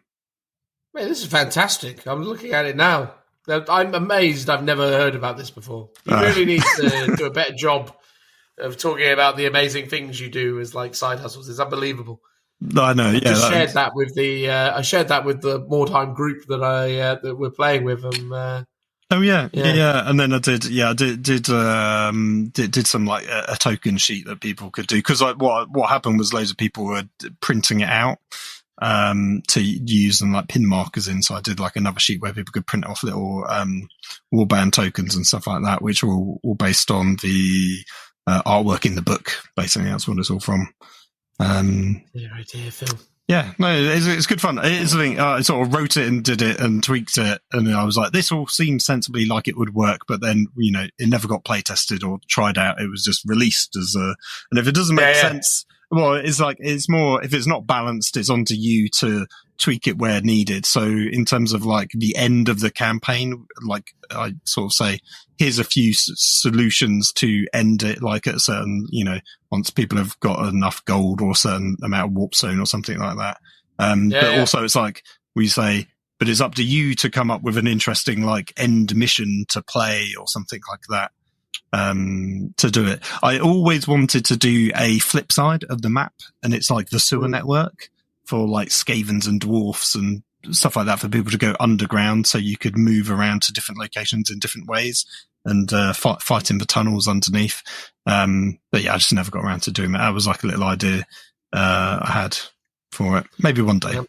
Speaker 1: Man, this is fantastic. I'm looking at it now. I'm amazed I've never heard about this before. You really need to do a better job of talking about the amazing things you do as like side hustles. It's unbelievable.
Speaker 2: I know. Yeah,
Speaker 1: Just shared that with the I shared that with the Mordheim group that that we're playing with.
Speaker 2: Oh yeah. And then I did some like a token sheet that people could do, because like what happened was loads of people were printing it out to use and like pin markers in. So I did like another sheet where people could print off little warband tokens and stuff like that, which were all based on the artwork in the book. Basically, that's what it's all from.
Speaker 1: Dear idea, Phil.
Speaker 2: Yeah, no, it's good fun. It's the thing. I sort of wrote it and did it and tweaked it, and I was like, this all seems sensibly like it would work, but then it never got play tested or tried out. It was just released as a. And if it doesn't make sense, well, it's more, if it's not balanced, it's onto you to tweak it where needed. So in terms of like the end of the campaign, like I sort of say, here's a few solutions to end it, like at a certain, once people have got enough gold or a certain amount of warp zone or something like that. But also it's like we say, but it's up to you to come up with an interesting like end mission to play or something like that. To do it. I always wanted to do a flip side of the map, and it's like the sewer network for like Skavens and dwarfs and stuff like that, for people to go underground, so you could move around to different locations in different ways and fight in the tunnels underneath. But yeah, I just never got around to doing that. That was like a little idea I had for it. Maybe one day.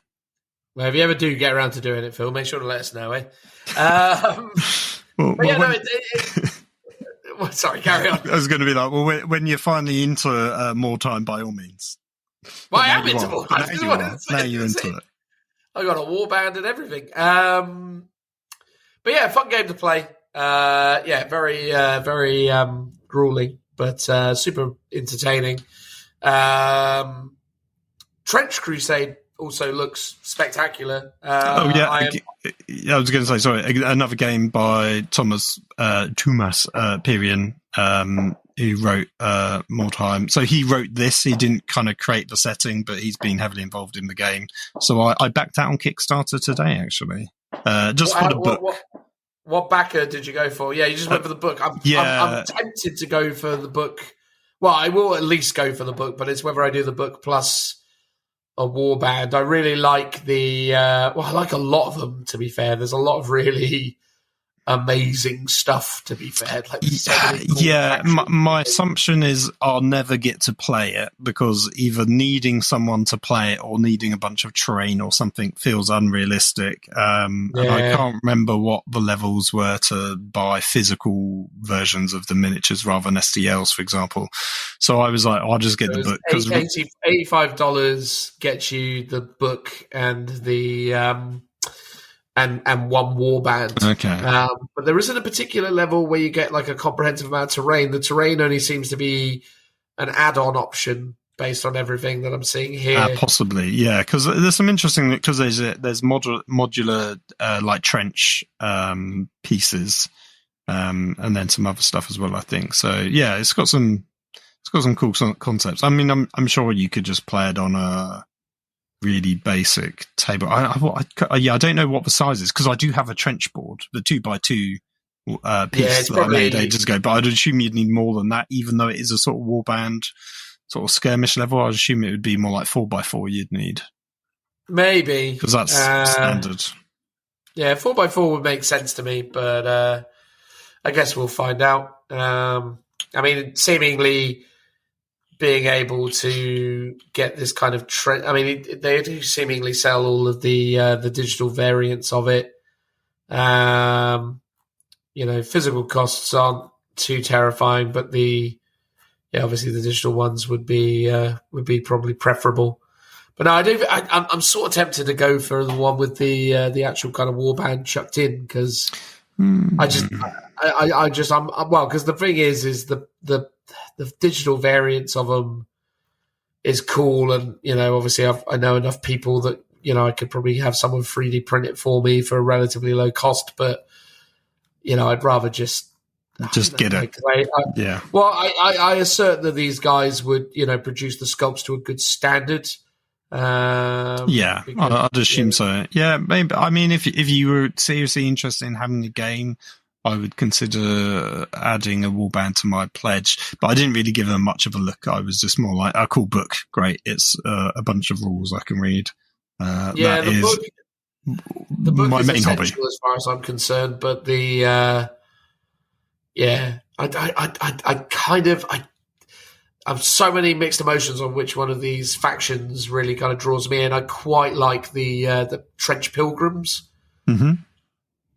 Speaker 1: Well, if you ever do get around to doing it, Phil, make sure to let us know, eh? Sorry, carry on.
Speaker 2: I was going to be like, well, when you're finally into more time, by all means.
Speaker 1: Well, I am into more time.
Speaker 2: Now you're into it.
Speaker 1: I got a warband and everything. But yeah, fun game to play. Very grueling, but super entertaining. Trench Crusade also looks spectacular.
Speaker 2: I was going to say, sorry, another game by Thomas Pirian, who wrote Mordheim. So he wrote this. He didn't kind of create the setting, but he's been heavily involved in the game. So I backed out on Kickstarter today, actually, just for the book.
Speaker 1: What backer did you go for? Yeah, you just went for the book. I'm tempted to go for the book. Well, I will at least go for the book, but it's whether I do the book plus a warband. I really like I like a lot of them, to be fair. There's a lot of really amazing stuff, to be fair. Like,
Speaker 2: my assumption is I'll never get to play it, because either needing someone to play it or needing a bunch of terrain or something feels unrealistic. And I can't remember what the levels were to buy physical versions of the miniatures rather than STLs, for example. So I was like, I'll just get the book.
Speaker 1: $85 gets you the book and the and one warband.
Speaker 2: Okay.
Speaker 1: But there isn't a particular level where you get like a comprehensive amount of terrain. The terrain only seems to be an add-on option based on everything that I'm seeing here.
Speaker 2: Possibly, yeah, because there's some interesting, because there's modular like trench pieces, and then some other stuff as well, I think. So yeah, it's got some cool concepts. I mean, I'm sure you could just play it on a really basic table. I don't know what the size is, because I do have a trench board, the 2x2 piece that I made ages ago, but I'd assume you'd need more than that, even though it is a sort of warband sort of skirmish level. I'd assume it would be more like 4x4 you'd need. Maybe. Because that's standard.
Speaker 1: Yeah, 4x4 would make sense to me, but I guess we'll find out. I mean, seemingly being able to get this kind of trend. I mean, they do seemingly sell all of the digital variants of it. Physical costs aren't too terrifying, but obviously the digital ones would be probably preferable. But no, I'm sort of tempted to go for the one with the actual kind of warband chucked in, because because the thing is the digital variants of them is cool, and obviously I know enough people that I could probably have someone 3D print it for me for a relatively low cost, but I'd rather just
Speaker 2: get it. Yeah.
Speaker 1: Well, I assert that these guys would produce the sculpts to a good standard.
Speaker 2: I'd assume so. Yeah, maybe. I mean, if you were seriously interested in having a game I would consider adding a warband to my pledge, but I didn't really give them much of a look. I was just more like, cool book, great. It's a bunch of rules I can read.
Speaker 1: Yeah, the book
Speaker 2: my
Speaker 1: is
Speaker 2: main hobby.
Speaker 1: essential as far as I'm concerned, but I have so many mixed emotions on which one of these factions really kind of draws me in. I quite like the Trench Pilgrims.
Speaker 2: Mm-hmm.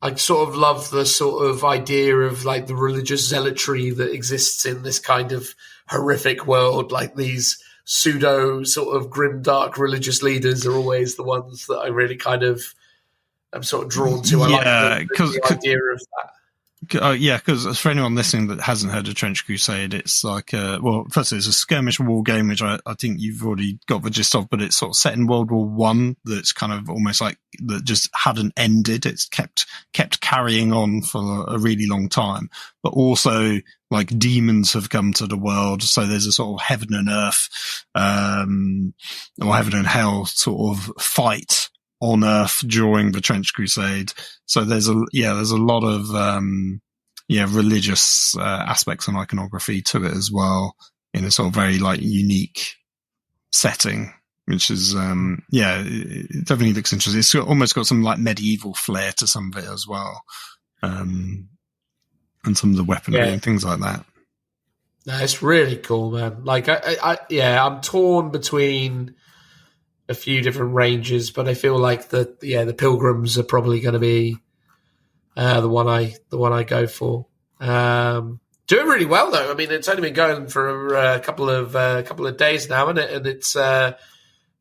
Speaker 1: I sort of love the sort of idea of like the religious zealotry that exists in this kind of horrific world. Like these pseudo sort of grimdark religious leaders are always the ones that I really kind of am sort of drawn to. I like the idea of that.
Speaker 2: Because for anyone listening that hasn't heard of Trench Crusade, it's like, first it's a skirmish war game, which I think you've already got the gist of, but it's sort of set in World War One. That's kind of almost like that just hadn't ended. It's kept carrying on for a really long time, but also like demons have come to the world. So there's a sort of heaven and earth, or heaven and hell sort of fight on Earth during the Trench Crusade. So there's a lot of religious aspects and iconography to it as well, in a sort of very like unique setting, which is it definitely looks interesting. It's almost got some like medieval flair to some of it as well, and some of the weaponry and things like that.
Speaker 1: No, it's really cool, man. Like I'm torn between a few different ranges, but I feel like the Pilgrims are probably going to be the one I go for. Doing really well though. I mean, it's only been going for a couple of days now, and it's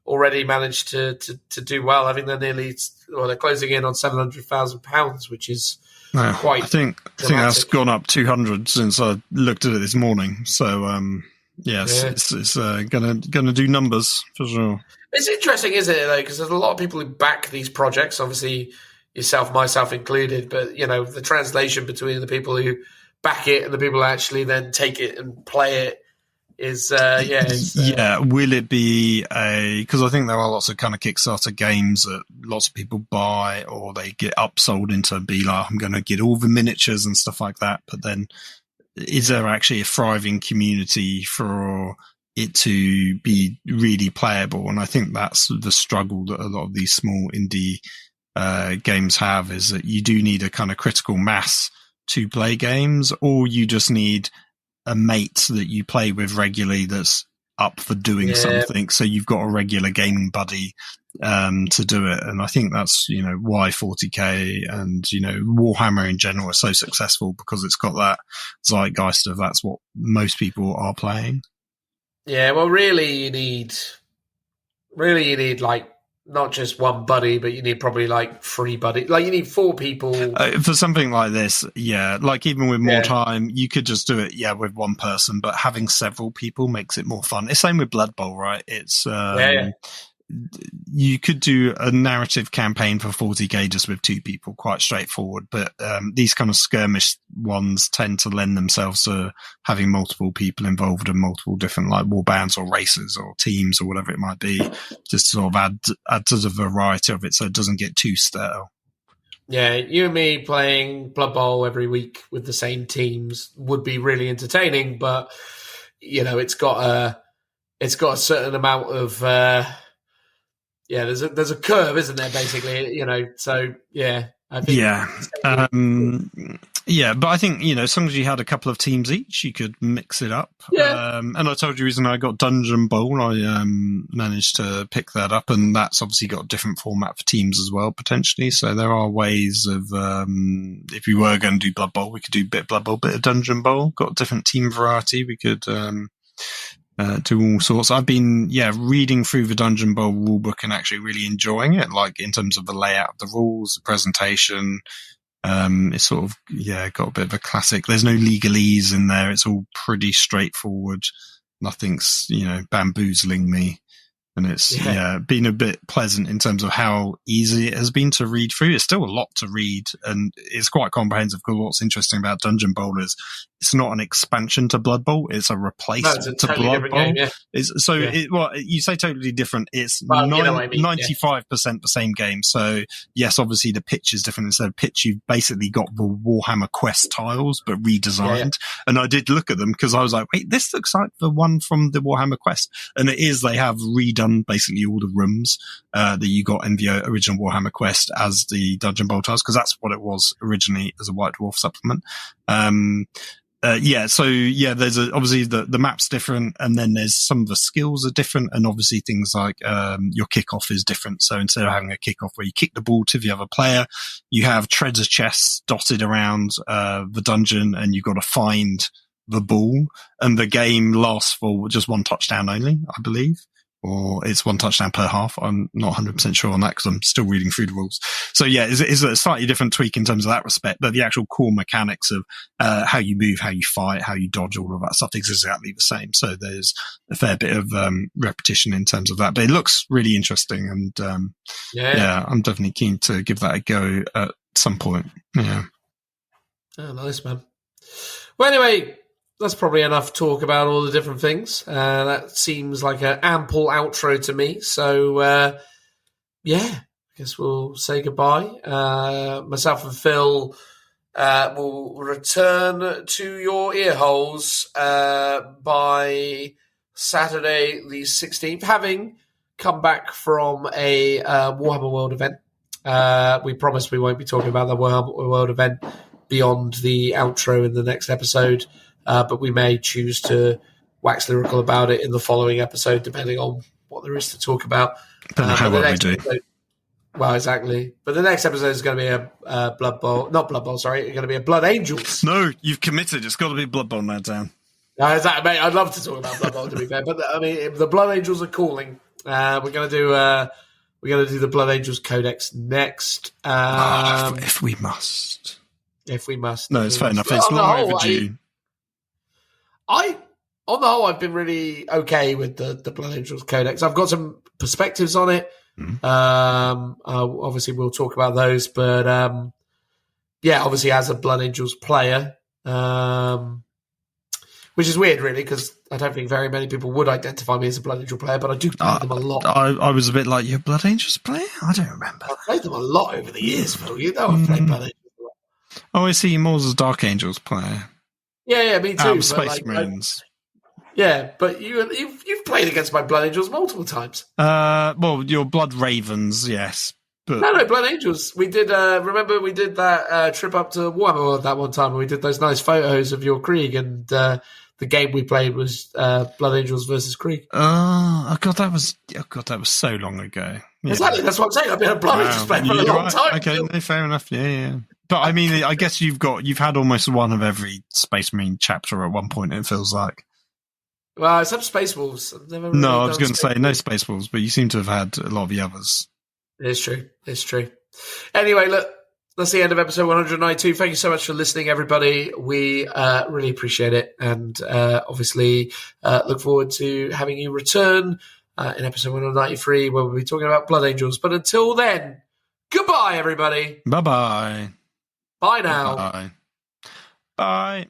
Speaker 1: already managed to do well. I think they're closing in on £700,000, which is quite.
Speaker 2: I think that's gone up 200 since I looked at it this morning. So it's gonna do numbers for sure.
Speaker 1: It's interesting, isn't it, though, because there's a lot of people who back these projects, obviously yourself, myself included, but, you know, the translation between the people who back it and the people who actually then take it and play it is,
Speaker 2: will it be because I think there are lots of kind of Kickstarter games that lots of people buy, or they get upsold into be like, I'm going to get all the miniatures and stuff like that, but then is there actually a thriving community for it to be really playable? And I think that's the struggle that a lot of these small indie games have, is that you do need a kind of critical mass to play games, or you just need a mate that you play with regularly that's up for doing something, so you've got a regular gaming buddy to do it. And I think that's, you know, why 40k and, you know, Warhammer in general are so successful, because it's got that zeitgeist of that's what most people are playing.
Speaker 1: Yeah, well, really, you need like not just one buddy, but you need probably like 3 buddies. Like you need 4 people
Speaker 2: for something like this. Yeah, like even with more time, you could just do it. Yeah, with one person, but having several people makes it more fun. It's same with Blood Bowl, right? It's you could do a narrative campaign for 40k just with 2 people, quite straightforward. But these kind of skirmish ones tend to lend themselves to having multiple people involved in multiple different like war bands or races or teams or whatever it might be, just to sort of add to the variety of it, so it doesn't get too stale.
Speaker 1: Yeah, you and me playing Blood Bowl every week with the same teams would be really entertaining, but you know, it's got a certain amount of there's a curve, isn't there, basically, you know, so I think but I think, you know, as long as you had a couple of teams each, you could mix it up. And I told you the reason I got Dungeon Bowl, I managed to pick that up, and that's obviously got a different format for teams as well, potentially. So there are ways of, if we were going to do Blood Bowl, we could do bit of Blood Bowl, bit of Dungeon Bowl, got different team variety. We could do all sorts. I've been reading through the Dungeon Bowl rulebook and actually really enjoying it, like in terms of the layout of the rules, the presentation. It's sort of got a bit of a classic. There's no legalese in there. It's all pretty straightforward. Nothing's, you know, bamboozling me. And it's been a bit pleasant in terms of how easy it has been to read through. It's still a lot to read, and it's quite comprehensive, because what's interesting about Dungeon Bowl is
Speaker 2: it's not an expansion to Blood Bowl; it's a replacement
Speaker 1: it's a
Speaker 2: to
Speaker 1: totally
Speaker 2: Blood
Speaker 1: different
Speaker 2: Bowl.
Speaker 1: game, yeah.
Speaker 2: You say totally different. It's
Speaker 1: Well, you know what I mean,
Speaker 2: 95% the same game. So yes, obviously the pitch is different. Instead of pitch, you've basically got the Warhammer Quest tiles, but redesigned. And I did look at them because I was like, wait, this looks like the one from the Warhammer Quest. And it is. They have redone basically all the rooms that you got in the original Warhammer Quest as the Dungeon Bowl tiles, because that's what it was originally as a White Dwarf supplement. There's obviously the map's different, and then there's some of the skills are different, and obviously things like your kickoff is different. So instead of having a kickoff where you kick the ball to the other player, you have treasure chests dotted around the dungeon, and you've got to find the ball. And the game lasts for just one touchdown only, I believe. Or it's one touchdown per half. I'm not 100% sure on that because I'm still reading through the rules. So yeah, it's a slightly different tweak in terms of that respect, but the actual core mechanics of how you move, how you fight, how you dodge, all of that stuff is exactly the same. So there's a fair bit of repetition in terms of that, but it looks really interesting, and I'm definitely keen to give that a go at some point. Yeah.
Speaker 1: Oh, nice, man. Well, anyway, that's probably enough talk about all the different things. That seems like an ample outro to me. So, I guess we'll say goodbye. Myself and Phil will return to your ear holes by Saturday the 16th, having come back from a Warhammer World event. We promise we won't be talking about the Warhammer World event beyond the outro in the next episode. But we may choose to wax lyrical about it in the following episode, depending on what there is to talk about.
Speaker 2: How well we do.
Speaker 1: Well, exactly. But the next episode is going to be a Blood Bowl. Not Blood Bowl, sorry. It's going to be a Blood Angels.
Speaker 2: No, you've committed. It's got to be Blood Bowl now, Dan.
Speaker 1: Exactly, mate. I'd love to talk about Blood Bowl, to be fair. But, I mean, the Blood Angels are calling. We're going to do the Blood Angels Codex next.
Speaker 2: If we must.
Speaker 1: If we must.
Speaker 2: No, it's fair enough. It's long overdue.
Speaker 1: On the whole, I've been really okay with the Blood Angels Codex. I've got some perspectives on it. Obviously, we'll talk about those. But, obviously, as a Blood Angels player, which is weird, really, because I don't think very many people would identify me as a Blood Angel player, but I do play them a lot.
Speaker 2: I was a bit like, you're a Blood Angels player? I don't remember.
Speaker 1: I've played them a lot over the years, Phil. You know I've played Blood Angels a lot.
Speaker 2: Oh, I see you more as a Dark Angels player.
Speaker 1: Yeah, me too.
Speaker 2: Space Marines.
Speaker 1: But you've played against my Blood Angels multiple times.
Speaker 2: Well, your Blood Ravens, yes. But
Speaker 1: No, Blood Angels. We did. Remember, we did that trip up to Warhammer World that one time, and we did those nice photos of your Krieg, and the game we played was Blood Angels versus Krieg.
Speaker 2: Oh God, that was so long ago. Yeah.
Speaker 1: Exactly, that's what I'm saying. I've been a Blood Angels player for a long time.
Speaker 2: Okay, no, fair enough. Yeah. But I mean, I guess you've had almost one of every Space Marine chapter at one point. It feels like.
Speaker 1: Well, except Space Wolves.
Speaker 2: No, I was going to say no Space Wolves, but you seem to have had a lot of the others.
Speaker 1: It's true. Anyway, look, that's the end of episode 192. Thank you so much for listening, everybody. We really appreciate it, and obviously look forward to having you return in episode 193, where we'll be talking about Blood Angels. But until then, goodbye, everybody.
Speaker 2: Bye-bye.
Speaker 1: Bye now.
Speaker 2: Bye. Bye.